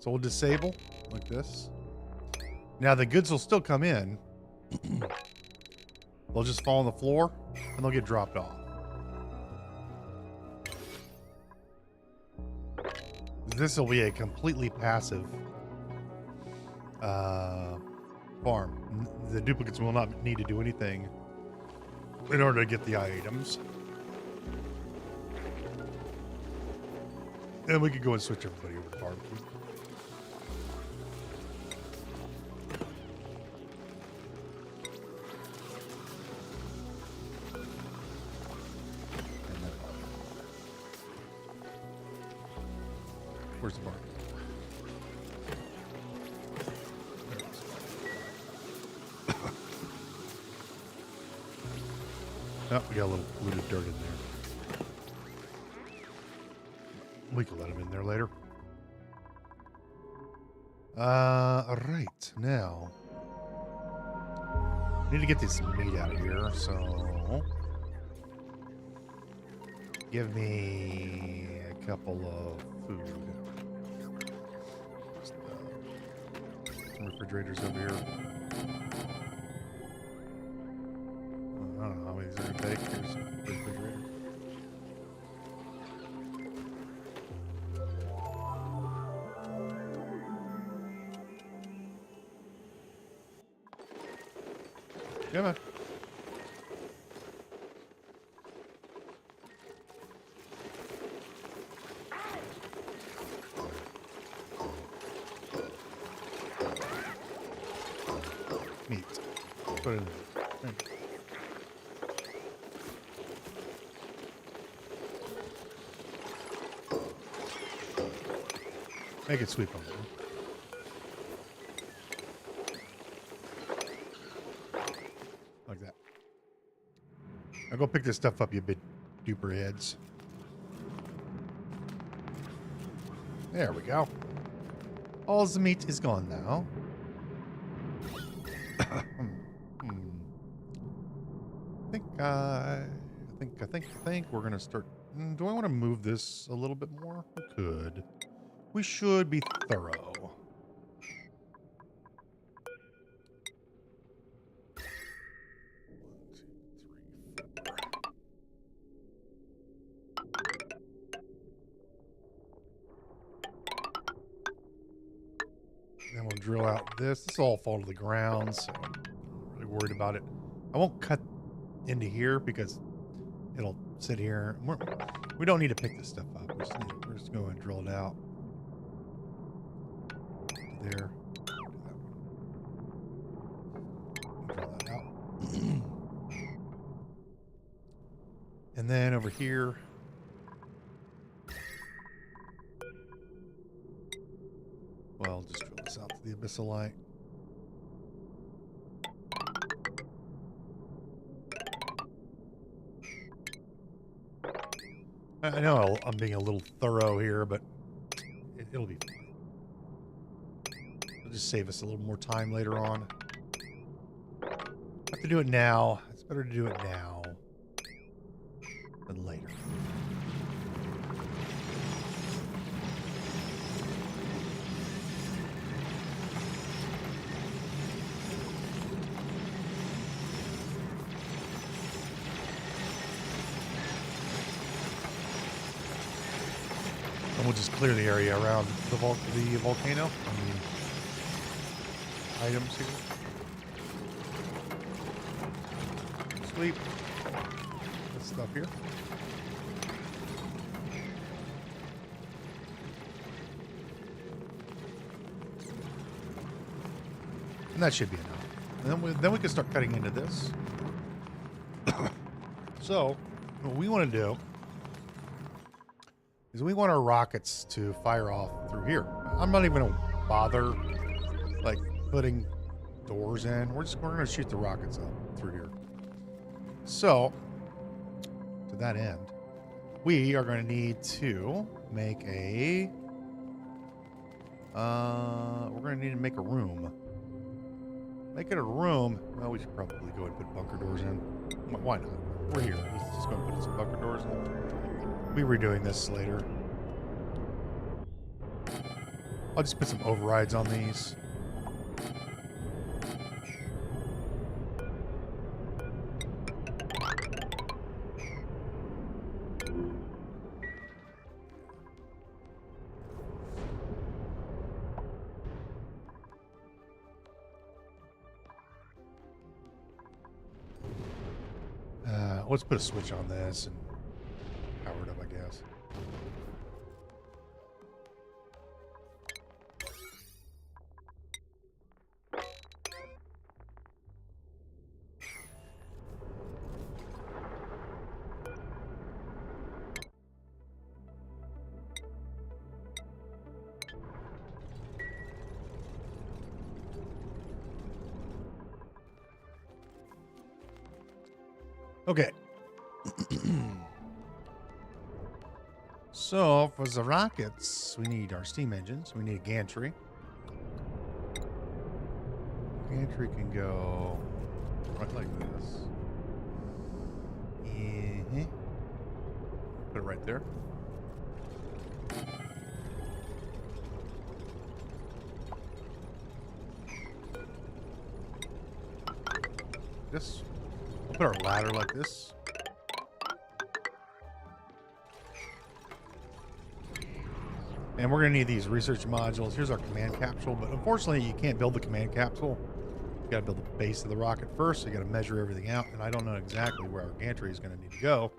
So we'll disable like this. Now the goods will still come in. They'll just fall on the floor and they'll get dropped off. This will be a completely passive farm. The duplicates will not need to do anything in order to get the items. And we could go and switch everybody over to barbecue. Where's the barbecue? Oh, we got a little polluted dirt in there. We can let him in there later. Right. Now, need to get this meat out of here, so give me a couple of food. Some refrigerators over here. I don't know how many these are going to take. Here's a refrigerator. Come on. Meat. Put it in there. Make it sweet on them. Like that. I'll go pick this stuff up, you big duper heads. There we go. All the meat is gone now. I think we're gonna start. Do I want to move this a little bit more? We could. We should be thorough. 1, 2, 3, 4. Then we'll drill out this. This will all fall to the ground, so I'm not really worried about it. I won't cut into here because it'll sit here. We don't need to pick this stuff up. We're just going to drill it out. There. Drill that out. And then over here. Well, just drill this out to the abyssalite. I know I'm being a little thorough here, but it'll be fine. It'll just save us a little more time later on. Have to do it now. It's better to do it now than later. clear the area around the volcano. I mean, items here. Sweep this stuff here. And that should be enough. And then we can start cutting into this. So, what we want to do is we want our rockets to fire off through here. I'm not even going to bother like putting doors in. We're going to shoot the rockets up through here. So, to that end, we are going to need to make a we're going to need to make a room. Make it a room. Well, we should probably go and put bunker doors in. Why not? We're here. Let's just go and put some bunker doors in. We'll be redoing this later. I'll just put some overrides on these. Let's put a switch on this and power it up, I guess. Okay. So for the rockets, we need our steam engines. We need a gantry. Gantry can go right like this. Put it right there. This. We'll put our ladder like this. And we're going to need these research modules. Here's our command capsule, but unfortunately you can't build the command capsule. You got to build the base of the rocket first. So you got to measure everything out, and I don't know exactly where our gantry is going to need to go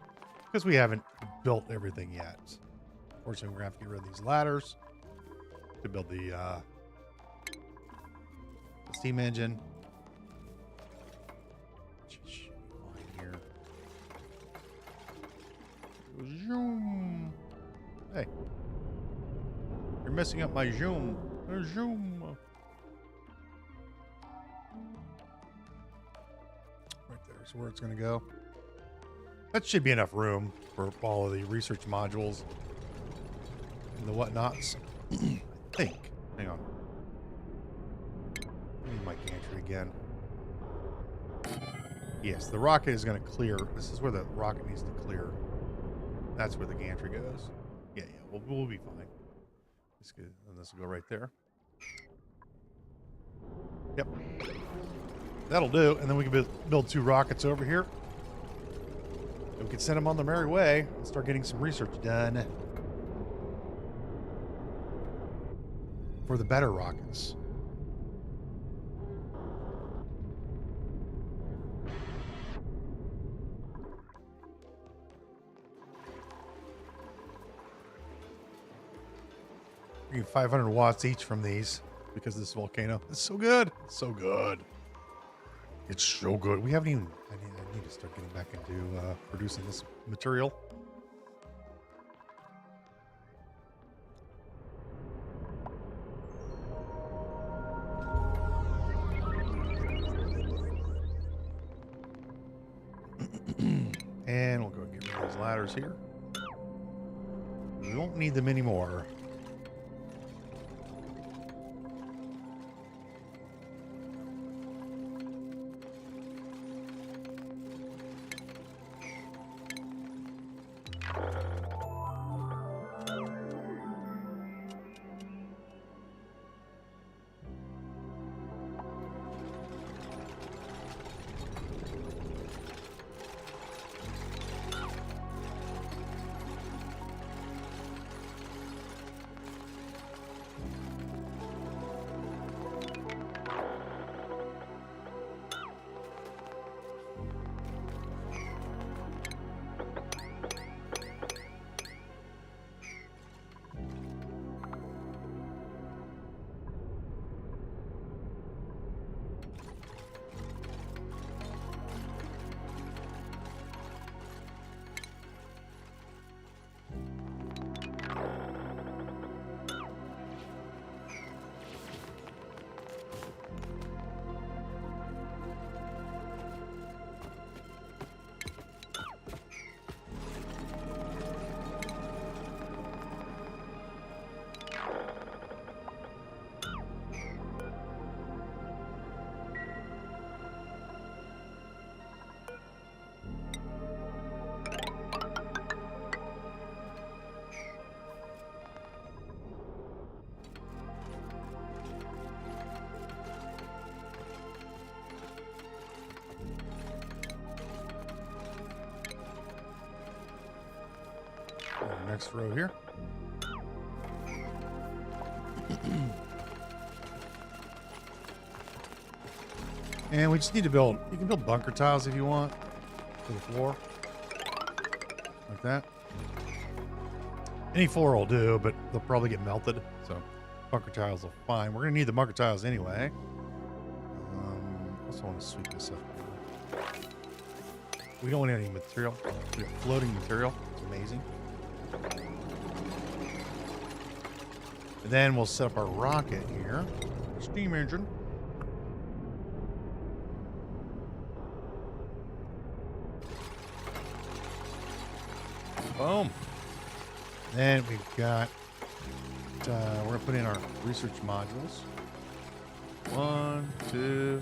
because we haven't built everything yet. Unfortunately, we're going to have to get rid of these ladders to build the steam engine. Here. Zoom. Hey. You're messing up my zoom. Zoom. Right there's where it's going to go. That should be enough room for all of the research modules and the whatnots. I think. Hang on. I need my gantry again. Yes, the rocket is going to clear. This is where the rocket needs to clear. That's where the gantry goes. Yeah, we'll be fine. Good. And this will go right there. Yep. That'll do. And then we can build 2 rockets over here. We can send them on their merry way and start getting some research done for the better rockets. You get 500 watts each from these because of this volcano. It's so good. It's so good. It's so good. We haven't even... I need to start getting back into producing this material. And we'll go get rid of these ladders here. We won't need them anymore. Next row here. And we just need to build, you can build bunker tiles if you want for the floor. Like that. Any floor will do, but they'll probably get melted. So bunker tiles are fine. We're going to need the bunker tiles anyway. Also want to sweep this up. We don't want any material. We got floating material. It's amazing. And then we'll set up our rocket here. Steam engine. Boom. Then we've got, we're going to put in our research modules. 1, 2,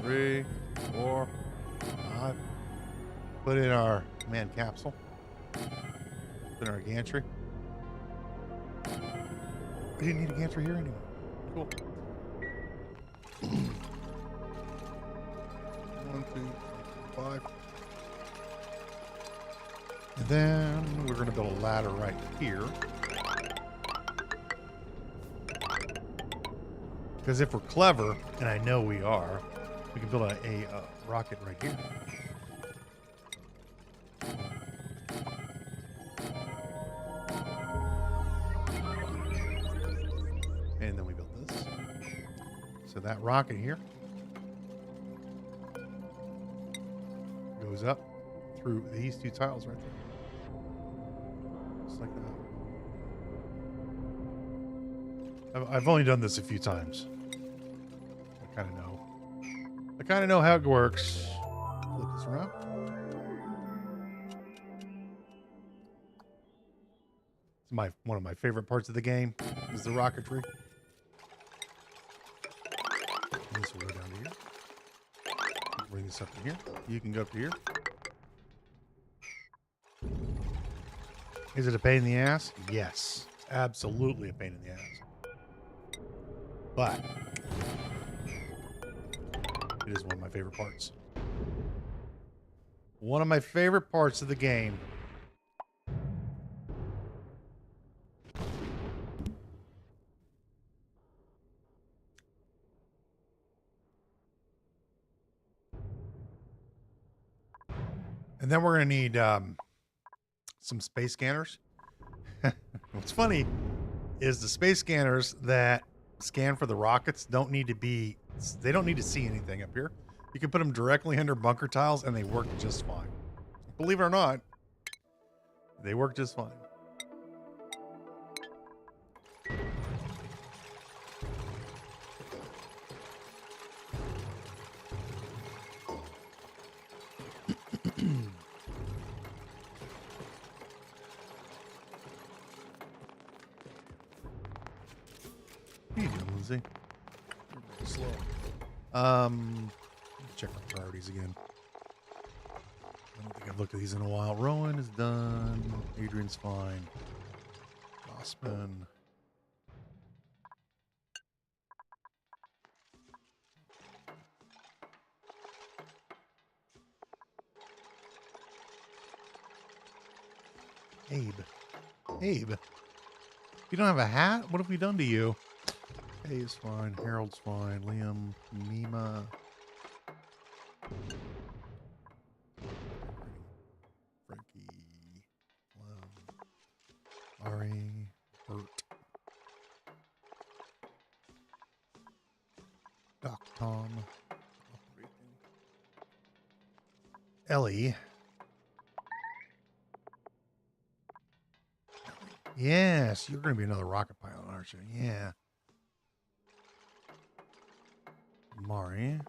3, 4, 5. Put in our command capsule. Put in our gantry. We didn't need a gantry here anyway. Cool. 1, 2, 5. And then we're going to build a ladder right here. Because if we're clever, and I know we are, we can build a rocket right here. And then we build this. So that rocket here goes up through these two tiles right there. Just like that. I've only done this a few times. I kind of know. I kind of know how it works. Flip this around. It's one of my favorite parts of the game is the rocketry. This will go down to here. Bring this up to here. You can go up to here. Is it a pain in the ass? Yes. Absolutely a pain in the ass. But it is one of my favorite parts. One of my favorite parts of the game. And then we're going to need some space scanners. What's funny is the space scanners that scan for the rockets they don't need to see anything up here. You can put them directly under bunker tiles and they work just fine. Believe it or not, they work just fine. What are you doing, Lindsay? You're very slow. Check our priorities again. I don't think I've looked at these in a while. Rowan is done. Adrian's fine. Osman. Abe. You don't have a hat? What have we done to you? Hey is fine. Harold's fine. Liam. Mima. Frankie. Ari. Bert. Doc Tom. Ellie. Yes, you're going to be another rocket pilot, aren't you? Yeah. Mari.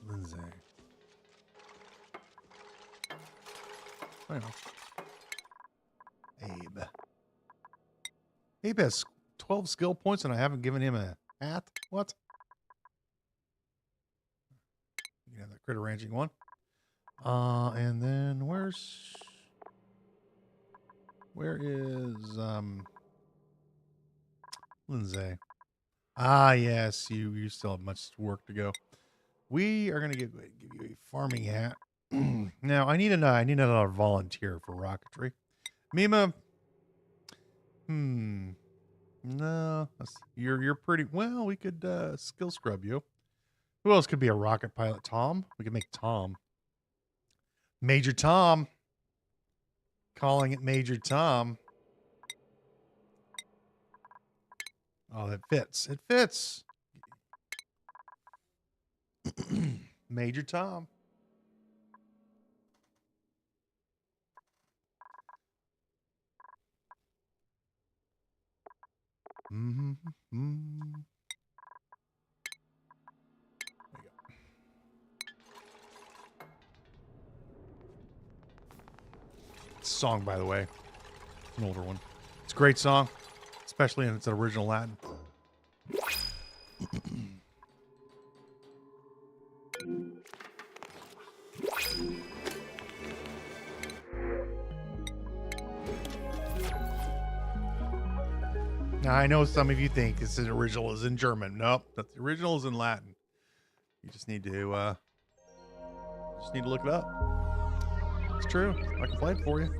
Lindsay. Well. Abe. Abe has 12 skill points and I haven't given him a hat? What? You can have that critter ranching one. And then where is Lindsay? Ah, yes, you still have much work to go. We are going to give you a farming hat. Now, I need another volunteer for rocketry. Mima, No, you're pretty well. We could skill scrub you. Who else could be a rocket pilot? Tom. We could make Tom. Major Tom. Calling it Major Tom. Oh, that fits. It fits. Major Tom. Mm-hmm. Mm-hmm. There you go. Song, by the way. It's an older one. It's a great song, especially in its original Latin. Now, I know some of you think this original is in German. Nope, the original is in Latin. You just need to look it up. It's true. I can play it for you.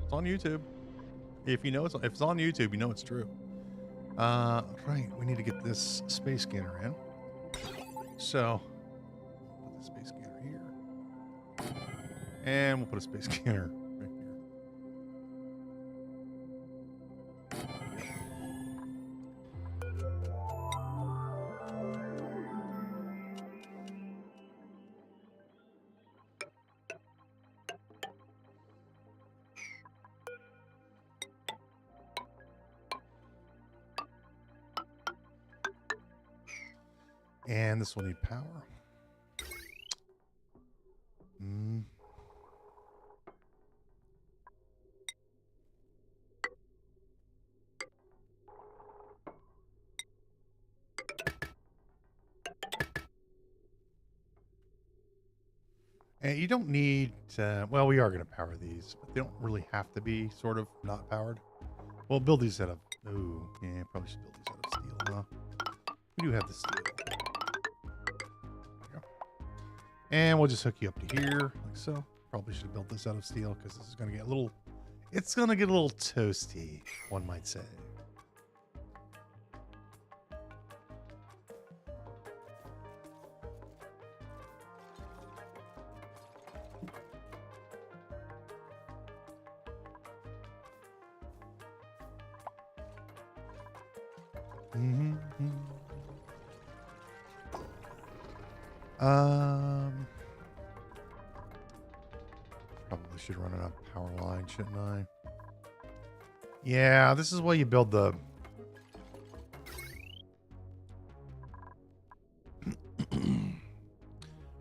It's on YouTube. If you know if it's on YouTube, you know it's true. Right. We need to get this space scanner in. So, put the space scanner here, and we'll put a space scanner right here. And this will need power. And you don't need to, well, we are going to power these, but they don't really have to be sort of not powered. We'll build these out of, ooh, yeah, probably should build these out of steel, huh? We do have the steel. There you go. And we'll just hook you up to here, like so. Probably should have built this out of steel because this is going to get a little, it's going to get a little toasty, one might say. Probably should run it on power line, shouldn't I? Yeah, this is why you build the...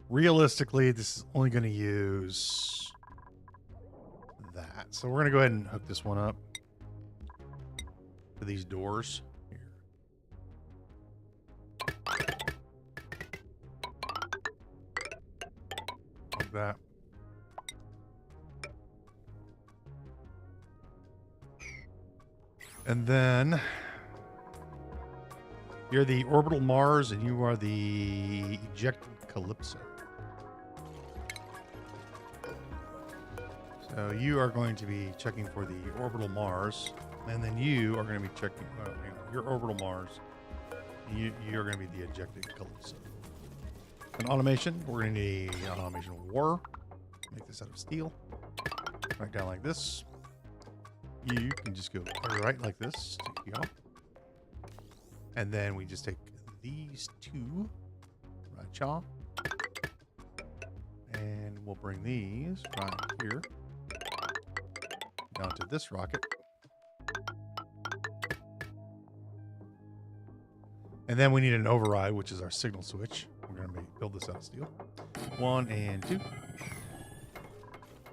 Realistically, this is only going to use that. So we're going to go ahead and hook this one up to these doors. That. And then you're the orbital Mars and you are the ejected Calypso. So you are going to be checking for the orbital Mars, and then you are going to be checking your orbital Mars. You're going to be the ejected Calypso. An automation, we're going to need an automation war. Make this out of steel. Right down like this. You can just go right like this. Take you off. And then we just take these two. Right, chaw. And we'll bring these right here. Down to this rocket. And then we need an override, which is our signal switch. We're going to build this out of steel. 1 and 2.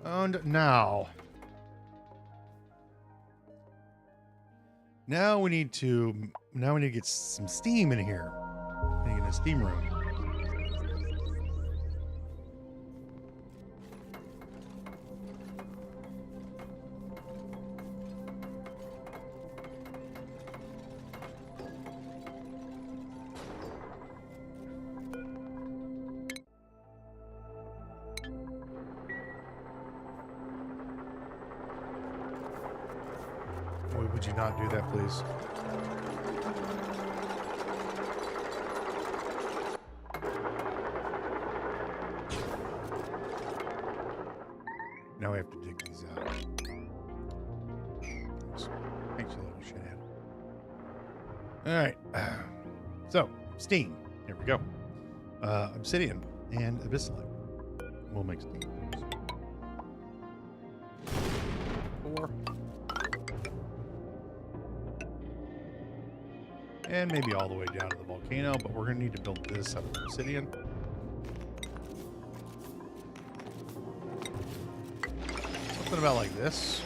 And now we need to get some steam in here. We need to get a steam room. Would you not do that, please? Now we have to dig these out. Thanks, you little shithead. All right. So, steam. Here we go. Obsidian and abyssalite. We'll make steam. 4. And maybe all the way down to the volcano, but we're going to need to build this out of obsidian. Something about like this.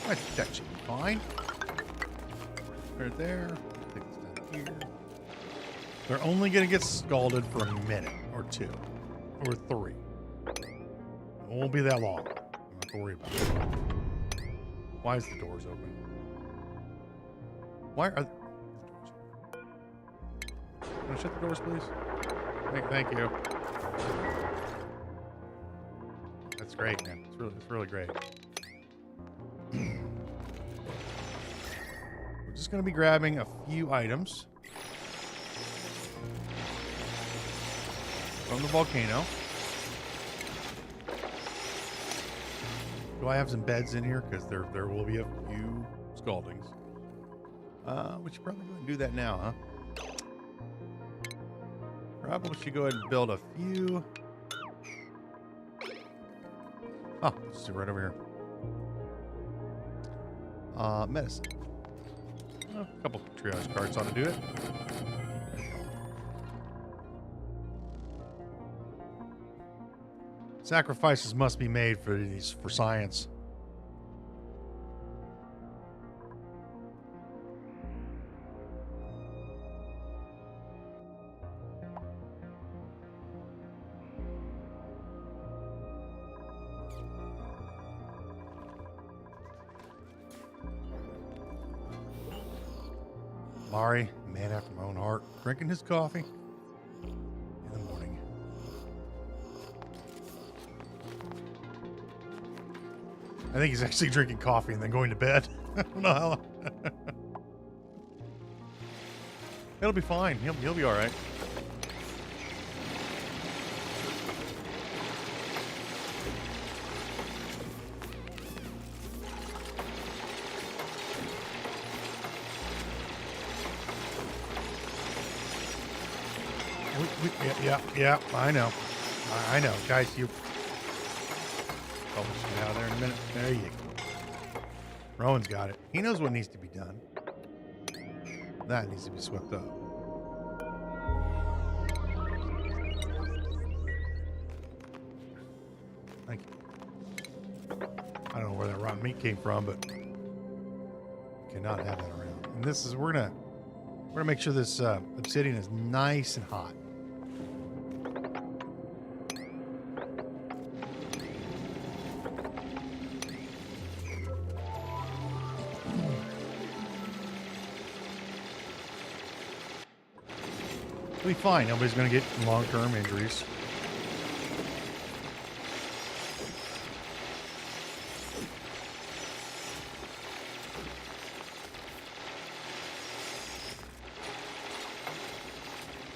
I think that should be fine. Right there. I think it's down here. They're only going to get scalded for a minute or 2 or 3. It won't be that long. I don't have to worry about it. Why is the doors open? Why are the doors open? Can I shut the doors, please? Thank you. That's great, man. It's really great. We're just going to be grabbing a few items from the volcano. Do I have some beds in here? Because there will be a few scaldings. We should probably go and do that now, huh? Probably should go ahead and build a few. Oh, let's do it right over here. Medicine. A couple triage cards ought to do it. Sacrifices must be made for science. Mari, man after my own heart, drinking his coffee in the morning. I think he's actually drinking coffee and then going to bed. I don't know how. It'll be fine. He'll be all right. Yeah, I know. I know. Guys, you... I'll just get out of there in a minute. There you go. Rowan's got it. He knows what needs to be done. That needs to be swept up. Thank you. I don't know where that rotten meat came from, but cannot have that around. And this is... We're gonna make sure this obsidian is nice and hot. It'll be fine. Nobody's going to get long-term injuries.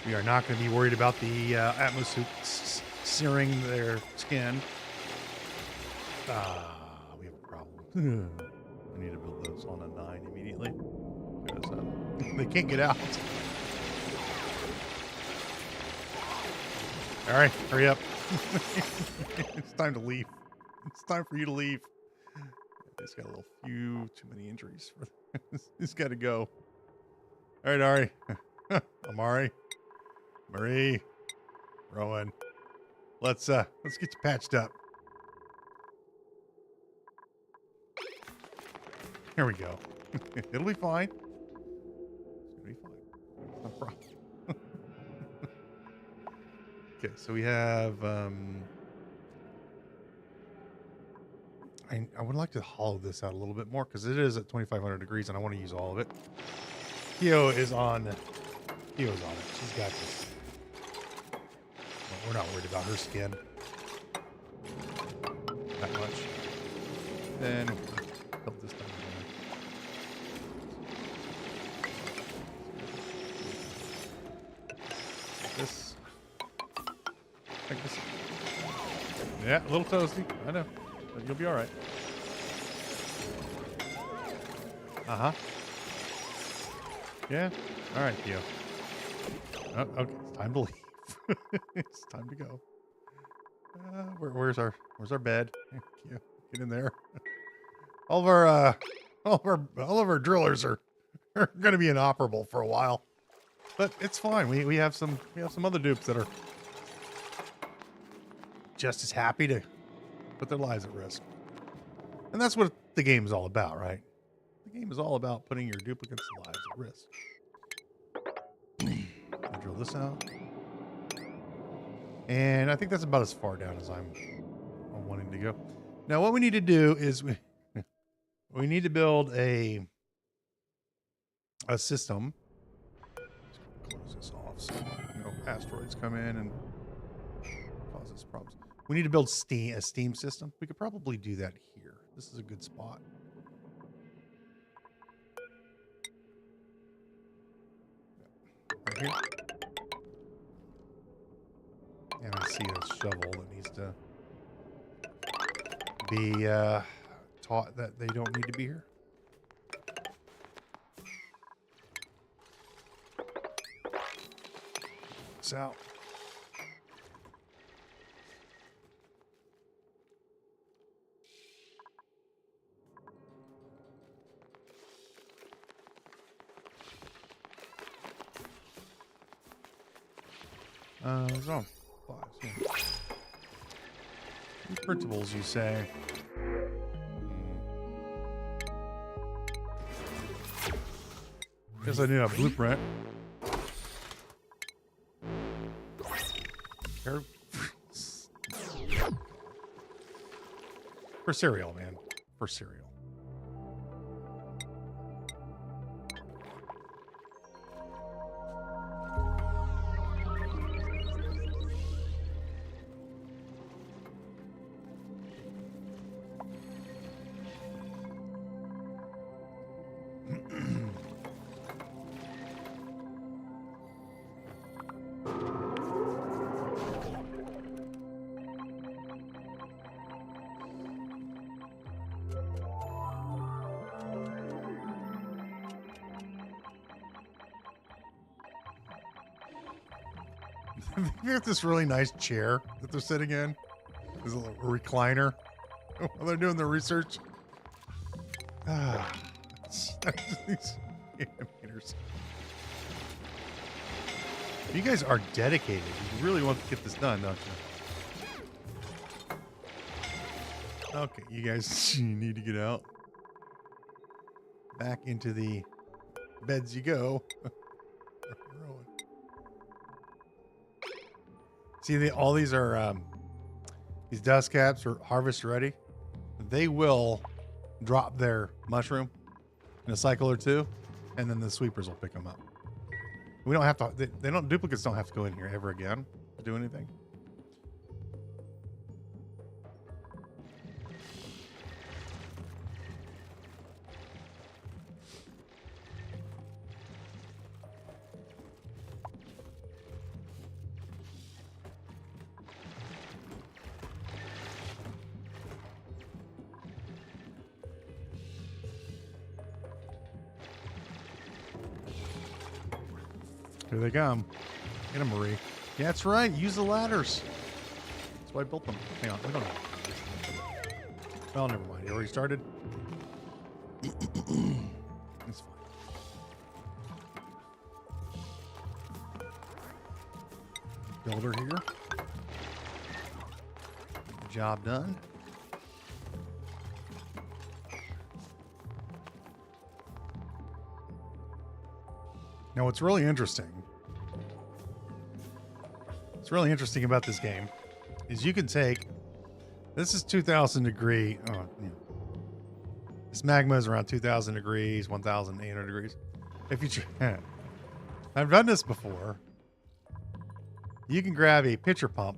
We are not going to be worried about the atmosphere searing their skin. We have a problem. I need to build those on a 9 immediately because they can't get out. All right, hurry up. It's time to leave. It's time for you to leave. He's got a little few too many injuries. He's got to go. All right, Ari. Amari. Marie. Rowan. Let's get you patched up. Here we go. It'll be fine. It'll be fine. No problem. Okay, so we have, I would like to hollow this out a little bit more because it is at 2,500 degrees and I want to use all of it. Kyo is on it. She's got this. We're not worried about her skin that much. Then build this down there. This. Like this. Yeah, a little toasty. I know. But you'll be all right. Uh-huh. Yeah. All right, Theo. Oh, okay, it's time to leave. It's time to go. Where's our bed? Thank you. Get in there. All of our drillers are going to be inoperable for a while, but it's fine. We have some other dupes that are just as happy to put their lives at risk, and that's what the game is all about, right? The game is all about putting your duplicates' lives at risk. I'll drill this out. And I think that's about as far down as I'm wanting to go. Now, what we need to do is we need to build a system. Let's close this off so asteroids come in and cause us problems. We need to build a steam system. We could probably do that here. This is a good spot. Right here. And I see a shovel that needs to be taught that they don't need to be here. This out. So. Principles, you say? Guess I need a blueprint. For cereal, man. For cereal. They have this really nice chair that they're sitting in. There's a little recliner while they're doing the research. These animators. You guys are dedicated. You really want to get this done, don't you? Okay, you guys need to get out. Back into the beds you go. See, all these are these dust caps are harvest ready. They will drop their mushroom in a cycle or two, and then the sweepers will pick them up. We don't have to. They don't. Duplicates don't have to go in here ever again to do anything. Here they come. Get them, Marie. Yeah, that's right. Use the ladders. That's why I built them. Hang on. We don't know. Well, never mind. You already started? It's fine. Builder here. Job done. Now, what's really interesting about this game is you can take, this is 2,000 degree, this magma is around 2,000 degrees, 1,800 degrees. If you, I've done this before. You can grab a pitcher pump.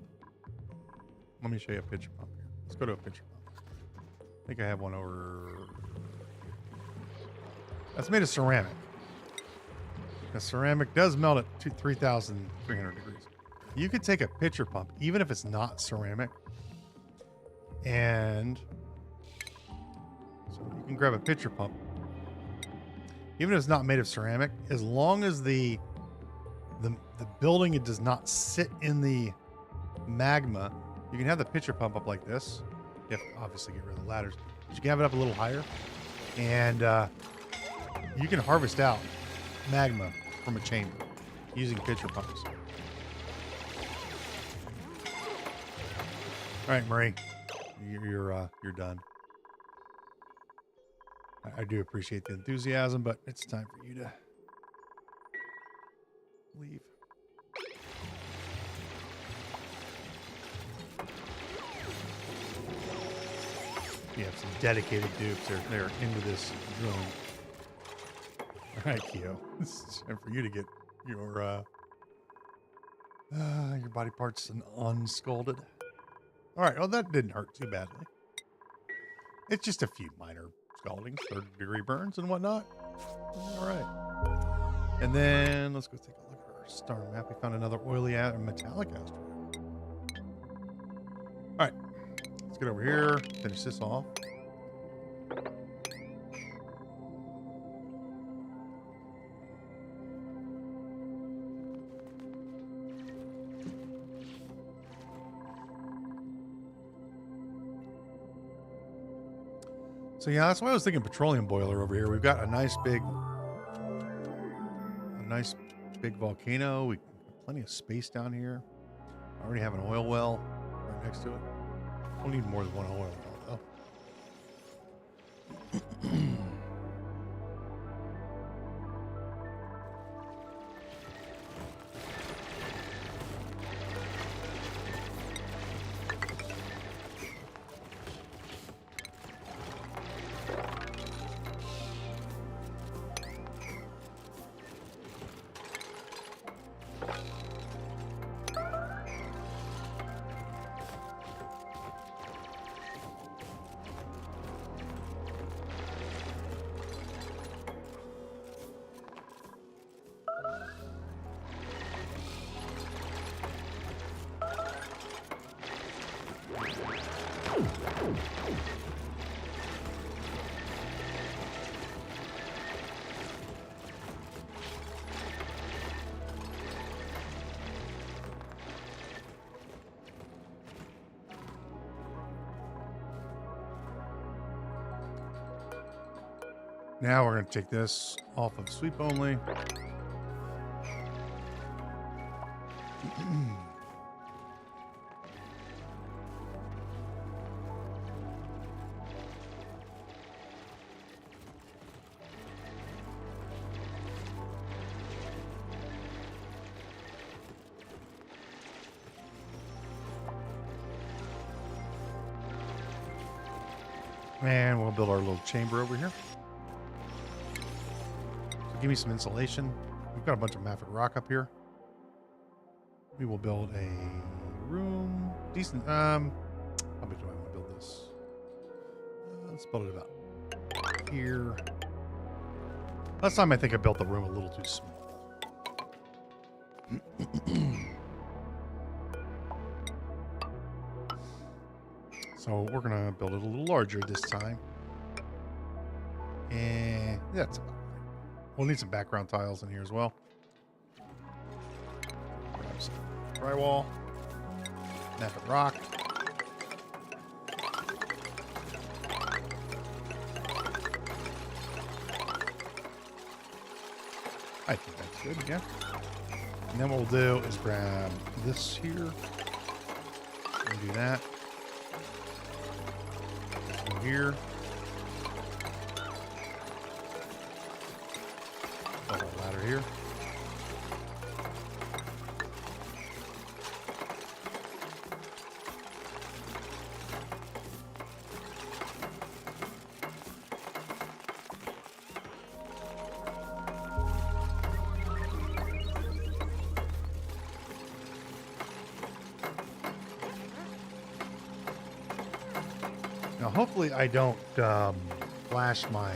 Let me show you a pitcher pump here. Let's go to a pitcher pump. think I have one over. That's made of ceramic. The ceramic does melt at 3,300 degrees. You could take a pitcher pump, even if it's not ceramic, and so you can grab a pitcher pump, even if it's not made of ceramic, as long as the building, it does not sit in the magma. You can have the pitcher pump up like this. You have to obviously get rid of the ladders, but you can have it up a little higher, and you can harvest out magma from a chamber using pitcher pumps. All right, Marie, you're done. I do appreciate the enthusiasm, but it's time for you to leave. You have some dedicated dupes. They're into this drone. All right, Keo. It's time for you to get your body parts unscalded. All right. Well, that didn't hurt too badly. It's just a few minor scaldings, 3rd-degree burns and whatnot. All right. And then let's go take a look at our star map. We found another oily and metallic asteroid. All right. Let's get over here. Finish this off. So yeah, that's why I was thinking petroleum boiler over here. We've got a nice big volcano. We have plenty of space down here. I already have an oil well right next to it. We'll need more than one oil well, though. Now we're going to take this off of sweep only. And we'll build our little chamber over here. Give me some insulation. We've got a bunch of mafic rock up here. We will build a room. Decent. How big do I want to build this? Let's build it about here. Last time I think I built the room a little too small. So we're going to build it a little larger this time. And that's about. We'll need some background tiles in here as well. Grab some drywall, mafic rock. I think that's good, yeah. And then what we'll do is grab this here and do that. From here. Ladder here. hopefully I don't flash my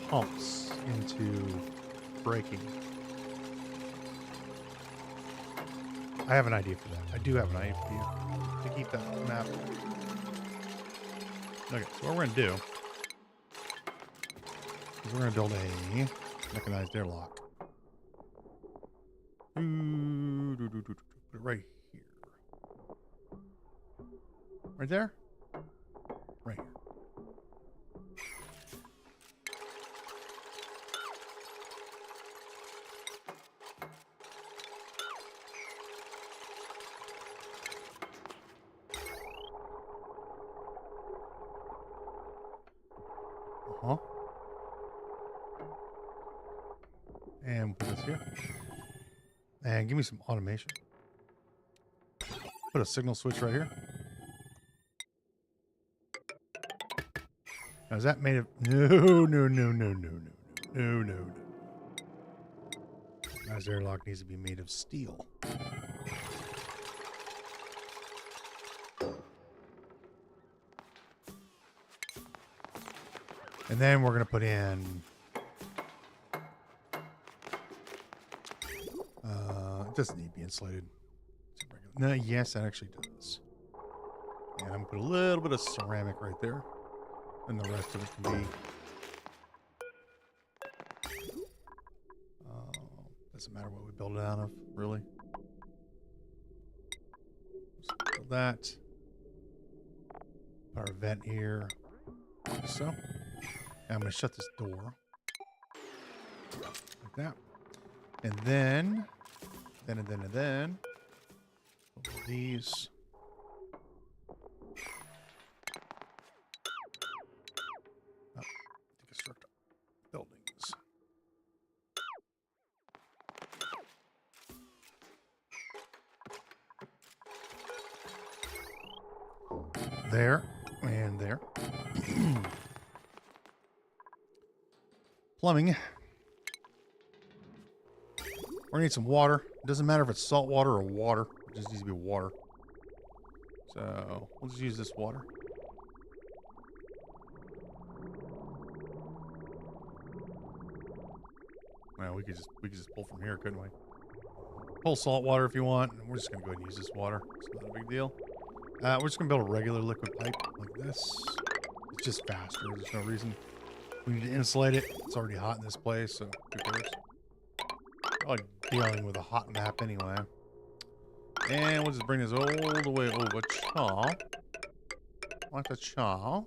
pumps into breaking. I have an idea for that. I do have an idea to keep that map. Okay, so what we're going to do is we're going to build a mechanized airlock. Put it right here. Right there? Right here. Uh-huh. And put this here. And give me some automation. Put a signal switch right here. Now, is that made of... No. This airlock needs to be made of steel. And then we're going to put in... it doesn't need to be insulated. No, yes, it actually does. And I'm going to put a little bit of ceramic right there. And the rest of it can be... doesn't matter what we build it out of, really. Just build that. Put our vent here. Like so. And I'm going to shut this door. Like that. And then these. Deconstruct buildings. There and there. Plumbing. We're gonna need some water. It doesn't matter if it's salt water or water. It just needs to be water. So we'll just use this water. Well, we could just pull from here, couldn't we? Pull salt water if you want. And we're just gonna go ahead and use this water. It's not a big deal. We're just gonna build a regular liquid pipe like this. It's just faster. There's no reason we need to insulate it. It's already hot in this place, so who cares? Like dealing with a hot map anyway. And we'll just bring this all the way over. Chaw. Like a chaw.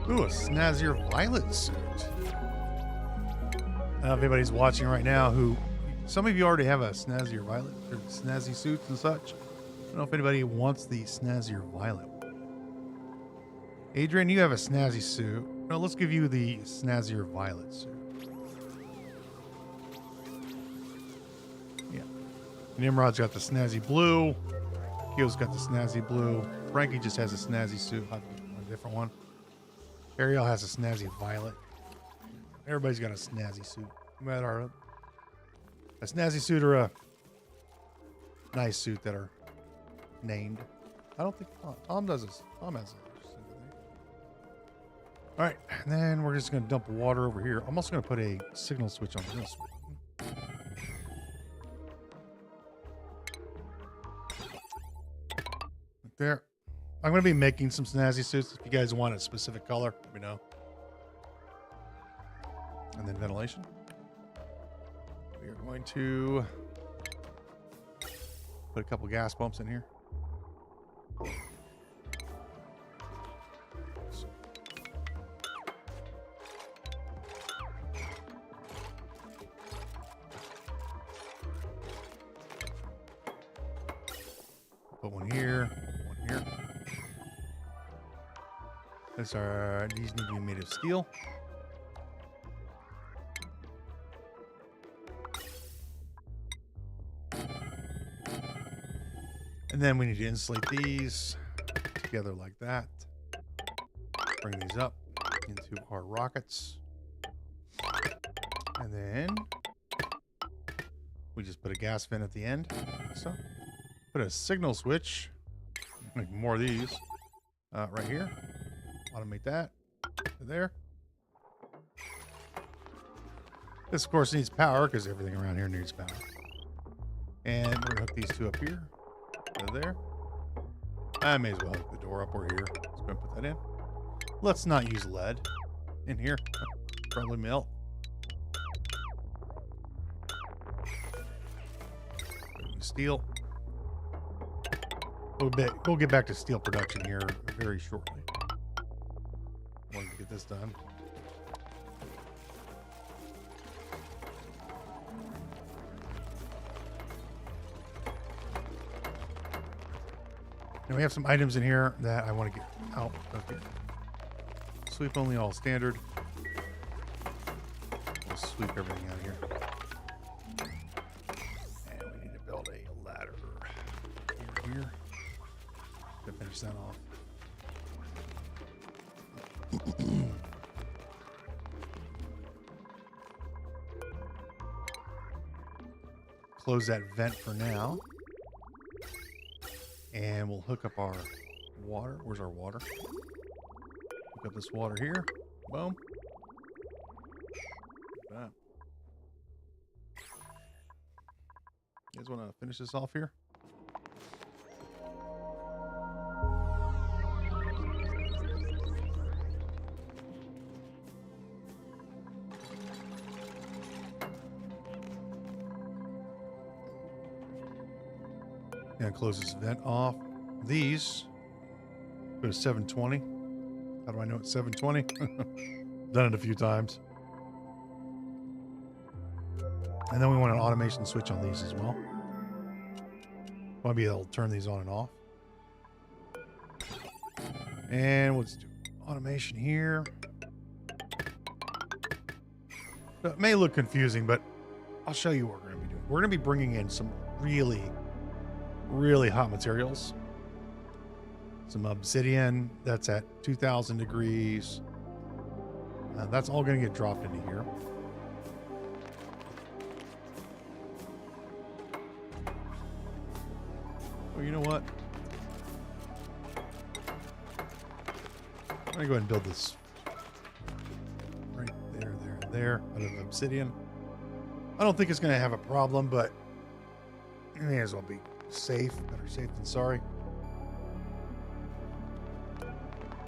Ooh, a snazzier violet suit. I don't know if anybody's watching right now who... Some of you already have a snazzier violet, or snazzy suits and such. I don't know if anybody wants the snazzier violet one. Adrian, you have a snazzy suit. No, let's give you the snazzier violet suit. Yeah. Nimrod's got the snazzy blue. Kyo's got the snazzy blue. Frankie just has a snazzy suit. A different one. Ariel has a snazzy violet. Everybody's got a snazzy suit. No matter a snazzy suit or a nice suit that are named. I don't think Tom does this. Tom has it. All right, and then we're just going to dump water over here. I'm also going to put a signal switch on this one. Right there. I'm going to be making some snazzy suits. If you guys want a specific color, let me know. And then ventilation. We are going to put a couple gas pumps in here. Put one here, one here. These need to be made of steel. And then we need to insulate these together like that. Bring these up into our rockets. And then we just put a gas vent at the end. So put a signal switch. Make more of these right here. Automate that to there. This, of course, needs power because everything around here needs power. And we're going to hook these two up here. To there. I may as well hook the door up or here. Let's go and put that in. Let's not use lead in here. Probably melt. Steel. We'll get back to steel production here very shortly. Wanted to get this done. And we have some items in here that I want to get out of here. Sweep only, all standard. We'll sweep everything out of here. And we need to build a ladder here to finish that off. Close that vent for now. And we'll hook up our water. Where's our water? Hook up this water here. Boom. Like that. You guys want to finish this off here? And close this vent off. These go to 720. How do I know it's 720? Done it a few times. And then we want an automation switch on these as well. Want to be able to turn these on and off. And let's do automation here. So it may look confusing, but I'll show you what we're going to be doing. We're going to be bringing in some really hot materials. Some obsidian that's at 2,000 degrees. That's all going to get dropped into here. Oh, you know what? I'm going to go ahead and build this right there out of obsidian. I don't think it's going to have a problem, but it may as well be safe. Better safe than sorry.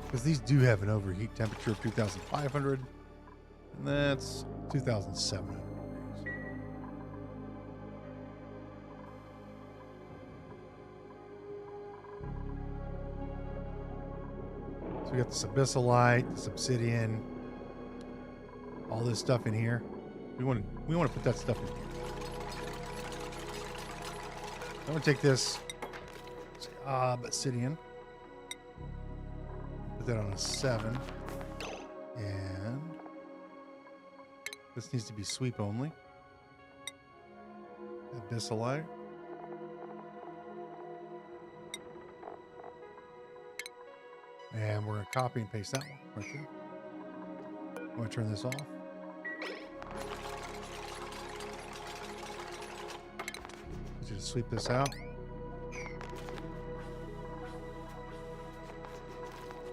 Because these do have an overheat temperature of 2,500. And that's 2,700 degrees. So we got this abyssalite, this obsidian, all this stuff in here. We want to put that stuff in here. I'm going to take this obsidian, put that on a 7, and this needs to be sweep only. Abyssalite. And we're going to copy and paste that one right there. I'm going to turn this off. Just sweep this out.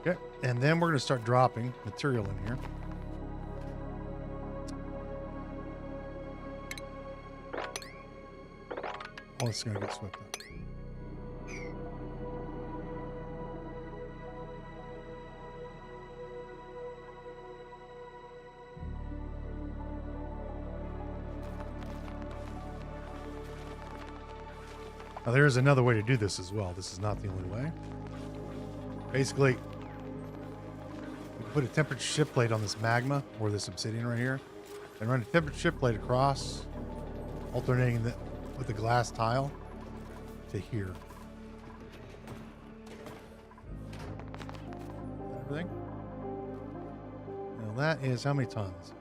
Okay, and then we're going to start dropping material in here. Oh, it's going to get swept up. Now, there's another way to do this as well. This is not the only way. Basically, we put a temperature shift plate on this magma or this obsidian right here, and run a temperature shift plate across, alternating with the glass tile to here. Everything. Now that is how many tons?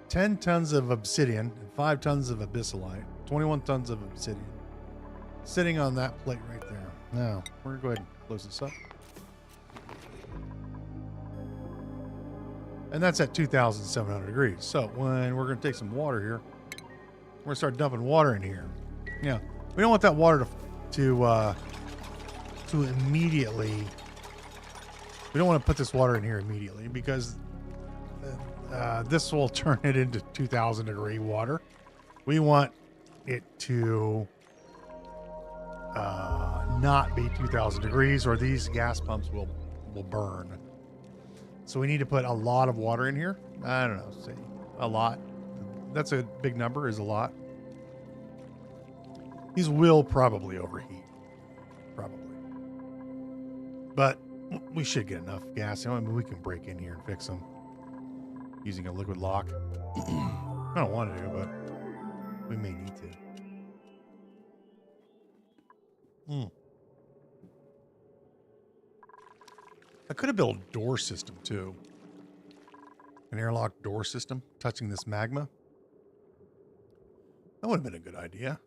10 tons of obsidian and 5 tons of abyssalite. 21 tons of obsidian. Sitting on that plate right there. Now, we're going to go ahead and close this up. And that's at 2,700 degrees. So when we're going to take some water here, we're going to start dumping water in here. Yeah, we don't want that water to immediately. We don't want to put this water in here immediately because this will turn it into 2,000 degree water. We want it to not be 2,000 degrees, or these gas pumps will burn. So we need to put a lot of water in here. I don't know, say a lot. That's a big number, is a lot. These will probably overheat, probably. But we should get enough gas. I mean, we can break in here and fix them using a liquid lock. I don't want to, but we may need to. I could have built a door system too. An airlock door system touching this magma. That would have been a good idea.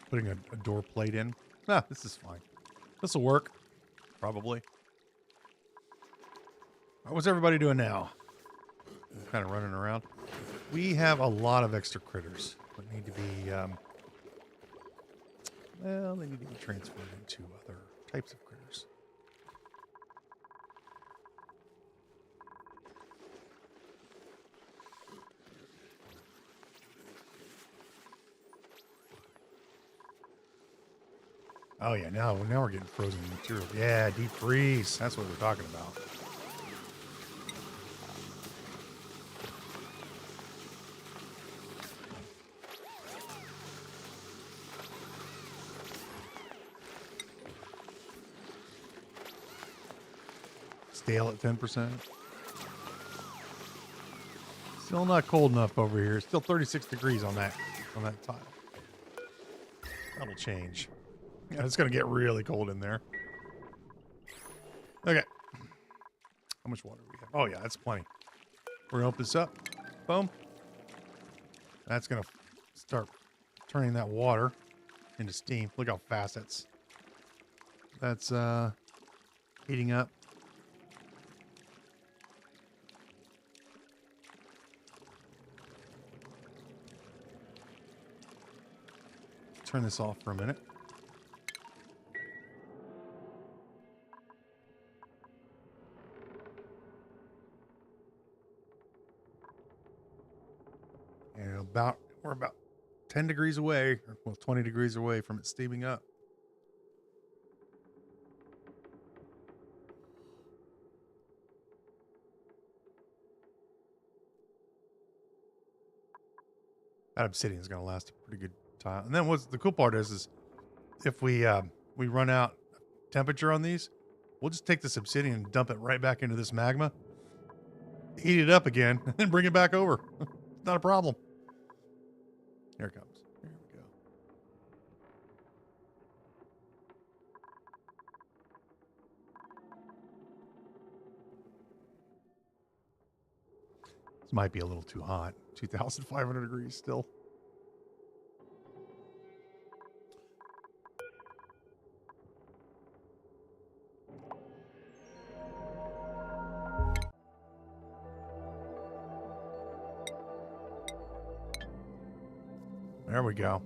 Putting a door plate in. This is fine. This will work. Probably. What's everybody doing now? Kind of running around. We have a lot of extra critters that need to be, well, they need to be transferred into other types of critters. Oh yeah, now we're getting frozen material. Yeah, deep freeze. That's what we're talking about. Stale at 10%. Still not cold enough over here. Still 36 degrees on that tile. That'll change. Yeah, it's going to get really cold in there. Okay. How much water do we have? Oh, yeah, that's plenty. We're going to open this up. Boom. That's going to start turning that water into steam. Look how fast that's heating up. Turn this off for a minute. And we're about 10 degrees away, or well, 20 degrees away from it steaming up. That obsidian is going to last a pretty good time. And then what's the cool part is if we run out temperature on these, we'll just take this obsidian and dump it right back into this magma, heat it up again, and then bring it back over. It's not a problem. Here it comes. Here we go. This might be a little too hot. 2,500 degrees still. There we go.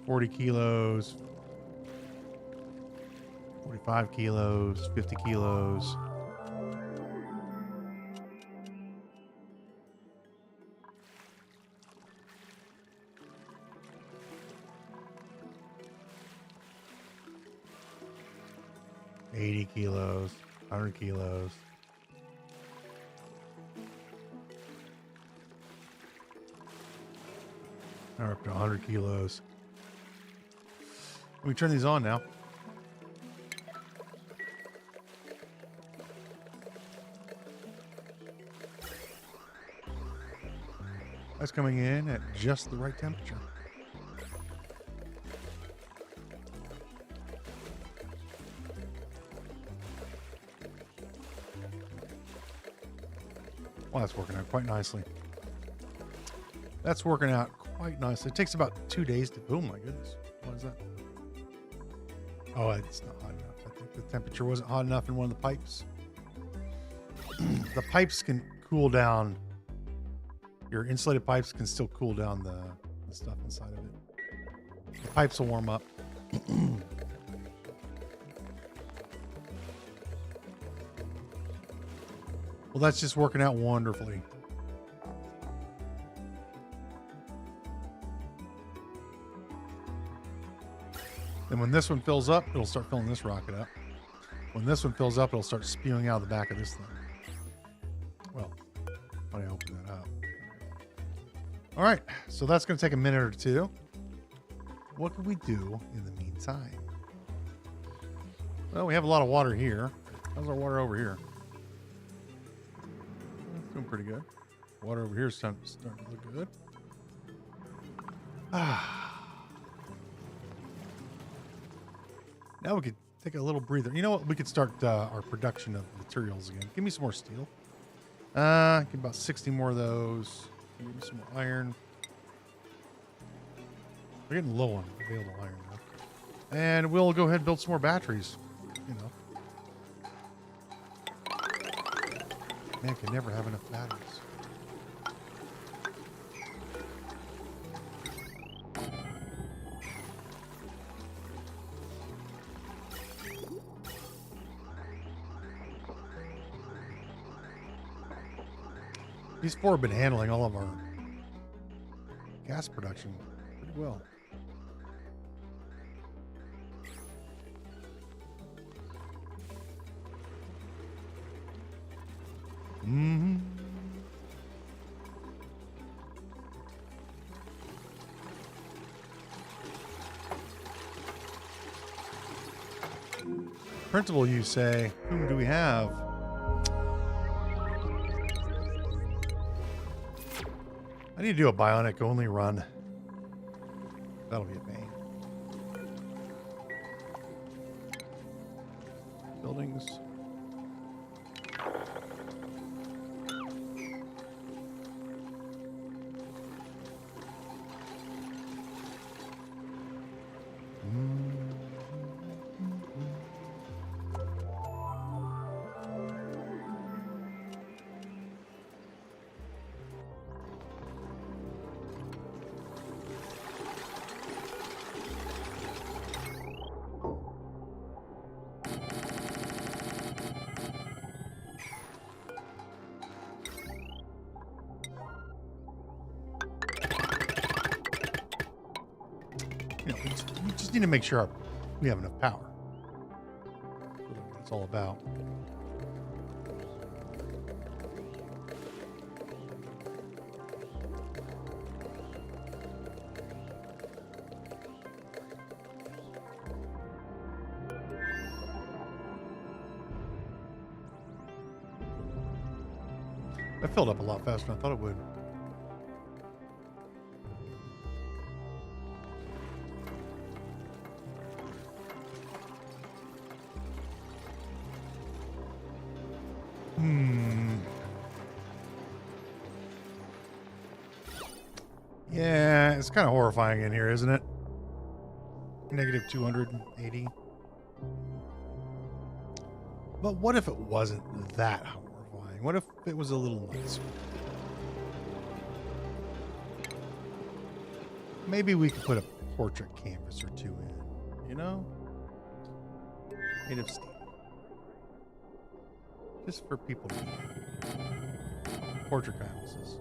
$40 kilos, 45 kilos, 50 kilos. $80 kilos, 100 kilos. Now we're up to 100 kilos. We turn these on now. That's coming in at just the right temperature. Well, that's working out quite nicely. That's working out quite nicely. It takes about 2 days to... Oh, my goodness. What is that? Oh, it's not hot enough. I think the temperature wasn't hot enough in one of the pipes. The pipes can cool down. Your insulated pipes can still cool down the stuff inside of it. The pipes will warm up. Well, that's just working out wonderfully. And when this one fills up, it'll start filling this rocket up. When this one fills up, it'll start spewing out of the back of this thing. Well, when I open that up. All right, so that's going to take a minute or two. What can we do in the meantime? Well, we have a lot of water here. How's our water over here? It's doing pretty good. Water over here is starting to look good. Now we could take a little breather. You know what? We could start our production of materials again. Give me some more steel. Give me about 60 more of those. Give me some more iron. We're getting low on available iron now. And we'll go ahead and build some more batteries. You know. Man, can never have enough batteries. These four have been handling all of our gas production pretty well. Mm-hmm. Principal, you say, whom do we have? I need to do a bionic only run. That'll be a pain. Buildings. You know, we just need to make sure we have enough power. That's what it's all about. That filled up a lot faster than I thought it would. Yeah, it's kind of horrifying in here, isn't it? Negative 280. But what if it wasn't that horrifying? What if it was a little nicer? Maybe we could put a portrait canvas or two in, you know? Made of steel. Just for people to portrait canvases.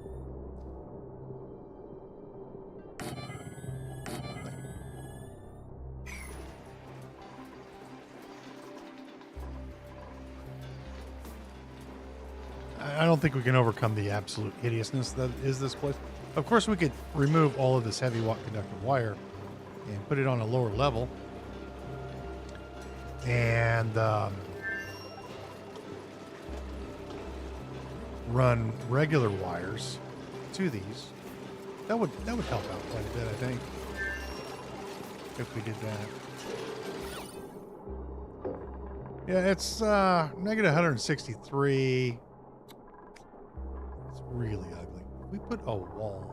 I don't think we can overcome the absolute hideousness that is this place. Of course, we could remove all of this heavy watt conductive wire and put it on a lower level. And run regular wires to these. That would help out quite a bit, I think, if we did that. Yeah, it's negative 163. really ugly. We put a wall.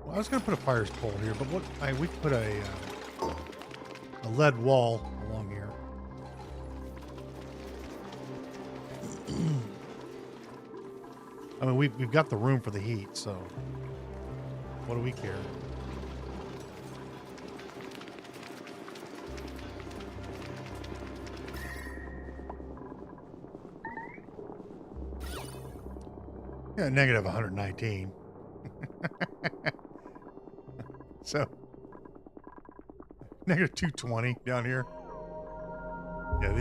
Well, I was going to put a fire pole here, but what we put a lead wall along here. I mean, we've got the room for the heat, so what do we care? Yeah, negative 119. So, negative 220 down here. Yeah,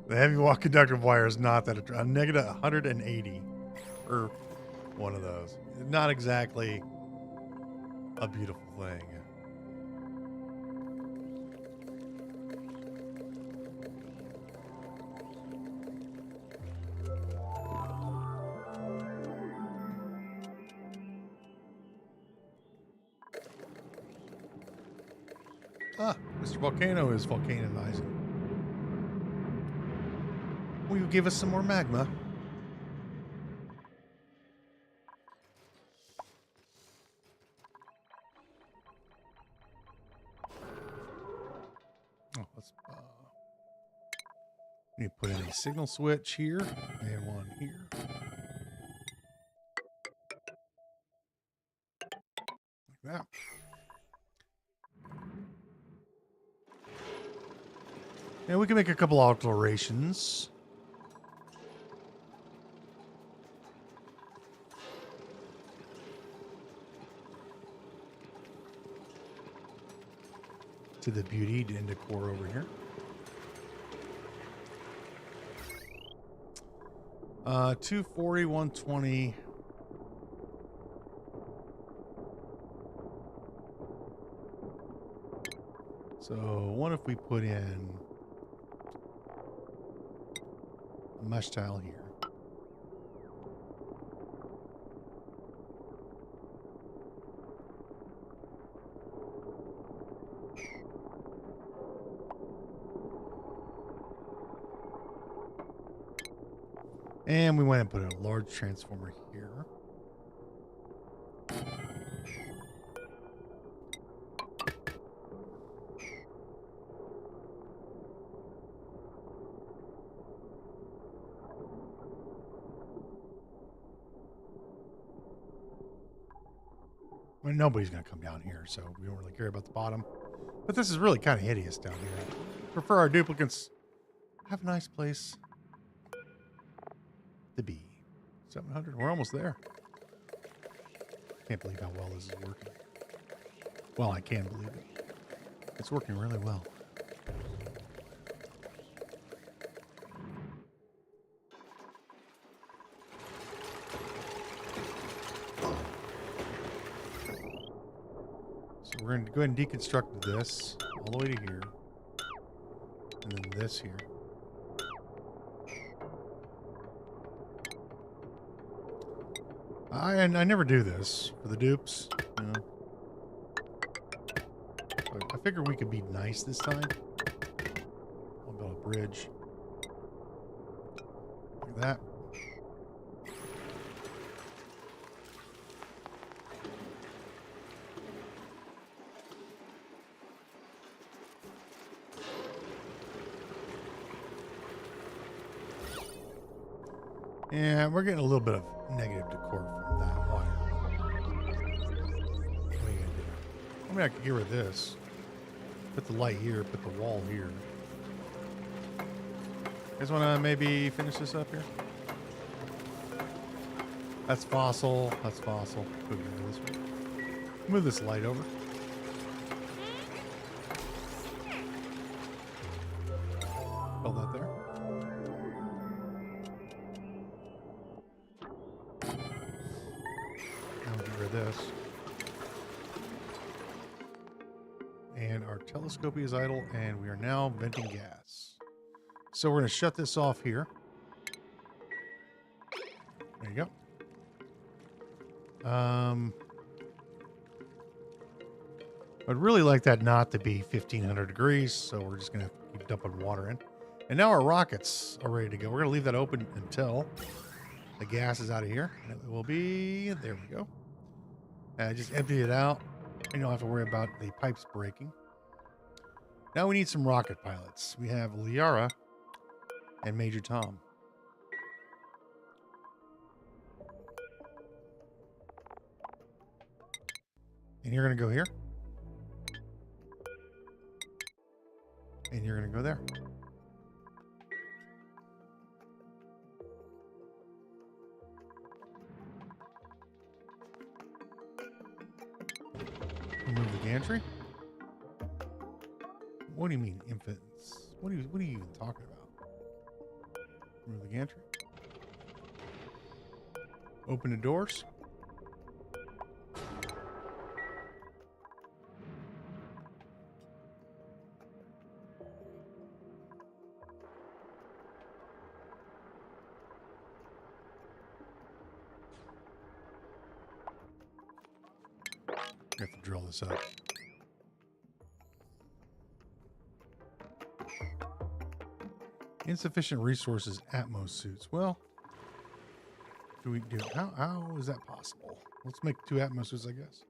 the heavy wall conductive wire is not that a negative 180 for one of those. Not exactly a beautiful thing. Ah, Mr. Volcano is volcanizing. Will you give us some more magma? Oh, let's need to put in a signal switch here and one here. Like that. And we can make a couple alterations. To the beauty and decor over here. 240, 120. So what if we put in a mesh tile here? And we went and put a large transformer here. I mean, nobody's going to come down here, so we don't really care about the bottom. But this is really kind of hideous down here. Prefer our duplicates have a nice place to be. 700. We're almost there. Can't believe how well this is working. Well, I can believe it. It's working really well. So we're going to go ahead and deconstruct this all the way to here. And then this here. I never do this for the dupes, you know. But I figured we could be nice this time. I'll build a bridge. Like that. Yeah, we're getting a little bit of negative decor from that wire. What are you gonna do? I mean, I could get rid of this. Put the light here, put the wall here. You guys want to maybe finish this up here? That's fossil. That's fossil. Move this way. Move this light over. Hold that there. This. And our telescope is idle, and we are now venting gas. So we're going to shut this off here. There you go. I'd really like that not to be 1500 degrees, so we're just going to keep dumping water in. And now our rockets are ready to go. We're going to leave that open until the gas is out of here. And it will be, there we go. Just empty it out. And you don't have to worry about the pipes breaking. Now we need some rocket pilots. We have Liara and Major Tom. And you're going to go here. And you're going to go there. Remove the gantry. What do you mean, infants? What are you even talking about? Remove the gantry. Open the doors. I have to drill this up. Insufficient resources, Atmos suits. Well, do we do how is that possible? Let's make 2 Atmos suits, I guess.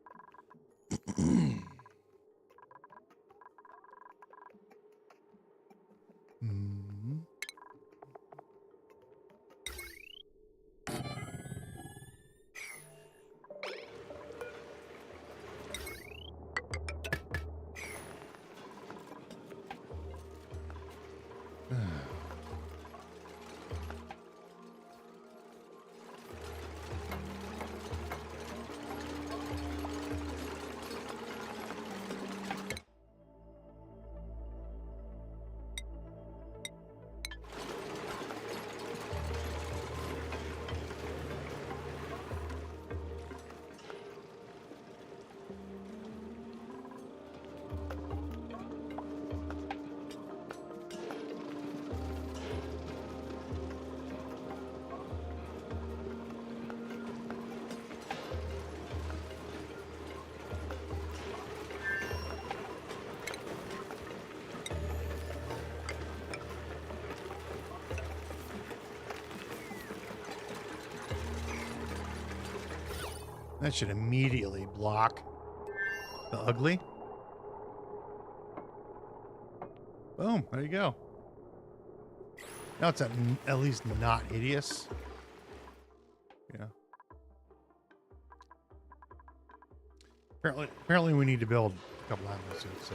That should immediately block the ugly. Boom, there you go. Now it's at least not hideous. Yeah. Apparently we need to build a couple Atmos suits, so.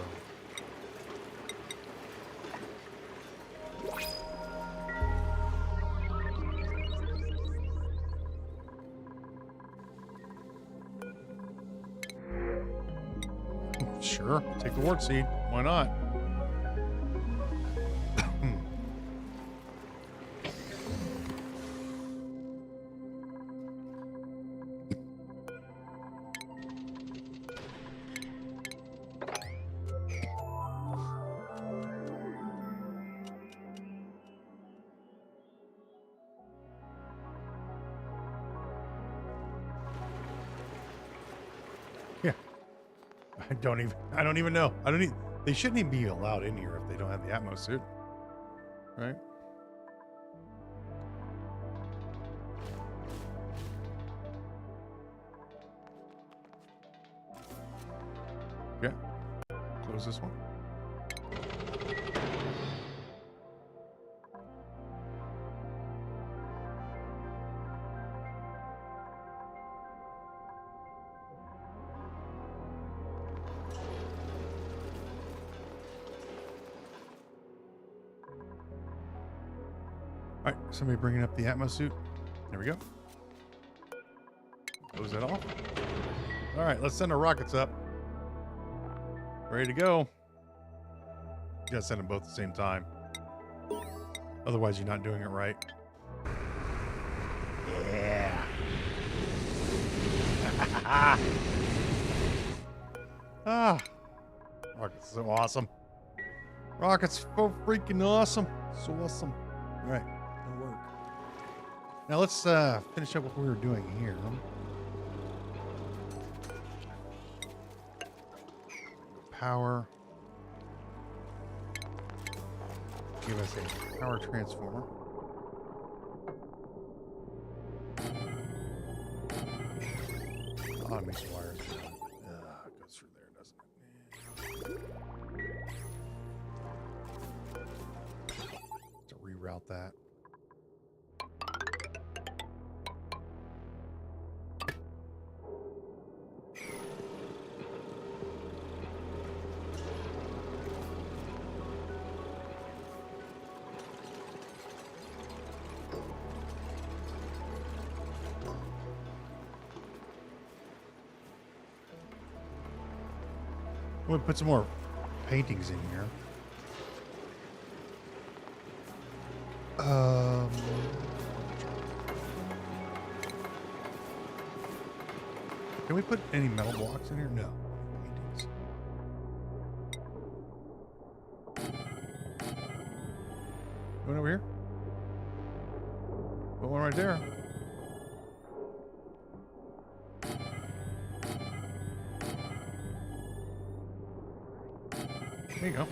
Sure, take the wart seed. Why not? Yeah. I don't even know. They shouldn't even be allowed in here if they don't have the Atmos suit. Right? Yeah. Close this one. All right, somebody bringing up the Atmos suit. There we go. Close that off. All right, let's send our rockets up. Ready to go. You gotta send them both at the same time. Otherwise, you're not doing it right. Yeah. Rockets are so awesome. Rockets so freaking awesome. So awesome. All right. Work. Now let's finish up what we were doing here. power. Give us a power transformer. Oh, it makes wires. It goes through there, doesn't it? To reroute that. We'll put some more paintings in here. Can we put any metal blocks in here? No. Paintings. Going over here? Put one right there. There you go.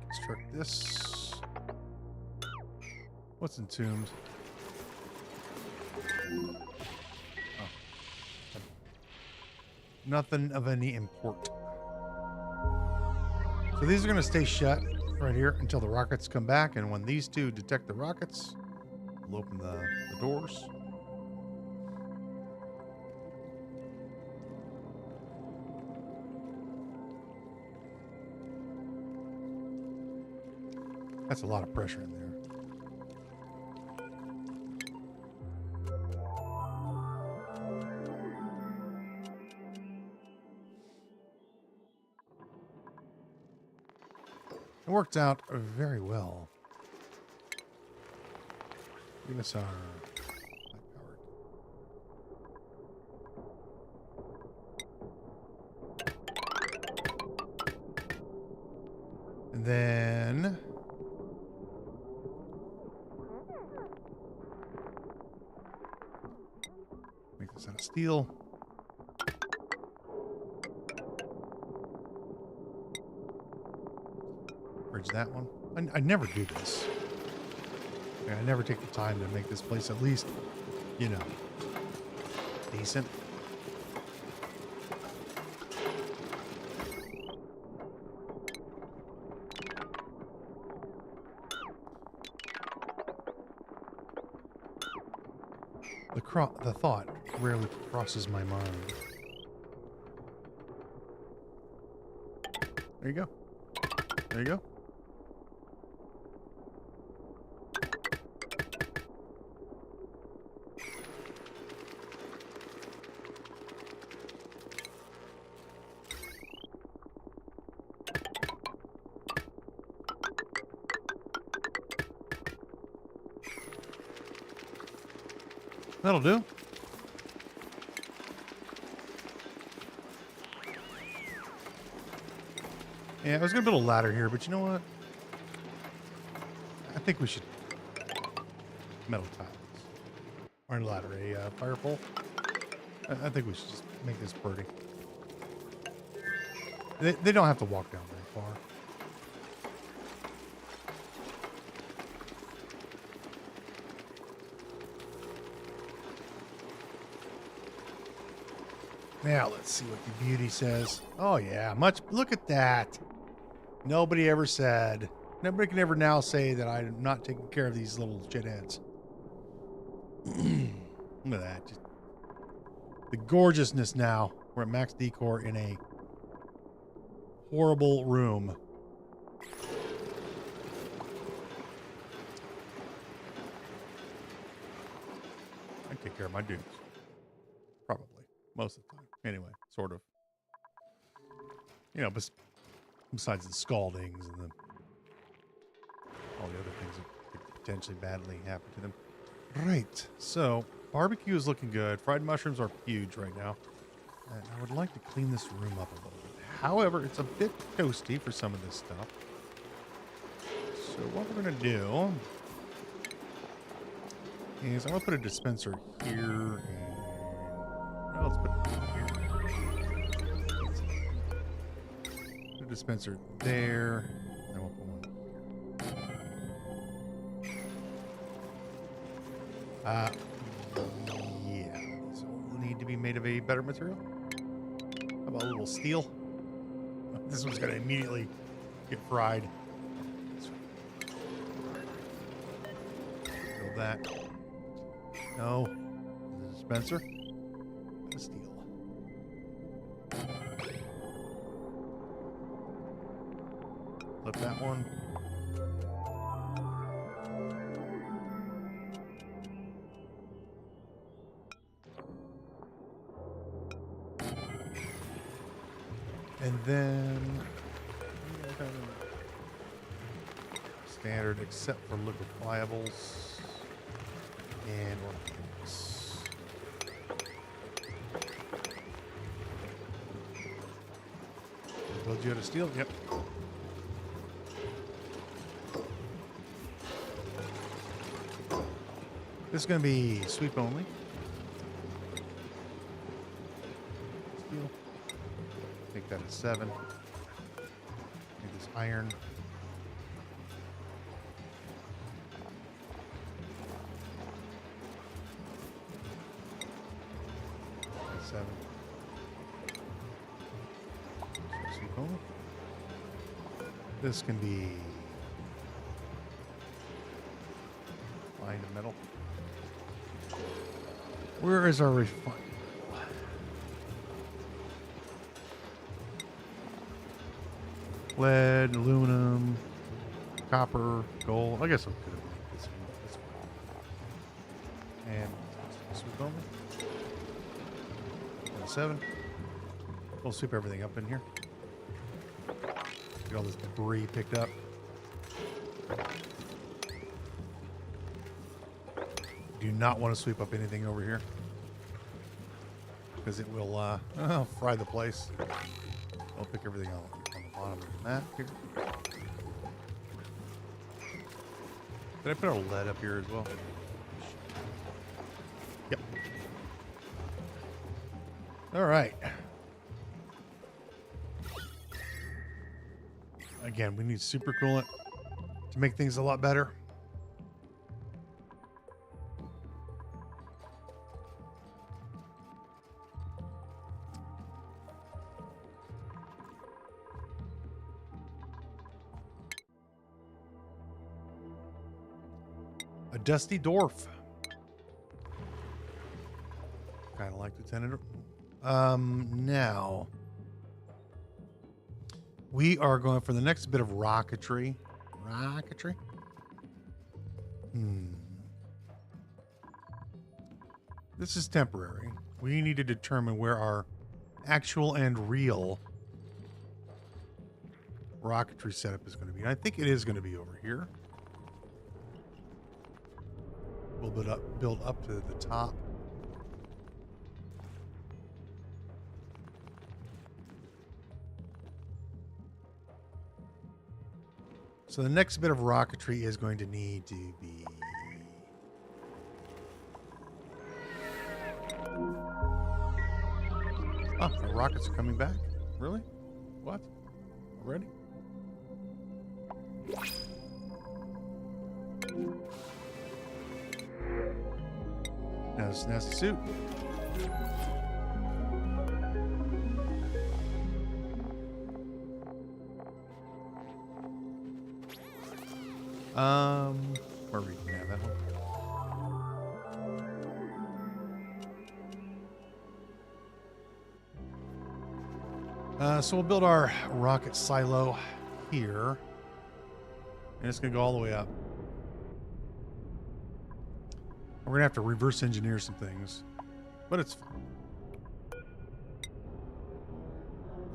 Construct this. What's entombed? Oh. Nothing of any import. So these are going to stay shut right here until the rockets come back, and when these two detect the rockets, we'll open the doors. That's a lot of pressure in there. It worked out very well. Give us our high-powered. And then make this out of steel. Bridge that one. I never do this. I never take the time to make this place at least, you know, decent. The thought rarely crosses my mind. There you go. There you go. That'll do. Yeah, I was going to build a ladder here, but you know what? I think we should metal tiles. Or a ladder, a fire pole. I think we should just make this pretty. They don't have to walk down very far. Now let's see what the beauty says. Oh yeah, look at that. Nobody ever said. Nobody can ever now say that I'm not taking care of these little shitheads. Look at that. Just the gorgeousness now. We're at max decor in a horrible room. I take care of my dudes. Probably. Most of the time. Anyway, sort of. You know, besides the scaldings and all the other things that could potentially badly happen to them. Right. So, barbecue is looking good. Fried mushrooms are huge right now. And I would like to clean this room up a little bit. However, it's a bit toasty for some of this stuff. So what we're going to do is I'm gonna put a dispenser here, and well, let's put it here. Put a dispenser there, and we'll put one here. Yeah, these will need to be made of a better material. How about a little steel? This one's gonna immediately get fried. Build that. No. The dispenser. The steel. Flip that one. And then standard except for liquefiables and organics. Build you out of steel? Yep. This is going to be sweep only. Steel. Make that a 7. Make this iron. That's 7. Sweep only. This can be fine and metal. Where is our refine? Lead, aluminum, copper, gold. I guess I could have made this one. And sweep only. And a 7. We'll sweep everything up in here. Get all this debris picked up. Do not want to sweep up anything over here, because it will fry the place. I'll pick everything out on the bottom of the map here. Did I put our lead up here as well? Yep. All right. Again, we need supercoolant to make things a lot better. A dusty dwarf. Kind of like Lieutenant. Now we are going for the next bit of rocketry. This is temporary. We need to determine where our actual and real rocketry setup is going to be. And I think it is going to be over here. We'll build up to the top. So the next bit of rocketry is going to need to be the rockets are coming back? Really? What? Already? Now this nasty suit. Where we can have that one. So we'll build our rocket silo here, and it's gonna go all the way up. We're gonna have to reverse engineer some things, but it's fine.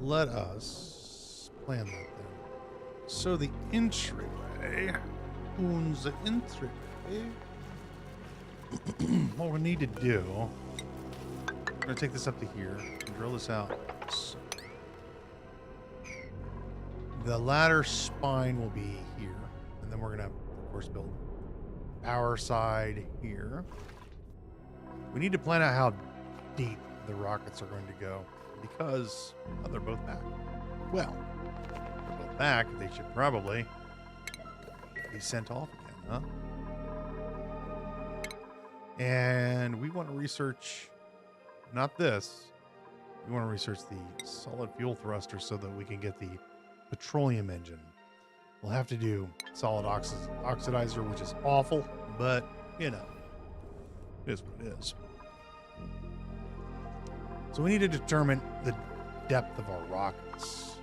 Let us plan that then. So the entryway, the entryway. What we need to do, we're gonna take this up to here and drill this out. So the ladder spine will be here, and then we're gonna, of course, build power side here. We need to plan out how deep the rockets are going to go because they're both back. Well, they're both back. They should probably be sent off again, huh? And we want to research, not this, we want to research the solid fuel thruster so that we can get the petroleum engine. We'll have to do solid oxidizer, which is awful, but, you know, it is what it is. So we need to determine the depth of our rockets.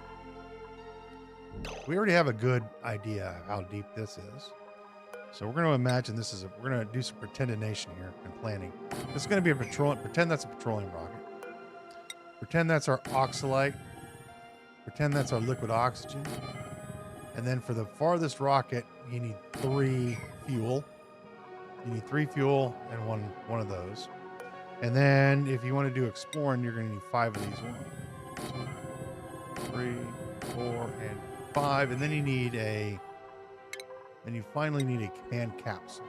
We already have a good idea how deep this is. So we're going to imagine this is we're going to do some pretendination here and planning. This is going to be a pretend that's a petroleum rocket. Pretend that's our oxalite. Pretend that's our liquid oxygen. And then for the farthest rocket, you need 3 fuel. You need 3 fuel and one of those. And then if you want to do exploring, you're going to need 5 of these. 1, 2, 3, 4, and 5. And then you finally need a command capsule.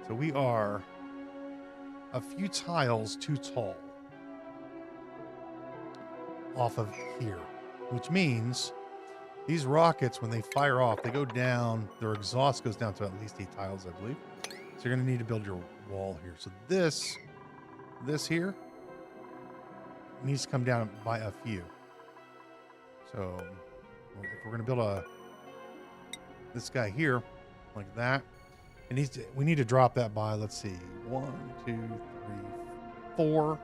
So we are a few tiles too tall off of here, which means these rockets, when they fire off, they go down, their exhaust goes down to at least 8 tiles, I believe. So you're going to need to build your wall here. So this here needs to come down by a few. So if we're going to build this guy here like that, we need to drop that by, let's see, 1, 2, 3, 4.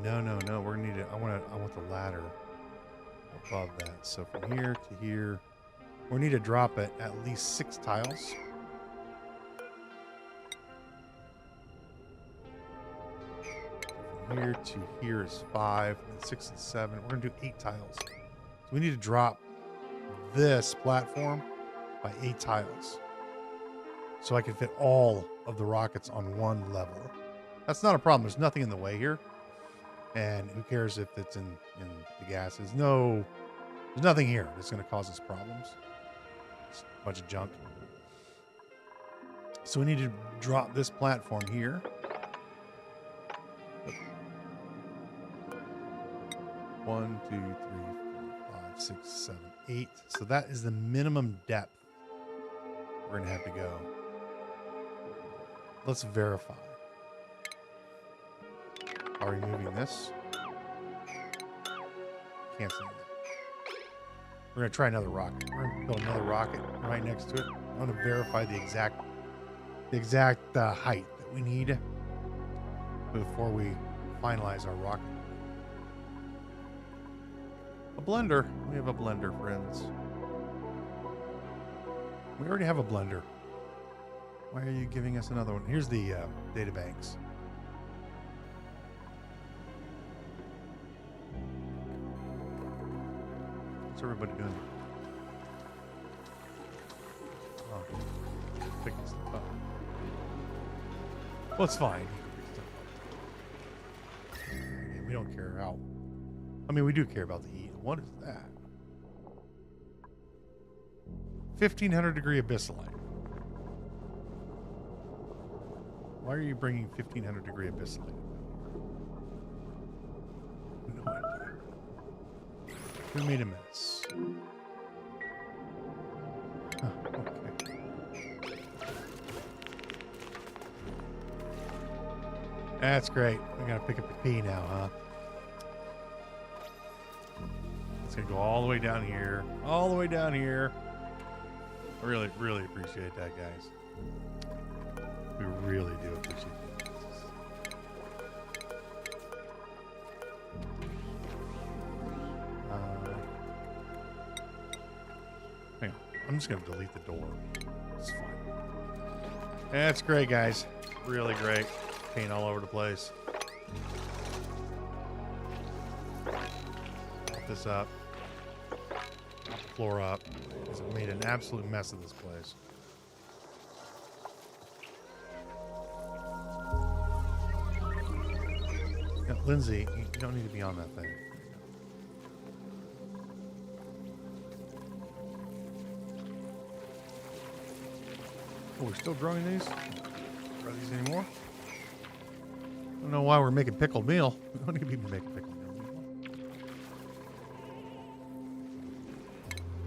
No, we're gonna need it. I want the ladder above that. So from here to here, we need to drop it at least 6 tiles. From here to here is 5, and 6 and 7. We're gonna do 8 tiles. So we need to drop this platform by 8 tiles, so I can fit all of the rockets on one level. That's not a problem. There's nothing in the way here. And who cares if it's in the gases? No, there's nothing here that's going to cause us problems. It's a bunch of junk. So we need to drop this platform here. 1, 2, 3, 4, 5, 6, 7, 8. So that is the minimum depth we're going to have to go. Let's verify. Are we moving this? Canceling it. We're going to try another rocket. We're going to build another rocket right next to it. I want to verify the exact height that we need before we finalize our rocket. A blender. We have a blender, friends. We already have a blender. Why are you giving us another one? Here's the data banks. What's everybody doing? Oh, picking stuff up. Well, it's fine. We don't care how. I mean, we do care about the heat. What is that? 1500 degree abyssalite. Why are you bringing 1500 degree abyssalite? No idea. 2 minutes. Oh, okay. That's great. We gotta pick up the P now, huh? It's gonna go all the way down here. All the way down here. I really, really appreciate that, guys. We really do appreciate it. Hang on. I'm just going to delete the door. It's fine. That's great, guys. Really great. Paint all over the place. Put this up. Put the floor up. Because it made an absolute mess of this place. Now, Lindsay, you don't need to be on that thing. Oh, we're still growing these? Don't grow these anymore? I don't know why we're making pickled meal. We don't need to be making pickled meal anymore.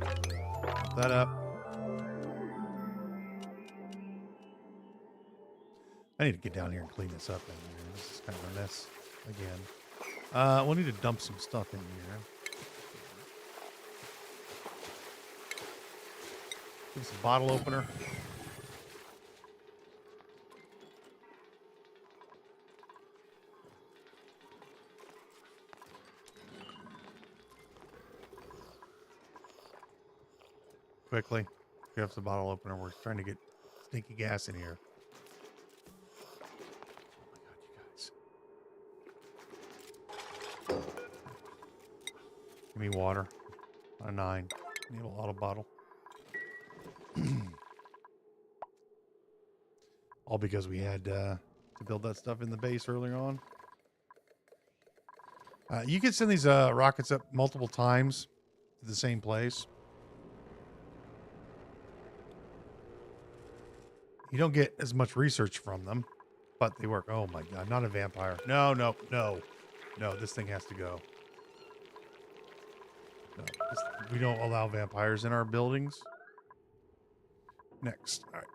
Pump that up. I need to get down here and clean this up in here. This is kind of a mess again. We'll need to dump some stuff in here. This is a bottle opener. Quickly, grab the bottle opener. We're trying to get stinky gas in here. Oh my god, you guys. Give me water. On a 9. Enable auto bottle. All because we had to build that stuff in the base earlier on. You can send these rockets up multiple times to the same place. You don't get as much research from them, but they work. Oh my god, not a vampire. No, no, no. No, this thing has to go. No, we don't allow vampires in our buildings. Next. All right.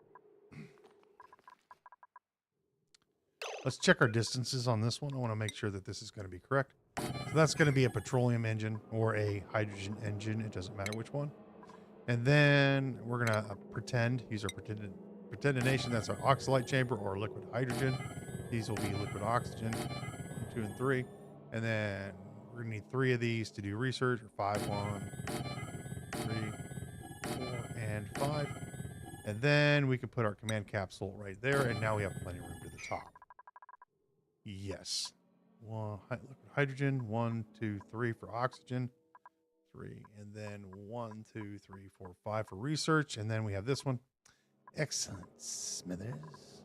Let's check our distances on this one. I want to make sure that this is going to be correct. So that's going to be a petroleum engine or a hydrogen engine. It doesn't matter which one. And then we're going to pretend, use our pretendination. That's our oxalate chamber or liquid hydrogen. These will be liquid oxygen, 1, 2, and 3. And then we're going to need 3 of these to do research. Or 5, 1, 3, 4, and 5. And then we can put our command capsule right there. And now we have plenty of room to the top. Yes. Liquid hydrogen. 1, 2, 3 for oxygen. 3. And then 1, 2, 3, 4, 5 for research. And then we have this one. Excellent, Smithers.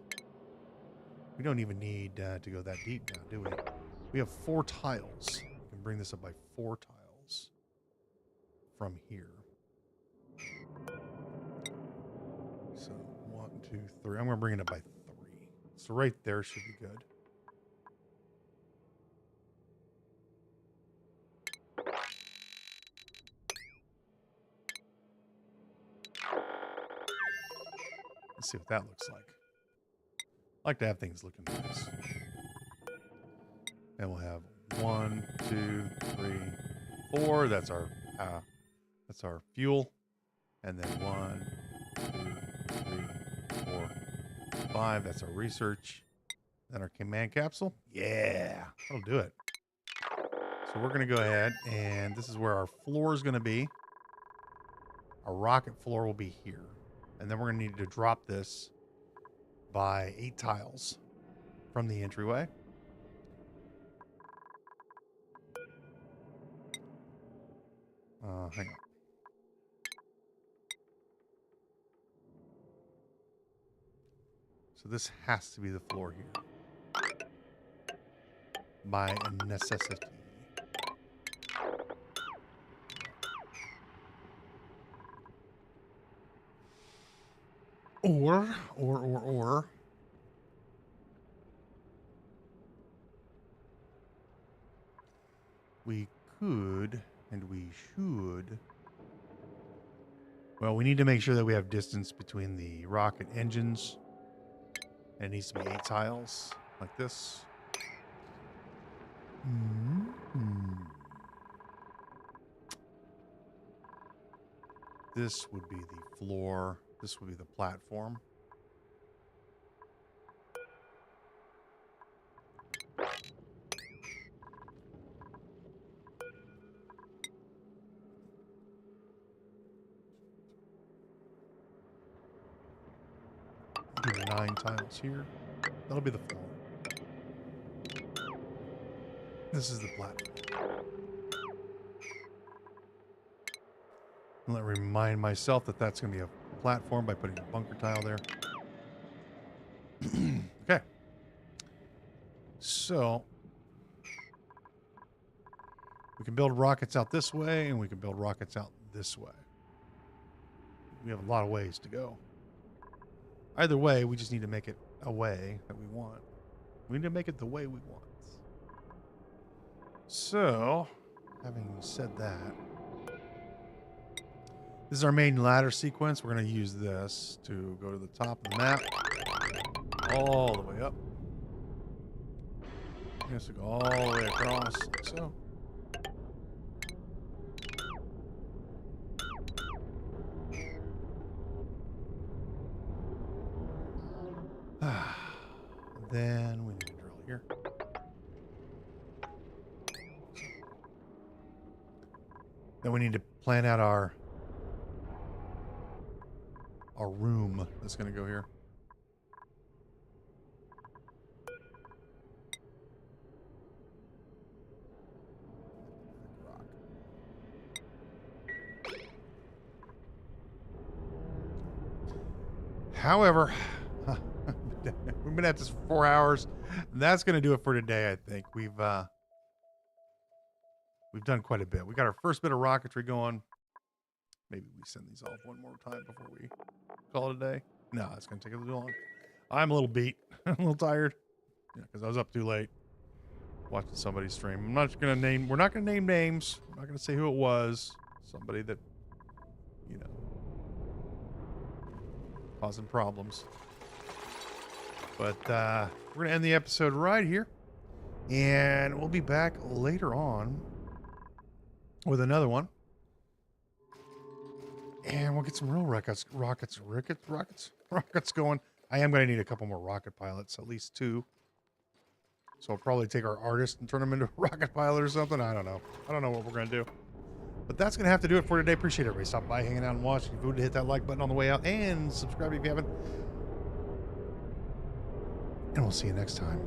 We don't even need to go that deep now, do we? We have 4 tiles. We can bring this up by 4 tiles from here. So 1, 2, 3. I'm going to bring it up by 3. So right there should be good. Let's see what that looks like. I like to have things looking nice. And we'll have 1, 2, 3, 4. That's our fuel. And then 1, 2, 3, 4, 5. That's our research. Then our command capsule. Yeah, that'll do it. So we're going to go ahead, and this is where our floor is going to be. Our rocket floor will be here. And then we're going to need to drop this by 8 tiles from the entryway. Hang on. So this has to be the floor here. By necessity. Or we could, and we should. Well, we need to make sure that we have distance between the rocket engines. And it needs to be 8 tiles, like this. This would be the floor. This would be the platform. Do the 9 tiles here. That'll be the floor. This is the platform. Let me remind myself that that's going to be a platform by putting a bunker tile there. Okay. So we can build rockets out this way, and we can build rockets out this way. We have a lot of ways to go. Either way, we just need to make it a way that we want. We need to make it the way we want. So, having said that, this is our main ladder sequence. We're going to use this to go to the top of the map, all the way up. I guess we go all the way across, like so. Then we need to drill here. Then we need to plan out our room that's going to go here. However, we've been at this for 4 hours. And that's going to do it for today, I think. We've done quite a bit. We got our first bit of rocketry going. Maybe we send these off one more time before we call it a day. No, it's going to take a little long. I'm a little beat. I'm a little tired. Yeah, because I was up too late watching somebody stream. I'm not going to name. We're not going to name names. I'm not going to say who it was. Somebody that, you know, causing problems. But we're going to end the episode right here. And we'll be back later on with another one. And we'll get some real rockets going. I am going to need a couple more rocket pilots, at least 2. So I'll probably take our artist and turn them into a rocket pilot or something. I don't know. I don't know what we're going to do. But that's going to have to do it for today. Appreciate everybody stopping by, hanging out and watching. If you would hit that like button on the way out and subscribe if you haven't. And we'll see you next time.